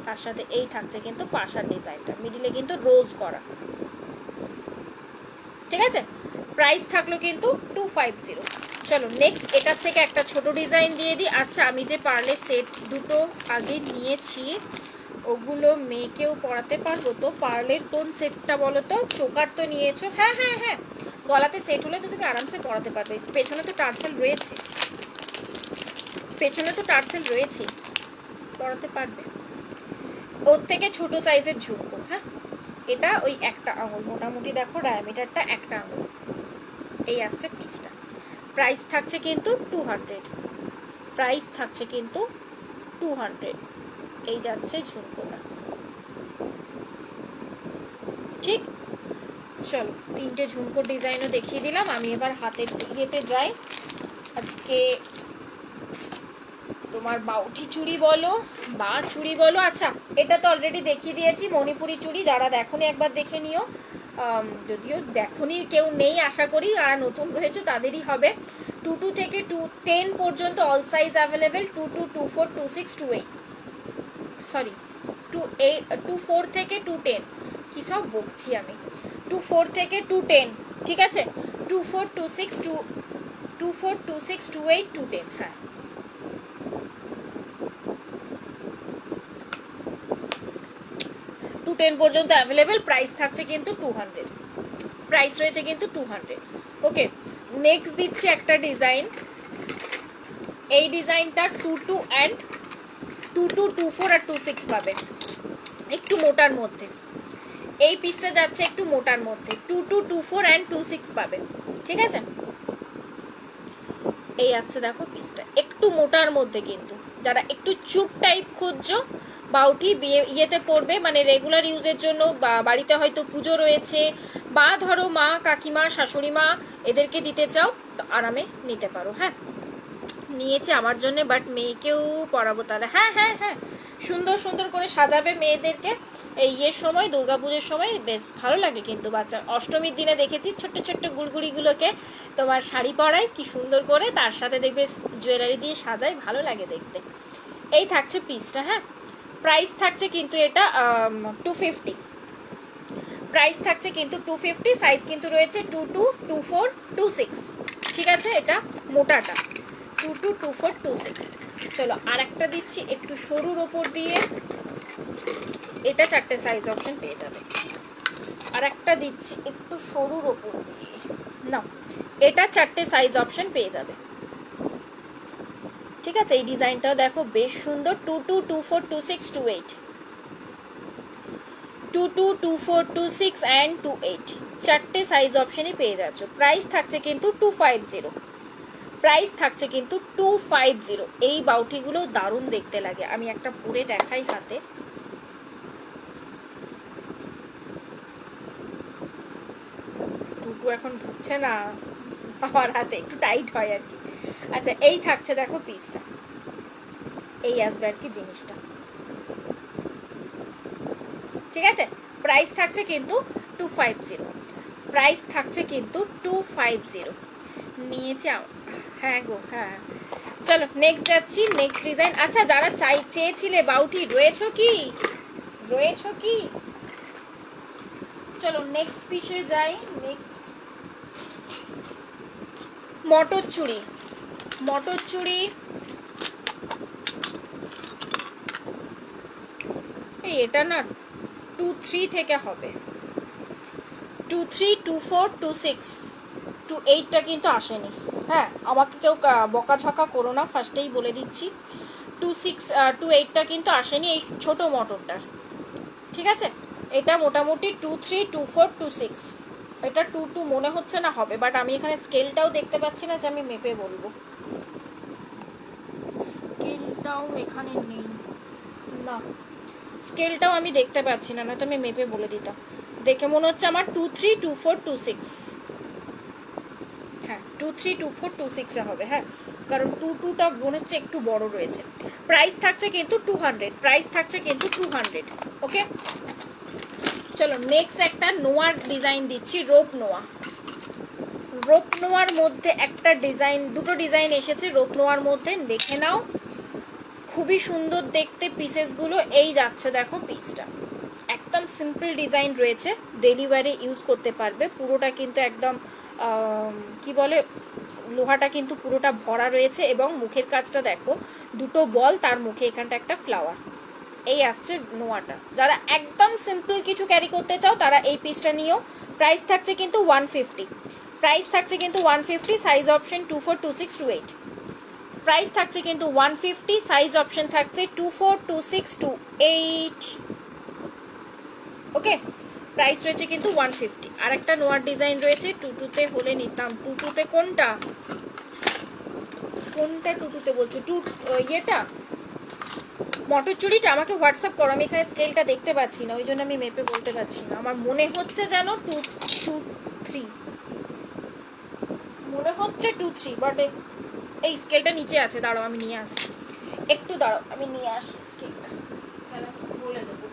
তার সাথে এই থাকছে কিন্তু পাশার ডিজাইনটা, মিডিলে কিন্তু রোজ করা, ঠিক আছে। প্রাইস থাকলো কিন্তু 250। চলো নেক্সট এটার থেকে একটা ছোট ডিজাইন দিয়ে দিই। আচ্ছা, আমি যে পার্লের সেট দুটো আগে নিয়েছি, ওগুলো মেয়েকেও পরাতে পারবো তো? পার্লের কোন সেটটা বলো তো? চোকার তো নিয়েছো, হ্যাঁ হ্যাঁ হ্যাঁ, গলাতে সেট হলে তো তুমি আরামসে পরাতে পারবে। পেছনে তো টার্সেল রয়েছে, পেছনে তো টার্সেল রয়েছে, পরাতে পারবে। ওর থেকে ছোট সাইজের ঝুমকো। হ্যাঁ, এটা ওই একটা আঙুল, মোটামুটি দেখো ডায়ামিটারটা একটা আঙুল। এই আসছে পিসটা। প্রাইস থাকছে কিন্তু 200, প্রাইস থাকছে কিন্তু 200। এই যাচ্ছে ঝুমকোটা, ঠিক। চলো, তিনটে ঝুমকো ডিজাইনও দেখিয়ে দিলাম। আমি এবার হাতের ইয়েতে যাই। আজকে তোমার বাউটি চুড়ি বলো বা চুড়ি বলো, আচ্ছা এটা তো অলরেডি দেখিয়ে দিয়েছি, মণিপুরি চুড়ি। যারা দেখোনি একবার দেখে নিও, যদিও দেখোনি কেউ নেই আশা করি, আর নতুন রয়েছে তাদেরই হবে। 22 থেকে 210 পর্যন্ত অল সাইজ অ্যাভেলেবেল। 22, 24, 26, 28, সরি 24 থেকে 210, কি সব বকছি আমি, 24 থেকে 210, ঠিক আছে। 24, 26, 24, 26, 28, 210, হ্যাঁ। টু 10 পর্যন্ত অ্যাভেলেবেল। প্রাইস থাকছে কিন্তু 200, প্রাইস রয়েছে কিন্তু 200। ওকে, নেক্সট দিচ্ছি একটা ডিজাইন। এই ডিজাইনটা 22 অ্যান্ড 22, 24 আর 26 পাবে, একটু মোটার মধ্যে। এই পিসটা যাচ্ছে একটু মোটার মধ্যে, 22, 24 অ্যান্ড 26 পাবে, ঠিক আছে। এই আসছে দেখো পিসটা একটু মোটার মধ্যে, কিন্তু যারা একটু চুপ টাইপ খুঁজছো, বাউটি বিয়ে ইয়েতে পড়বে, মানে রেগুলার ইউজের জন্য, বা বাড়িতে হয়তো পুজো রয়েছে, বা ধরো মা কাকিমা শাশুড়ি মা এদেরকে দিতে চাও, তো আরামে নিতে পারো। হ্যাঁ, নিয়েছে আমার জন্য, বাট মেয়েকেও পরাবো তাহলে। হ্যাঁ হ্যাঁ হ্যাঁ, সুন্দর সুন্দর করে সাজাবে মেয়েদেরকে এই ইয়ের সময়, দুর্গাপুজোর সময় বেশ ভালো লাগে। কিন্তু বাচ্চা অষ্টমীর দিনে দেখেছি ছোট্ট ছোট্ট গুড়গুড়িগুলোকে তোমার শাড়ি পরায় কি সুন্দর করে, তার সাথে দেখবে জুয়েলারি দিয়ে সাজায়, ভালো লাগে দেখতে। এই থাকছে পিসটা। হ্যাঁ, প্রাইস থাকছে কিন্তু এটা 250, প্রাইস থাকছে কিন্তু 250। সাইজ কিন্তু রয়েছে 22, 24, 26, ঠিক আছে। এটা মোটাটা 22, 24, 26। চলো আর একটা দিচ্ছি একটু সরুর ওপর দিয়ে, এটা 4টে সাইজ অপশন পেয়ে যাবে। আর একটা দিচ্ছি একটু সরুর ওপর দিয়ে, না এটা 4টে সাইজ অপশন পেয়ে যাবে, ঠিক আছে। এই ডিজাইনটাও দেখো বেশ সুন্দর, 22, 24, 26, 28, 22, 24, 26 অ্যান্ড 28, 4টে সাইজ অপশনই পেয়ে যাচ্ছ। প্রাইস থাকছে কিন্তু 250, প্রাইস থাকছে কিন্তু 250। এই বাউটিগুলো দারুণ দেখতে লাগে, আমি একটা পরে দেখাই হাতে। টুটু এখন ঢুকছে না আমার হাতে, একটু টাইট হয় আর কি। আচ্ছা, এই থাকছে দেখো পিসটা, এই আসবে আর কি জিনিসটা, ঠিক আছে। প্রাইস থাকছে কিন্তু 250, প্রাইস থাকছে কিন্তু 250। নিয়েছি, হ্যাঁ গো হ্যাঁ। চলো নেক্সট যাচ্ছি, নেক্সট ডিজাইন। আচ্ছা, যারা চেয়েছিলে বাউটি, রয়েছো কি, রয়েছো কি? চলো নেক্সট পিসে যাই। নেক্সট মটর চুড়ি, মটর চুড়ি এটা না 23 থেকে হবে, 23, 24, 26, 28টা কিন্তু আসেনি। হ্যাঁ, আমাকে কেউ বকাঝকা করো না, ফার্স্টেই বলে দিচ্ছি। 26, 28টা কিন্তু আসেনি এই ছোট মটরটার, ঠিক আছে। এটা মোটামুটি 23, 24, 26, এটা 22 মনে হচ্ছে না হবে, বাট আমি এখানে স্কেলটাও দেখতে পাচ্ছি না যে আমি মেপে বলবো। স্কেলটাও এখানে নেই, না স্কেলটাও আমি দেখতে পাচ্ছি না, নয়তো আমি মেপে বলে দিতাম। দেখে মনে হচ্ছে আমার 23, 24, 26, হ্যাঁ 23, 24, 26 এ হবে। হ্যাঁ, কারণ 22টা মনে হচ্ছে একটু বড় রয়েছে। প্রাইস থাকছে কিন্তু 200, প্রাইস থাকছে কিন্তু 200। ওকে, চলো নেক্সট একটা নোয়ার ডিজাইন দিচ্ছি, রোপ নোয়া। রোপ নোয়ার মধ্যে একটা ডিজাইন, দুটো ডিজাইন এসেছে রোপ নোয়ার মধ্যে, দেখে নাও, খুবই সুন্দর দেখতে পিসেসগুলো। এই যাচ্ছে দেখো পিসটা, একদম সিম্পল ডিজাইন রয়েছে, ডেলি ওয়্যারে ইউজ করতে পারবে। পুরোটা কিন্তু একদম কি বলে, লোহাটা কিন্তু পুরোটা ভরা রয়েছে, এবং মুখের কাজটা দেখো, দুটো বল, তার মুখে এখানটা একটা ফ্লাওয়ার। এই আসছে নোয়াটা। যারা একদম সিম্পল কিছু ক্যারি করতে চাও তারা এই পিসটা নিও। প্রাইস থাকছে কিন্তু 150, প্রাইস থাকছে কিন্তু 150। সাইজ অপশন 24, 26, 28, প্রাইস থাকছে কিন্তু 150। সাইজ অপশন থাকছে 24, 26, 28, ওকে, প্রাইস রয়েছে কিন্তু 150। আর একটা নোয়ার ডিজাইন রয়েছে, টুটুতে হলে নিতাম। টুটুতে কোনটা কোনটা টুটুতে বলছো? ইয়েটা মটর চুড়িটা আমাকে হোয়াটসঅ্যাপ করো, আমি এখানে স্কেলটা দেখতে পাচ্ছি না, ওই জন্য আমি মেপে বলতে পারছি না। আমার মনে হচ্ছে যেন 2-3 মনে হচ্ছে 2-3, বাট এই স্কেলটা নিচে আছে। দাঁড়াও আমি নিয়ে আসি, একটু দাঁড়াও আমি নিয়ে আসি স্কেলটা, বলে দেবো।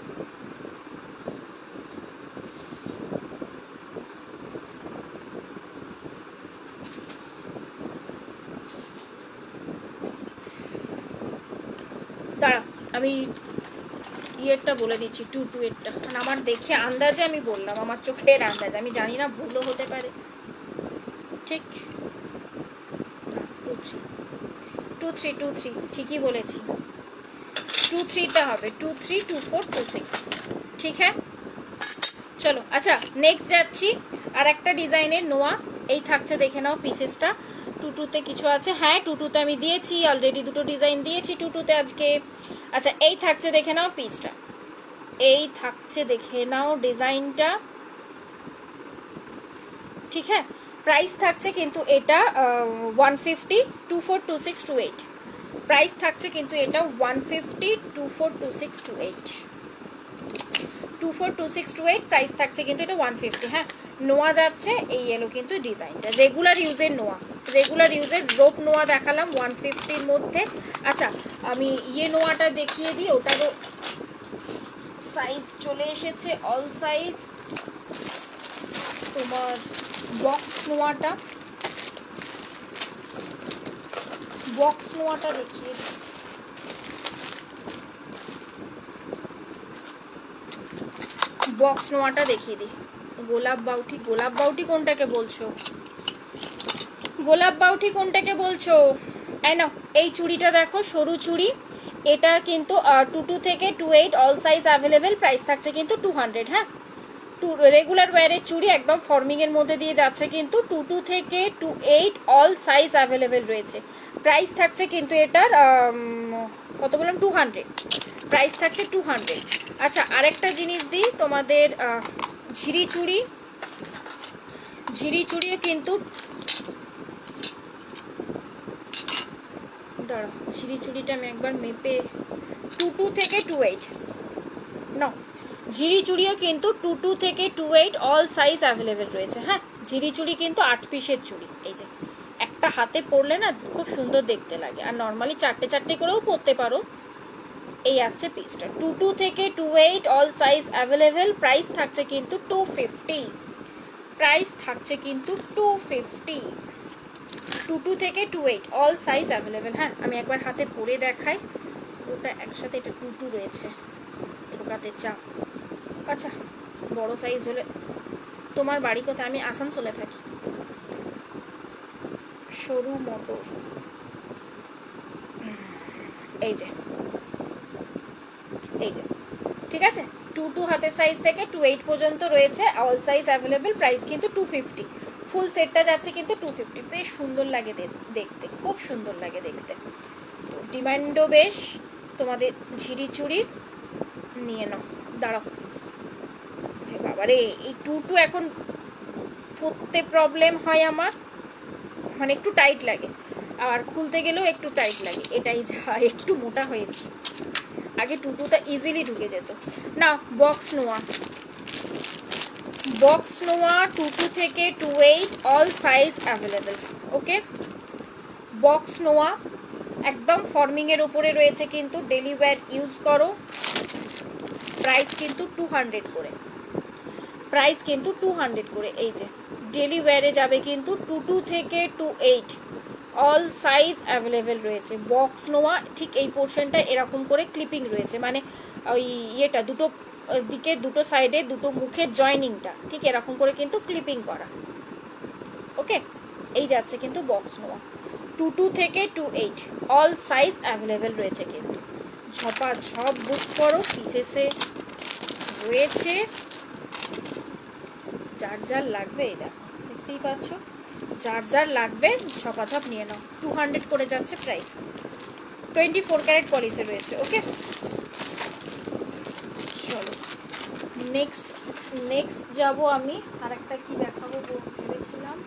দাঁড়া আমি ইয়েরটা বলে দিচ্ছি, 2 এরটা, কারণ আমার দেখে আন্দাজে আমি বললাম, আমার চোখের আন্দাজে, আমি জানি না ভুলও হতে পারে। ঠিক 2-3 ঠিকই বলেছি, 2-3টা হবে, 2-3, 2-4, 2-6, ঠিক হ্যাঁ। চলো আচ্ছা নেক্সট যাচ্ছি। আর একটা ডিজাইনের নোয়া, এই থাকছে দেখে নাও পিসেসটা। টুটুতে কিছু আছে, হ্যাঁ টুটুতে আমি দিয়েছি অলরেডি, দুটো ডিজাইন দিয়েছি টুটুতে আজকে। আচ্ছা এই থাকছে দেখে নাও পিসটা, এই থাকছে দেখে নাও ডিজাইনটা, ঠিক হ্যাঁ। প্রাইস থাকছে কিন্তু এটা 150, 24, 26, 28। প্রাইস থাকছে কিন্তু এটা 150, 24, 26, 28, 24, 26, 28 প্রাইস থাকছে কিন্তু এটা 150। হ্যাঁ নোয়া যাচ্ছে এই এলো কিন্তু ডিজাইনটা, রেগুলার ইউজের নোয়া, রেগুলার ইউজের রোপ নোয়া দেখালাম 150-র মধ্যে। আচ্ছা আমি ইয়ে নোয়াটা দেখিয়ে দিই, ওটারও সাইজ চলে এসেছে, অল সাইজ। তোমার বক্স নোয়াটা, বক্স নোয়াটা দেখিয়ে দিই। বক্স নোয়াটা দেখিয়ে দিই। গোলাপ বাউটি, গোলাপ বাউটি কোনটাকে বলছো? গোলাপ বাউটি কোনটাকে বলছো? এই নাও এই চুড়িটা দেখো, সরু চুড়ি, এটা কিন্তু 22 থেকে 28 অল সাইজ অ্যাভেলেবেল, প্রাইস থাকছে কিন্তু 200। হ্যাঁ রেগুলার ওয়্যারের চুড়ি একদম ফর্মিং এর মধ্যে দিয়ে যাচ্ছে কিন্তু 22 থেকে 28 অল সাইজ অ্যাভেলেবেল রয়েছে, প্রাইস থাকছে কিন্তু এটার কত বললাম 200, প্রাইস থাকছে 200। আচ্ছা আরেকটা জিনিস দিই তোমাদের, ঝিরি চুড়ি, ঝিরি চুড়িও কিন্তু, দাঁড়াও ঝিরি চুড়িটা আমি একবার মেপে, 22 থেকে 28 না, ঝিরি চুড়িও কিন্তু 22 থেকে 28 অল সাইজ অ্যাভেলেবেল রয়েছে। হ্যাঁ ঝিরি চুড়ি কিন্তু 8 পিসের চুড়ি, এই যে একটা হাতে পরলে না খুব সুন্দর দেখতে লাগে, আর নর্মালি 4টে করেও পরতে পারো। এই আসছে পিসটা 22 থেকে 28 অল সাইজ অ্যাভেলেবেল, প্রাইস থাকছে কিন্তু 250, প্রাইস থাকছে কিন্তু 250, 22 থেকে 28 অল সাইজ অ্যাভেলেবেল। হ্যাঁ আমি একবার হাতে পরে দেখাই, ওটা একসাথে এটা 22 রয়েছে, ঢোকাতে চাপ। আচ্ছা বড় সাইজ হলে, তোমার বাড়ি কোথায়? আমি আসানসোলে থাকি। সরু মোটর, এই যে এই যে ঠিক আছে, 22 হাতের সাইজ থেকে 28 পর্যন্ত রয়েছে, অল সাইজ অ্যাভেলেবেল, প্রাইস কিন্তু 250। ফুল সেটটা যাচ্ছে কিন্তু 250, বেশ সুন্দর লাগে দেখতে, খুব সুন্দর লাগে দেখতে, ডিমান্ডও বেশ। তোমাদের ঝিরি চুড়ি নিয়ে নাও। দাঁড়াও বাবারে, এই 22 এখন পরতে প্রবলেম হয় আমার, মানে একটু টাইট লাগে, আর খুলতে গেলেও একটু টাইট লাগে, এটাই যা, একটু মোটা হয়েছি, আগে 22টা ইজিলি ঢুকে যেত না। বক্স নোয়া, বক্স নোয়া 22 থেকে 28 অল সাইজ অ্যাভেলেবেল। ওকে বক্স নোয়া একদম ফর্মিং এর উপরে রয়েছে কিন্তু, ডেলি ওয়্যার ইউজ করো, প্রাইস কিন্তু 200 করে, প্রাইস কিন্তু 200 করে। এই যে ডেলি ওয়্যারে যাবে কিন্তু 22 থেকে 28 অল সাইজ অ্যাভেলেবেল রয়েছে। বক্স নোয়া ঠিক এই পোর্শনটা এরকম করে ক্লিপিং রয়েছে, মানে ওই ইয়েটা দুটো দিকে, দুটো সাইডে, দুটো মুখের জয়নিংটা ঠিক এরকম করে কিন্তু ক্লিপিং করা। ওকে এই যাচ্ছে কিন্তু বক্স নোয়া 22 থেকে 28 অল সাইজ অ্যাভেলেবেল রয়েছে কিন্তু, ঝপাঝপ বুক করো, পিসেসে রয়েছে, যার যার লাগবে এই দেখো দেখতেই পাচ্ছ, যার যার লাগবে ঝপাঝপ নিয়ে নাও। 200 করে যাচ্ছে প্রাইস, 24 ক্যারেট পলিশে রয়েছে। ওকে চলো নেক্সট যাব আমি আরেকটা কি দেখাবো ভেবেছিলাম।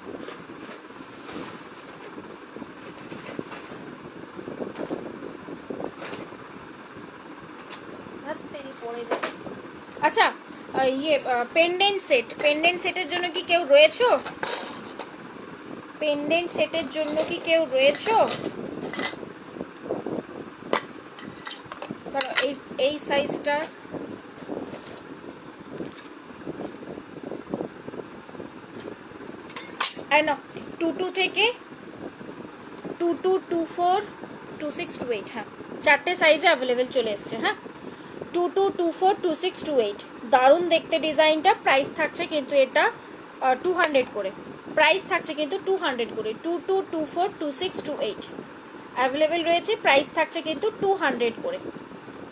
আচ্ছা পেন্ডেন্ট সেটের জন্য কি কেউ রয়েছো? পেন্ডেন্ট সেটের জন্য কি কেউ রয়েছো? এই সাইজটা না 22 থেকে 22, 24, 26, 28, হ্যাঁ চারটে সাইজে অ্যাভেলেবেল চলে এসছে। হ্যাঁ 22, 24, 26, 28 দারুণ দেখতে ডিজাইনটা। প্রাইস থাকছে কিন্তু এটা 200 করে, প্রাইস থাকছে কিন্তু 200 করে। 22, 24, 26, 28 অ্যাভেলেবেল রয়েছে, প্রাইস থাকছে কিন্তু 200 করে।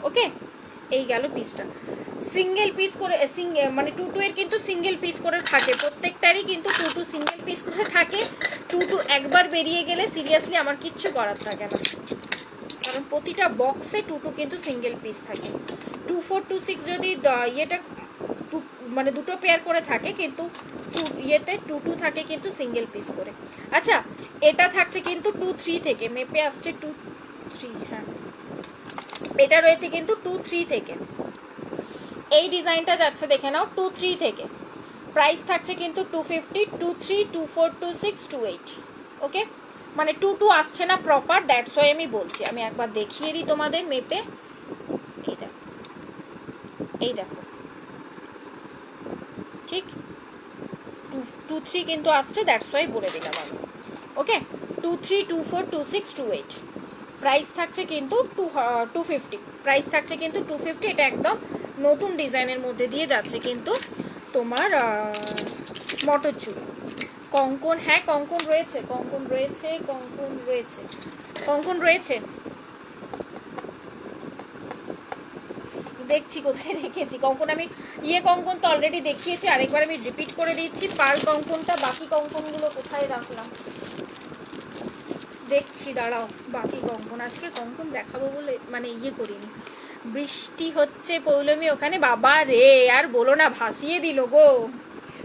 ওকে, এই গেল পিসটা। সিঙ্গেল পিস করে মানে 22 এর কিন্তু সিঙ্গেল পিস করে থাকে, প্রত্যেকটারই কিন্তু 22 সিঙ্গেল পিস করে থাকে। 22 একবার বেরিয়ে গেলে সিরিয়াসলি আমার কিচ্ছু করার থাকে না, কারণ প্রতিটা বক্সে 22 কিন্তু সিঙ্গেল পিস থাকে। 24, 26 যদি ইয়েটা মানে দুটো পেয়ার করে থাকে, কিন্তু ইয়েতে 22 থাকে কিন্তু সিঙ্গেল পিস করে। আচ্ছা এটা থাকছে কিন্তু 23 থেকে, মেপে আসছে 23, হ্যাঁ এটা রয়েছে কিন্তু 23 থেকে। এই ডিজাইনটা যাচ্ছে দেখে নাও 23 থেকে, প্রাইস থাকছে কিন্তু 250, 23, 24, 26, 28। ওকে, মানে 22 আসছে না প্রপার, দ্যাটস ওয়াই আমি বলছি। আমি একবার দেখিয়ে দিই তোমাদের মেপে। এই দেখো ঠিক 23 কিন্তু আসছে, দ্যাটস ওয়াই বলে দিলাম আমি। ওকে 23, 24, 26, 28 প্রাইস থাকছে কিন্তু 250, প্রাইস থাকছে কিন্তু 250। এটা একদম নতুন ডিজাইনের মধ্যে দিয়ে যাচ্ছে কিন্তু তোমার মটর চুল কঙ্কন। হ্যাঁ কঙ্কন রয়েছে, কঙ্কন রয়েছে, কঙ্কন রয়েছে, কঙ্কন রয়েছে। দেখছি কোথায় রেখেছি কঙ্কন। আমি কঙ্কন তো অলরেডি দেখিয়েছি, আরেকবার আমি রিপিট করে দিচ্ছি পার্ল কঙ্কনটা। বাকি কঙ্কনগুলো কোথায় রাখলাম দেখছি, দাঁড়াও। বাকি কঙ্কন আজকে কঙ্কন দেখাবো বলে মানে করিনি। বৃষ্টি হচ্ছে পৌলমী ওখানে, বাবা রে আর বলো না, ভাসিয়ে দিল গো।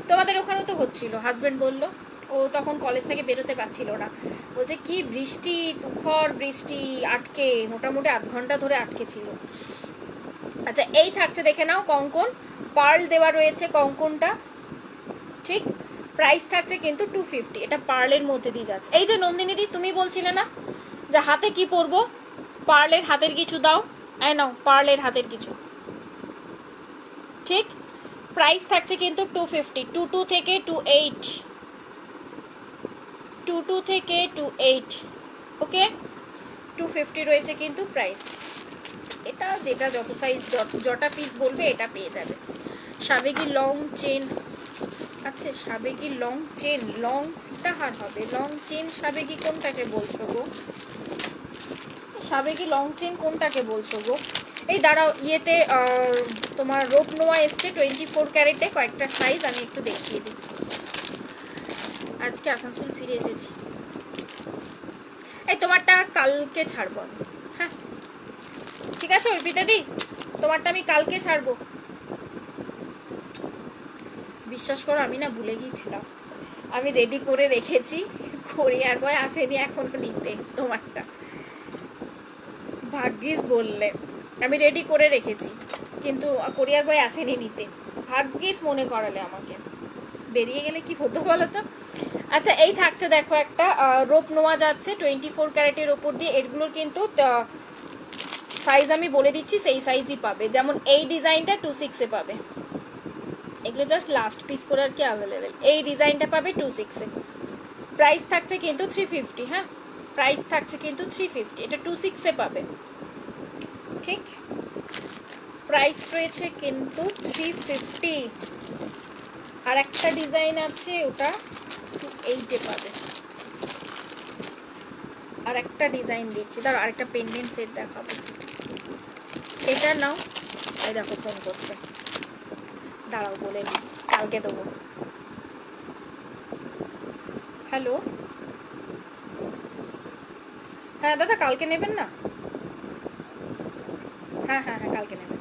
তোমাদের ওখানেও তো হচ্ছিল, হাজবেন্ড বললো ও তখন কলেজ থেকে বেরোতে পারছিল না, বলছে কি বৃষ্টি, তুখর বৃষ্টি, আটকে মোটামুটি 8 ঘন্টা ধরে আটকে ছিল। আচ্ছা এই থাকছে দেখে নাও কঙ্কন, পার্ল দেওয়া রয়েছে কঙ্কনটা, ঠিক প্রাইস থাকছে কিন্তু 250। এটা পার্লের মধ্যে দিয়ে যাচ্ছে। এই যে নন্দিনীদি তুমি বলছিলে না যে হাতে কি পরবো, পার্লের হাতের কিছু দাও, এই নাও পার্লের হাতের কিছু, ঠিক প্রাইস থাকছে কিন্তু 250। 22 থেকে 28, 22 থেকে 28। ওকে 250 রয়েছে কিন্তু প্রাইস। এটা যেটা যত সাইজ যটা পিস বলবে এটা পেয়ে যাবে। সাবেকি লং চেন আছে, সাবেকি লং চেন, লং সীতাহার হবে, লং চেন সাবেকি কোনটাকে বলছো গো, সাবেকি লং চেন কোনটাকে বলছো গো? এই দাঁড়াও, ইয়েতে তোমার রোপ নোয়া এসছে 24 ক্যারেটে, কয়েকটা সাইজ আমি একটু দেখিয়ে দিই। আজকে আসানসোল ফিরে এসেছি। এই তোমারটা কালকে ছাড়বো আমি, হ্যাঁ ঠিক আছে অর্পিতা দি, তোমারটা আমি কালকে ছাড়বো। বিশ্বাস করো আমি না ভুলে গিয়েছিলাম, আমি রেডি করে রেখেছি, কোরিয়ার বয় আসেনি এখনো নিতে তোমারটা। ভাগ্যিস বললে, আমি রেডি করে রেখেছি কিন্তু কোরিয়ার বয় আসেনি নিতে, ভাগ্যিস মনে করালে আমাকে, বেরিয়ে গেলে কি হতো বলো তো। আচ্ছা এই থাকছে দেখো একটা রোপ নোয়া যাচ্ছে 24 ক্যারেটের ওপর দিয়ে। এগুলোর কিন্তু সাইজ আমি বলে দিচ্ছি, সেই সাইজই পাবে। যেমন এই ডিজাইনটা 26 এ পাবে, এগুলো জাস্ট লাস্ট পিস করে আর কি অ্যাভেলেবেল। এই ডিজাইনটা পাবে 26 এ, প্রাইস থাকছে কিন্তু 350। হ্যাঁ প্রাইস থাকছে কিন্তু 350, এটা 26 এ পাবে, ঠিক প্রাইস রয়েছে কিন্তু 350। আর একটা ডিজাইন আছে ওটা 28 এ পাবে। আর একটা ডিজাইন দিচ্ছি, তার আরেকটা পেন্ডেন্ট সেট দেখাবো, এটা নাও। এই দেখো ফোন করছে, দাঁড়াও বলে দিই, কালকে দেবো। হ্যালো, হ্যাঁ দাদা কালকে নেবেন না? হ্যাঁ হ্যাঁ হ্যাঁ কালকে নেবেন।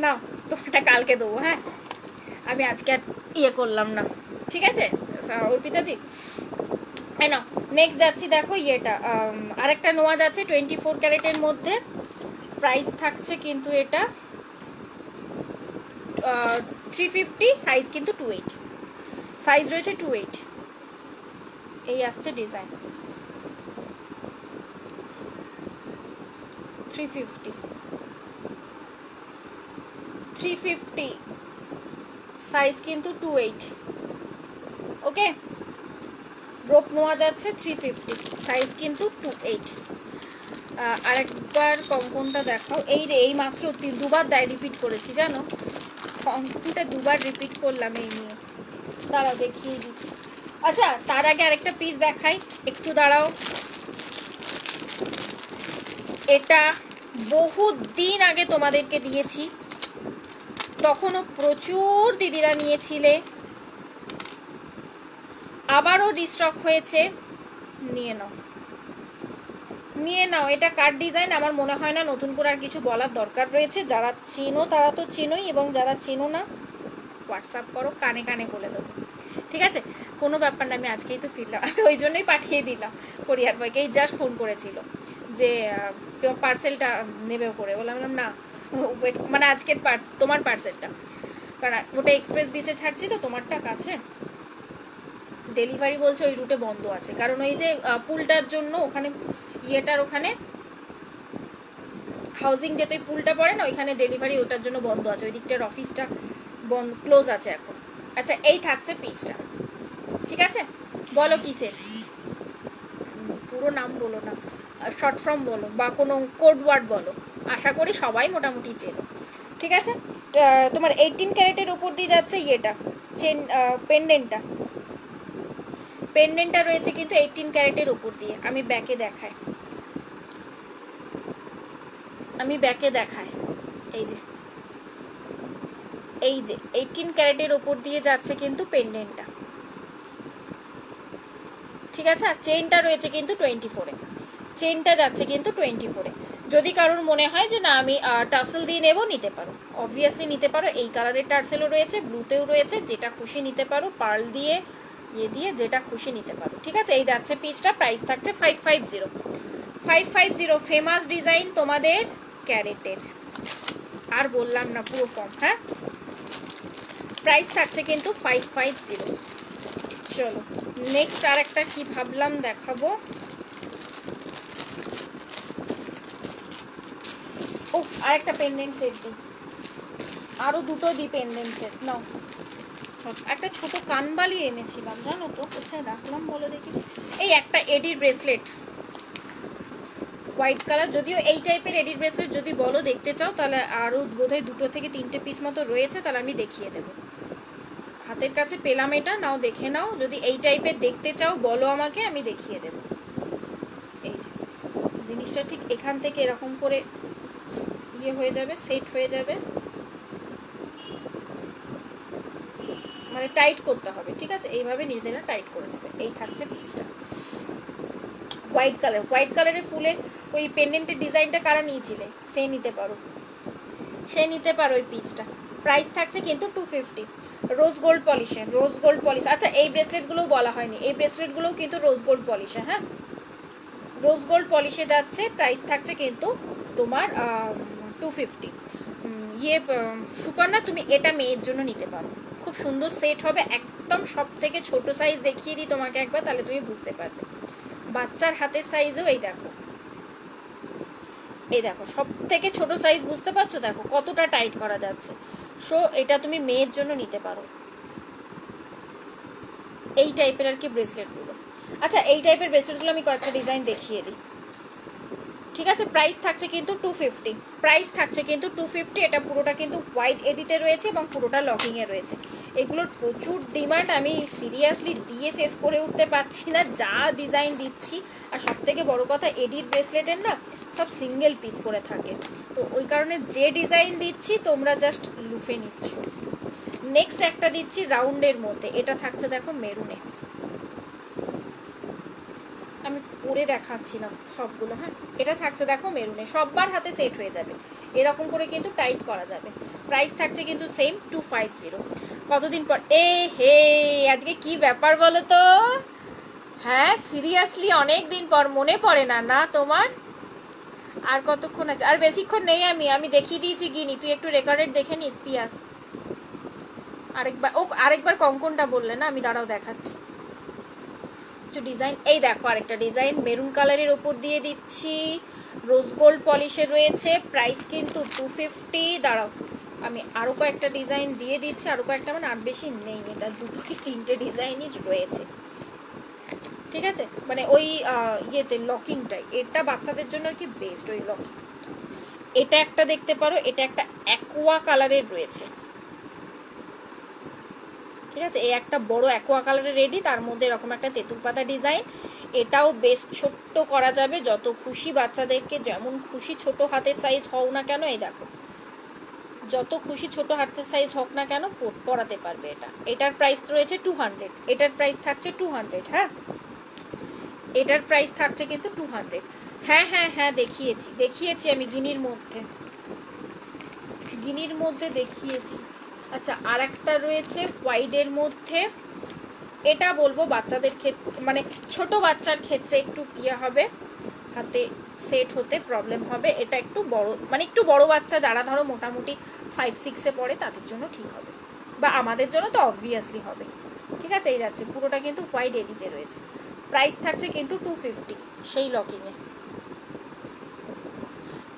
না তোমারটা কালকে দেবো, হ্যাঁ আমি আজকে আর ইয়ে করলাম না, ঠিক আছে অর্পিতা দি। হ্যাঁ না, নেক্সট যাচ্ছি দেখো ইয়েটা, আরেকটা নোয়া যাচ্ছে 24 ক্যারেটের মধ্যে, প্রাইস থাকছে কিন্তু এটা 350, সাইজ কিন্তু 28, সাইজ রয়েছে 28, এই আসছে ডিজাইন 350 সাইজ কিন্তু 28, ওকে রোপ নোয়া যাচ্ছে 350, সাইজ কিন্তু 28। আরেকবার কঙ্কনটা দেখাও, এই রে এই মাত্র দুবার রিপিট করেছি জানো, কঙ্কনটা দুবার রিপিট করলাম এই নিয়ে, দাঁড়াও দেখিয়ে দিচ্ছি। আচ্ছা তার আগে আরেকটা পিস দেখাই, একটু দাঁড়াও। এটা বহুত দিন আগে তোমাদেরকে দিয়েছি, তখনও প্রচুর দিদিরা নিয়েছিলে, আবারও রিস্টক হয়েছে, নিয়ে নাও নিয়ে নাও। এটা কার ডিজাইন আমার মনে হয় না নতুন করে আর কিছু বলার দরকার রয়েছে, যারা চেনো তারা তো চেনোই, এবং যারা চেনো না হোয়াটসঅ্যাপ করো, কানে কানে বলে দেবো, ঠিক আছে কোনো ব্যাপার না। আমি আজকেই তো ফিরলাম, আমি ওই জন্যই পাঠিয়ে দিলাম, কোরিয়ার বয়কে এই জাস্ট ফোন করেছিল যে পার্সেলটা নেবে করে, বললাম না মানে আজকের তোমার পার্সেলটা, কারণ ওটা এক্সপ্রেস বিসে ছাড়ছি তো, তোমারটা কাছে ডেলিভারি বলছে ওই রুটে বন্ধ আছে, কারণ ওই যে পুলটার জন্য ওখানে ইয়েটার ওখানে হাউজিং যেতে পুলটা পড়ে না, ওইখানে ডেলিভারি ওটার জন্য বন্ধ আছে, ওই দিকটার অফিসটা বন্ধ ক্লোজ আছে এখন। আচ্ছা এই থাকছে পিসটা, ঠিক আছে বলো কিসের, পুরো নাম বলো না, শর্ট ফর্ম বলো বা কোনো কোড ওয়ার্ড বলো, আশা করি সবাই মোটামুটি চেনো, ঠিক আছে। তোমার 18 ক্যারেটের উপর দিয়ে যাচ্ছে ইয়েটা চেন, পেন্ডেন্টটা রয়েছে কিন্তু 18 ক্যারেটের উপর দিয়ে। আমি ব্যাকে দেখাই, এই যে 18 ক্যারেটের উপর দিয়ে যাচ্ছে কিন্তু পেন্ডেন্টটা, ঠিক আছে। আর চেনটা রয়েছে কিন্তু 24-এ, চেনটা যাচ্ছে কিন্তু 24-এ। যদি কারোর মনে হয় যে না আমি টার্সেল দিয়ে নেবো, নিতে পারো, অবভিয়াসলি নিতে পারো, এই কালারের টার্সেলও রয়েছে, ব্লুতেও রয়েছে, যেটা খুশি নিতে পারো, পার্ল দিয়ে দিয়ে যেটা খুশি নিতে পারো, ঠিক আছে। এই যাচ্ছে পিসটা, প্রাইস থাকছে 550 ফেমাস ডিজাইন তোমাদের ক্যারেটের, আর বললাম না পুরো ফর্ম, হ্যাঁ প্রাইস থাকছে কিন্তু 550। চলো নেক্সট আর একটা কি ভাবলাম দেখাবো, ও আর একটা পেন্ডেন্ট সেট দিই, আরো দুটো দিই পেন্ডেন্ট সেট, নাও একটা ছোট কানবালি এনেছিলাম জানো তো, কোথায় রাখলাম বলো দেখি, এই একটা এডির ব্রেসলেট হোয়াইট কালার, যদিও এই টাইপের এডির ব্রেসলেট যদি বলো দেখতে চাও তাহলে আরো বোধহয় 2 থেকে 3টে পিস মতো রয়েছে, তাহলে আমি দেখিয়ে দেবো, হাতের কাছে পেলাম এটা, নাও দেখে নাও, যদি এই টাইপের দেখতে চাও বলো আমাকে, আমি দেখিয়ে দেব। এই যে জিনিসটা ঠিক এখান থেকে এরকম করে ইয়ে হয়ে যাবে, সেট হয়ে যাবে, মানে টাইট করতে হবে, ঠিক আছে এইভাবে নিজেরা টাইট করে নেবে। এই থাকছে পিসটা হোয়াইট কালারের ফুলের ওই পেন্ডেন্টের ডিজাইনটা কারা নিয়েছিলে, সে নিতে পারো ওই পিসটা, প্রাইস থাকছে কিন্তু 250। রোজ গোল্ড পলিশ, আচ্ছা এই ব্রেসলেটগুলোও বলা হয়নি, এই ব্রেসলেটগুলোও কিন্তু রোজ গোল্ড পলিশে, হ্যাঁ রোজ গোল্ড পলিশে যাচ্ছে, প্রাইস থাকছে কিন্তু তোমার 250। ইয়ে সুকন্যা তুমি এটা মেয়ের জন্য নিতে পারো, খুব সুন্দর সেট হবে একদম, সব থেকে ছোট সাইজ দেখিয়ে দিই তোমাকে একবার, তাহলে তুমি বুঝতে পারবে, বাচ্চার হাতের সাইজও এই দেখো সব থেকে ছোট সাইজ, বুঝতে পারছো দেখো কতটা টাইট করা যাচ্ছে, সো এটা তুমি মেয়ের জন্য নিতে পারো, এই টাইপের আর কি ব্রেসলেটগুলো। আচ্ছা এই টাইপের ব্রেসলেটগুলো আমি কয়েকটা ডিজাইন দেখিয়ে দিই, ঠিক আছে প্রাইস থাকছে কিন্তু 250, এটা পুরোটা কিন্তু হোয়াইট এডিতে রয়েছে এবং পুরোটা লকিং এ রয়েছে, এগুলোর প্রচুর ডিমান্ড, আমি সিরিয়াসলি দিয়ে শেষ করে উঠতে পারছি না যা ডিজাইন দিচ্ছি, আর সব থেকে বড় কথা এডিট ব্রেসলেটের না সব সিঙ্গেল পিস করে থাকে, তো ওই কারণে যে ডিজাইন দিচ্ছি তোমরা জাস্ট লুফে নিচ্ছ। নেক্সট একটা দিচ্ছি রাউন্ডের মধ্যে, এটা থাকছে দেখো মেরুনে, আমি পরে দেখাচ্ছি না সবগুলো। হ্যাঁ, এটা থাকছে দেখো মেরুনে, সববার হাতে সেট হয়ে যাবে, এরকম করে কিন্তু টাইট করা যাবে। প্রাইস থাকছে কিন্তু সেম 250। কতদিন পর এ হে, আজকে কি ব্যাপার বলো তো? হ্যাঁ সিরিয়াসলি অনেক দিন পর, মনে পড়ে না না তোমার? আর কতক্ষণ আছে? আর বেশিক্ষণ নেই। আমি দেখিয়ে দিয়েছি গিনি, তুই একটু রেকর্ডেড দেখে নিস পিয়াস। আরেকবার কঙ্কনটা বললে না, আমি দাঁড়াও দেখাচ্ছি একটু ডিজাইন। এই দেখো আরেকটা ডিজাইন মেরুন কালারের ওপর দিয়ে দিচ্ছি, রোজ গোল্ড পলিশে রয়েছে। প্রাইস কিন্তু 250। দাঁড়াও আমি আরো কয়েকটা ডিজাইন দিয়ে দিচ্ছি, আরো কয়েকটা মানে আর বেশি নেই, এটা দুটো কি তিনটে ডিজাইনই রয়েছে। ঠিক আছে, মানে ওই ইয়েতে লকিংটাই, এটা বাচ্চাদের জন্য আর কি বেস্ট ওই লকিং। এটা একটা দেখতে পারো, এটা একটা অ্যাকোয়া কালারের রয়েছে। ঠিক আছে, এই একটা বড় অ্যাকোয়া কালারের রেডি, তার মধ্যে এরকম একটা তেঁতুল পাতা ডিজাইন। এটাও বেশ ছোট্ট করা যাবে, যত খুশি বাচ্চাদেরকে, যেমন খুশি ছোট হাতের সাইজ হও না কেন, এই দেখো যত খুশি ছোট হাতের সাইজ হোক না কেন পরাতে পারবে এটা। এটার প্রাইস রয়েছে 200, এটার প্রাইস থাকছে 200। হ্যাঁ, এটার প্রাইস থাকছে কিন্তু 200। হ্যাঁ হ্যাঁ হ্যাঁ দেখিয়েছি আমি গিনির মধ্যে দেখিয়েছি। আচ্ছা, আর একটা রয়েছে হোয়াইটের মধ্যে, এটা বলবো বাচ্চাদের ক্ষেত্রে, মানে ছোট বাচ্চার ক্ষেত্রে একটু ইয়ে হবে, হাতে সেট হতে প্রবলেম হবে। এটা একটু বড়, মানে একটু বড় বাচ্চা যারা ধরো মোটামুটি 5-6-এ পড়ে তাদের জন্য ঠিক হবে, বা আমাদের জন্য তো অবভিয়াসলি হবে। ঠিক আছে, এই যাচ্ছে পুরোটা কিন্তু হোয়াইট এডিতে রয়েছে। প্রাইস থাকছে কিন্তু 250, সেই লকিংয়ে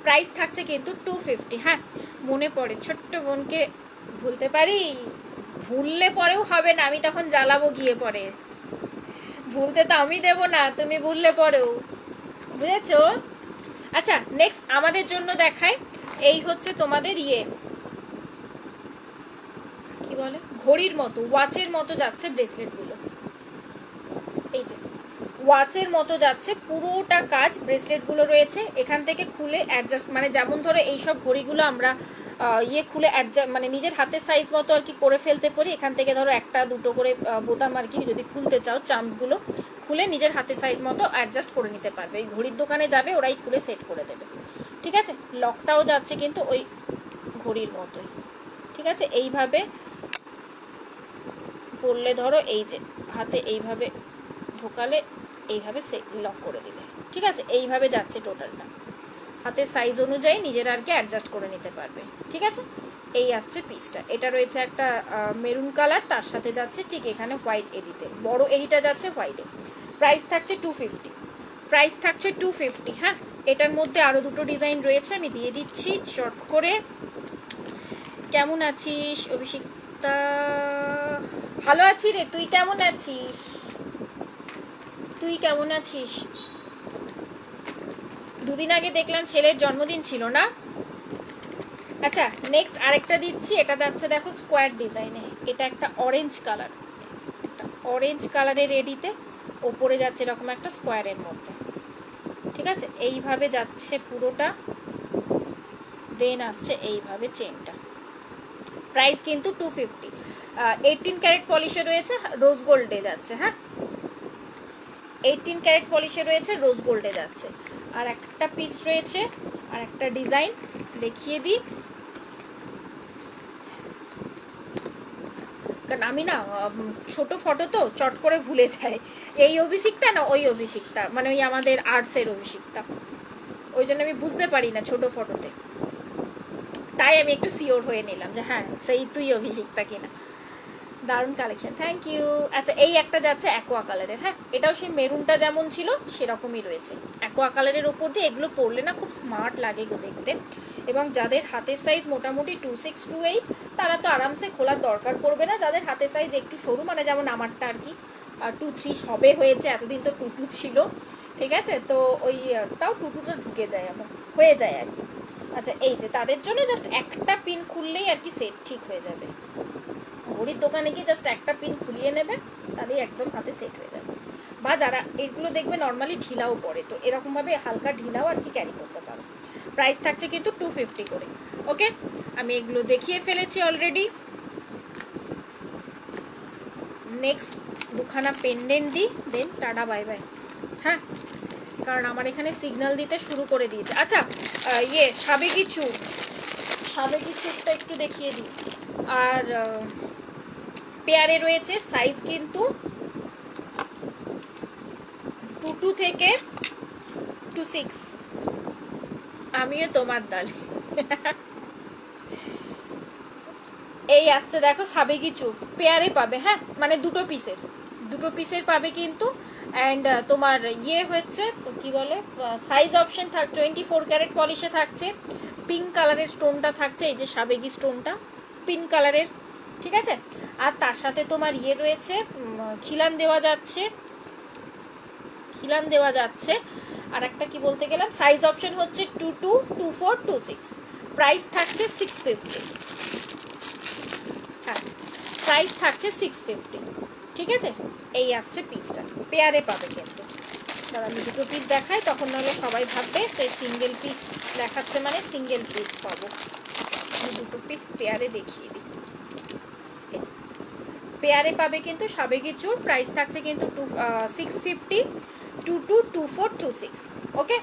প্রাইস থাকছে কিন্তু 250। হ্যাঁ, মনে পড়ে ছোট্ট বোনকে ভুলতে পারি? ভুললে পরেও হবে না, আমি তখন জ্বালাবো গিয়ে পরে। ভুলতে তো আমি দেবো না, তুমি ভুললে পরেও, বুঝেছো? আচ্ছা, নেক্সট আমাদের জন্য দেখায়, এই হচ্ছে তোমাদের ইয়ে কি বলে, ঘড়ির মতো, ওয়াচের মতো যাচ্ছে ব্রেসলেট গুলো। এই যে ওয়াচের মতো যাচ্ছে পুরোটা কাজ, ব্রেসলেট গুলো রয়েছে। এখান থেকে খুলে অ্যাডজাস্ট, মানে যেমন ধরো এইসব ঘড়িগুলো আমরা ইয়ে খুলে মানে নিজের হাতের সাইজ মতো আর কি করে ফেলতে পারি। এখান থেকে ধরো একটা দুটো করে বোতাম আর কি যদি খুলতে চাও, চার্মস গুলো খুলে নিজের হাতের সাইজ মতো অ্যাডজাস্ট করে নিতে পারবে। এই ঘড়ির দোকানে যাবে, ওরাই খুলে সেট করে দেবে। ঠিক আছে, লকটাও যাচ্ছে কিন্তু ওই ঘড়ির মতোই। ঠিক আছে, এইভাবে পরলে ধরো এই যে হাতে এইভাবে ঢোকালে এইভাবে লক করে দিলে। ঠিক আছে, এইভাবে যাচ্ছে টোটালটা, হাতের সাইজ অনুযায়ী নিজের আর কি অ্যাডজাস্ট করে নিতে পারবে। ঠিক আছে, এই আসছে পিসটা। এটা রয়েছে একটা মেরুন কালার, তার সাথে যাচ্ছে ঠিক এখানে হোয়াইট এডিতে, বড় এডিটা যাচ্ছে হোয়াইটে। প্রাইস থাকছে 250, প্রাইস থাকছে 250। হ্যাঁ, এটার মধ্যে আরো দুটো ডিজাইন রয়েছে, আমি দিয়ে দিচ্ছি চট করে। কেমন আছিস অভিষিক্তা? ভালো আছি রে, তুই কেমন আছিস? তুই কেমন আছিস? দুদিন আগে দেখলাম ছেলের জন্মদিন ছিল না? আচ্ছা, নেক্সট আরেকটা দিচ্ছি, এটা যাচ্ছে দেখো স্কোয়ার ডিজাইনে। এটা একটা অরেঞ্জ কালার, একটা অরেঞ্জ কালারের রেডিতে, ওপরে যাচ্ছে এরকম একটা স্কোয়ারের মধ্যে। ঠিক আছে, এইভাবে যাচ্ছে পুরোটা, দেন আসছে এইভাবে চেনটা। প্রাইস কিন্তু 250। 18 ক্যারেট পলিশে রয়েছে, রোজ গোল্ডে যাচ্ছে। হ্যাঁ, 18 ক্যারেট পলিশে রয়েছে, রোজ গোল্ডে যাচ্ছে। আর একটা পিস রয়েছে, আর একটা ডিজাইন দেখিয়ে দিই, কারণ আমি না ছোট ফটো তো চট করে ভুলে যাই। এই অভিষিক্তা না ওই অভিষিক্তা, মানে ওই আমাদের আর্টসের অভিষিক্তা, ওই জন্য আমি বুঝতে পারি না ছোট ফটোতে, তাই আমি একটু সিওর হয়ে নিলাম যে হ্যাঁ সেই তুই অভিষিক্তা কিনা। দারুণ কালেকশন, থ্যাংক ইউ। আচ্ছা, এই একটা যাচ্ছে অ্যাকোয়া কালারের। হ্যাঁ, এটাও সেই মেরুনটা যেমন ছিল সেরকমই রয়েছে, অ্যাকোয়া কালারের ওপর দিয়ে। এগুলো পরলে না খুব স্মার্ট লাগে গো দেখতে, এবং যাদের হাতের সাইজ মোটামুটি 26-28 তারা তো আরামসে খোলার দরকার পড়বে না। যাদের হাতের সাইজ একটু সরু, মানে যেমন আমারটা আর কি 2-3 সবে হয়েছে, এতদিন তো 2-2 ছিল। ঠিক আছে, তো ওই তাও 2-2টা ঢুকে যায়, এমন হয়ে যায় আর কি। আচ্ছা, এই যে তাদের জন্য জাস্ট একটা পিন খুললেই আর কি সেট ঠিক হয়ে যাবে। ঘড়ির দোকানে গিয়ে জাস্ট একটা পিন খুলিয়ে নেবে, তাহলেই একদম হাতে সেট হয়ে যাবে। বা যারা এগুলো দেখবে নর্মালি ঢিলাও পড়ে, তো এরকম ভাবে হালকা ঢিলাও আর কি ক্যারি করতে পারো। প্রাইস থাকছে কিন্তু 250 করে। ওকে, আমি এগুলো দেখিয়ে ফেলেছি অলরেডি। নেক্সট দুখানা পেন্ডেন্ট দিই, দেন টাটা বাই বাই। হ্যাঁ, কারণ আমার এখানে সিগন্যাল দিতে শুরু করে দিয়েছে। আচ্ছা সাবেকি চুপটা একটু দেখিয়ে দিই। আর পেয়ারে রয়েছে সাইজ কিন্তু 22 থেকে 26। আমিও তোমার দল। এই আসছে দেখো সাবেকি চুপ, পেয়ারে পাবে। হ্যাঁ, মানে দুটো পিসের পাবে কিন্তু। অ্যান্ড তোমার হচ্ছে কি বলে, সাইজ অপশন 24 ক্যারেট পলিশে থাকছে। পিঙ্ক কালারের স্টোনটা থাকছে, এই যে সাবেকি স্টোনটা পিঙ্ক কালারের, ঠিক আছে। আর তার সাথে তোমার রয়েছে খিলান দেওয়া যাচ্ছে। আর একটা কি বলতে গেলাম, সাইজ অপশন হচ্ছে 22, 24, 26। প্রাইস থাকছে 650। হ্যাঁ, প্রাইস থাকছে 650, ঠিক আছে। এই আসছে পিসটা, পেয়ারে পাবে কিন্তু। দাদা আমি দুটো পিস দেখাই, তখন নাহলে সবাই ভাববে সেই সিঙ্গেল পিস দেখাচ্ছে মানে সিঙ্গেল পিস পাবো। দুটো পিস পেয়ারে দেখিয়ে দিই। পেয়ারে পাবে কিন্তু সাবেকি চুর। প্রাইস থাকছে কিন্তু 650, 22, 24, 26। ওকে,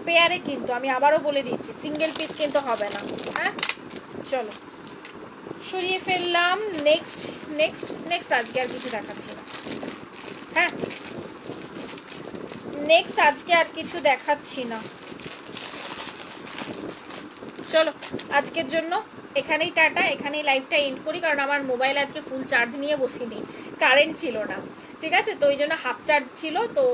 পেয়ারে কিন্তু আমি আবারও বলে দিচ্ছি, সিঙ্গেল পিস কিন্তু হবে না। হ্যাঁ, চলো সরিয়ে ফেললাম। নেক্সট আজকে আর কিছু দেখাচ্ছি না। হ্যাঁ, নেক্সট আজকে আর কিছু দেখাচ্ছি না। চলো আজকের জন্য এখানেই টাটা, এখানেই লাইভটা এন্ড করি। কারণ আমার মোবাইল আজকে ফুল চার্জ নিয়ে বসিনি, কারেন্ট ছিল না, ঠিক আছে। তো ওই জন্য হাফ চার্জ ছিল, তো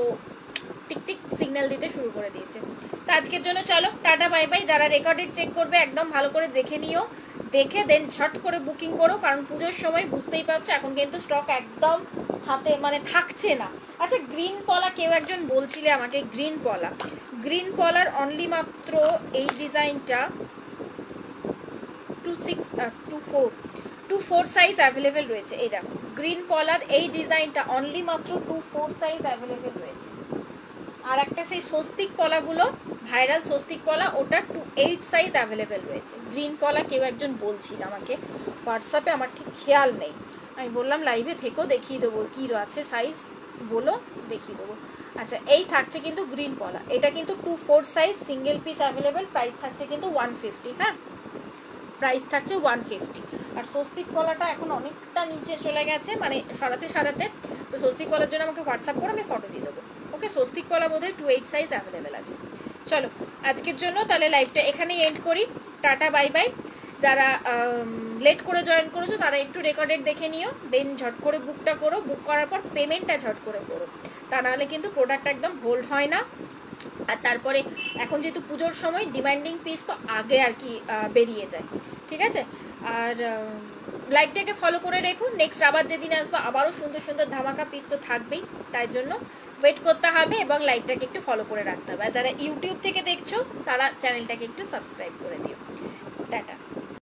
টিকটিক সিগন্যাল দিতে শুরু করে দিয়েছে। তো আজকের জন্য চলো টাটা, বাই বাই। যারা রেকর্ডেড চেক করবে একদম ভালো করে দেখে নিও, দেখে দেন ঝট করে বুকিং করো। কারণ পুজোর সময় বুঝতেই পারছো এখন কিন্তু স্টক একদম হাতে মানে থাকছে না। আচ্ছা, গ্রিন পলা কেউ একজন বলছিলে আমাকে, গ্রিন পলার অনলি মাত্র এই ডিজাইনটা 24 সাইজ অ্যাভেলেবেল রয়েছে। এই দেখো গ্রিন পলার এই ডিজাইনটা অনলি মাত্র 24 সাইজ অ্যাভেলেবেল রয়েছে। আর একটা সেই স্বস্তিক পলাগুলো, ভাইরাল স্বস্তিক পলা, ওটা 28 সাইজ অ্যাভেলেবেল রয়েছে। গ্রিন পলা কেউ একজন বলছিল আমাকে হোয়াটসঅ্যাপে, আমার ঠিক খেয়াল নেই। আমি বললাম লাইভে থেকেও দেখিয়ে দেবো কি আছে সাইজ, বলো দেখিয়ে দেবো। আচ্ছা, এই থাকছে কিন্তু গ্রিন পলা, এটা কিন্তু 24 size single piece available. Price থাকছে কিন্তু 150। হ্যাঁ, প্রাইস থাকছে 150। আর স্বস্তিক পলাটা এখন অনেকটা নিচে চলে গেছে, মানে সারাতে। তো স্বস্তিক পলার জন্য আমাকে হোয়াটসঅ্যাপ করে আমি ফটো দিয়ে দেবো। ওকে, স্বস্তিক পলা বোধহয় 28 সাইজ অ্যাভেলেবেল আছে। চলো আজকের জন্য তাহলে লাইভটা এখানেই এন্ড করি। Tata, bye bye. যারা লেট করে জয়েন করেছো তারা একটু রেকর্ডেড দেখে নিও, দেন ঝট করে বুকটা করো। বুক করার পর পেমেন্টটা ঝট করে করো, তা নাহলে কিন্তু প্রোডাক্ট একদম হোল্ড হয় না। আর তারপরে এখন যেহেতু পুজোর সময়, ডিমান্ডিং পিস তো আগে আর কি বেরিয়ে যায়, ঠিক আছে। আর লাইভটাকে ফলো করে রেখো। নেক্সট আবার যেদিন আসবো আবারও সুন্দর সুন্দর ধামাকা পিস তো থাকবেই, তাই জন্য ওয়েট করতে হবে এবং লাইভটাকে একটু ফলো করে রাখতে হবে। আর যারা ইউটিউব থেকে দেখছো তারা চ্যানেলটাকে একটু সাবস্ক্রাইব করে দিও। টাটা।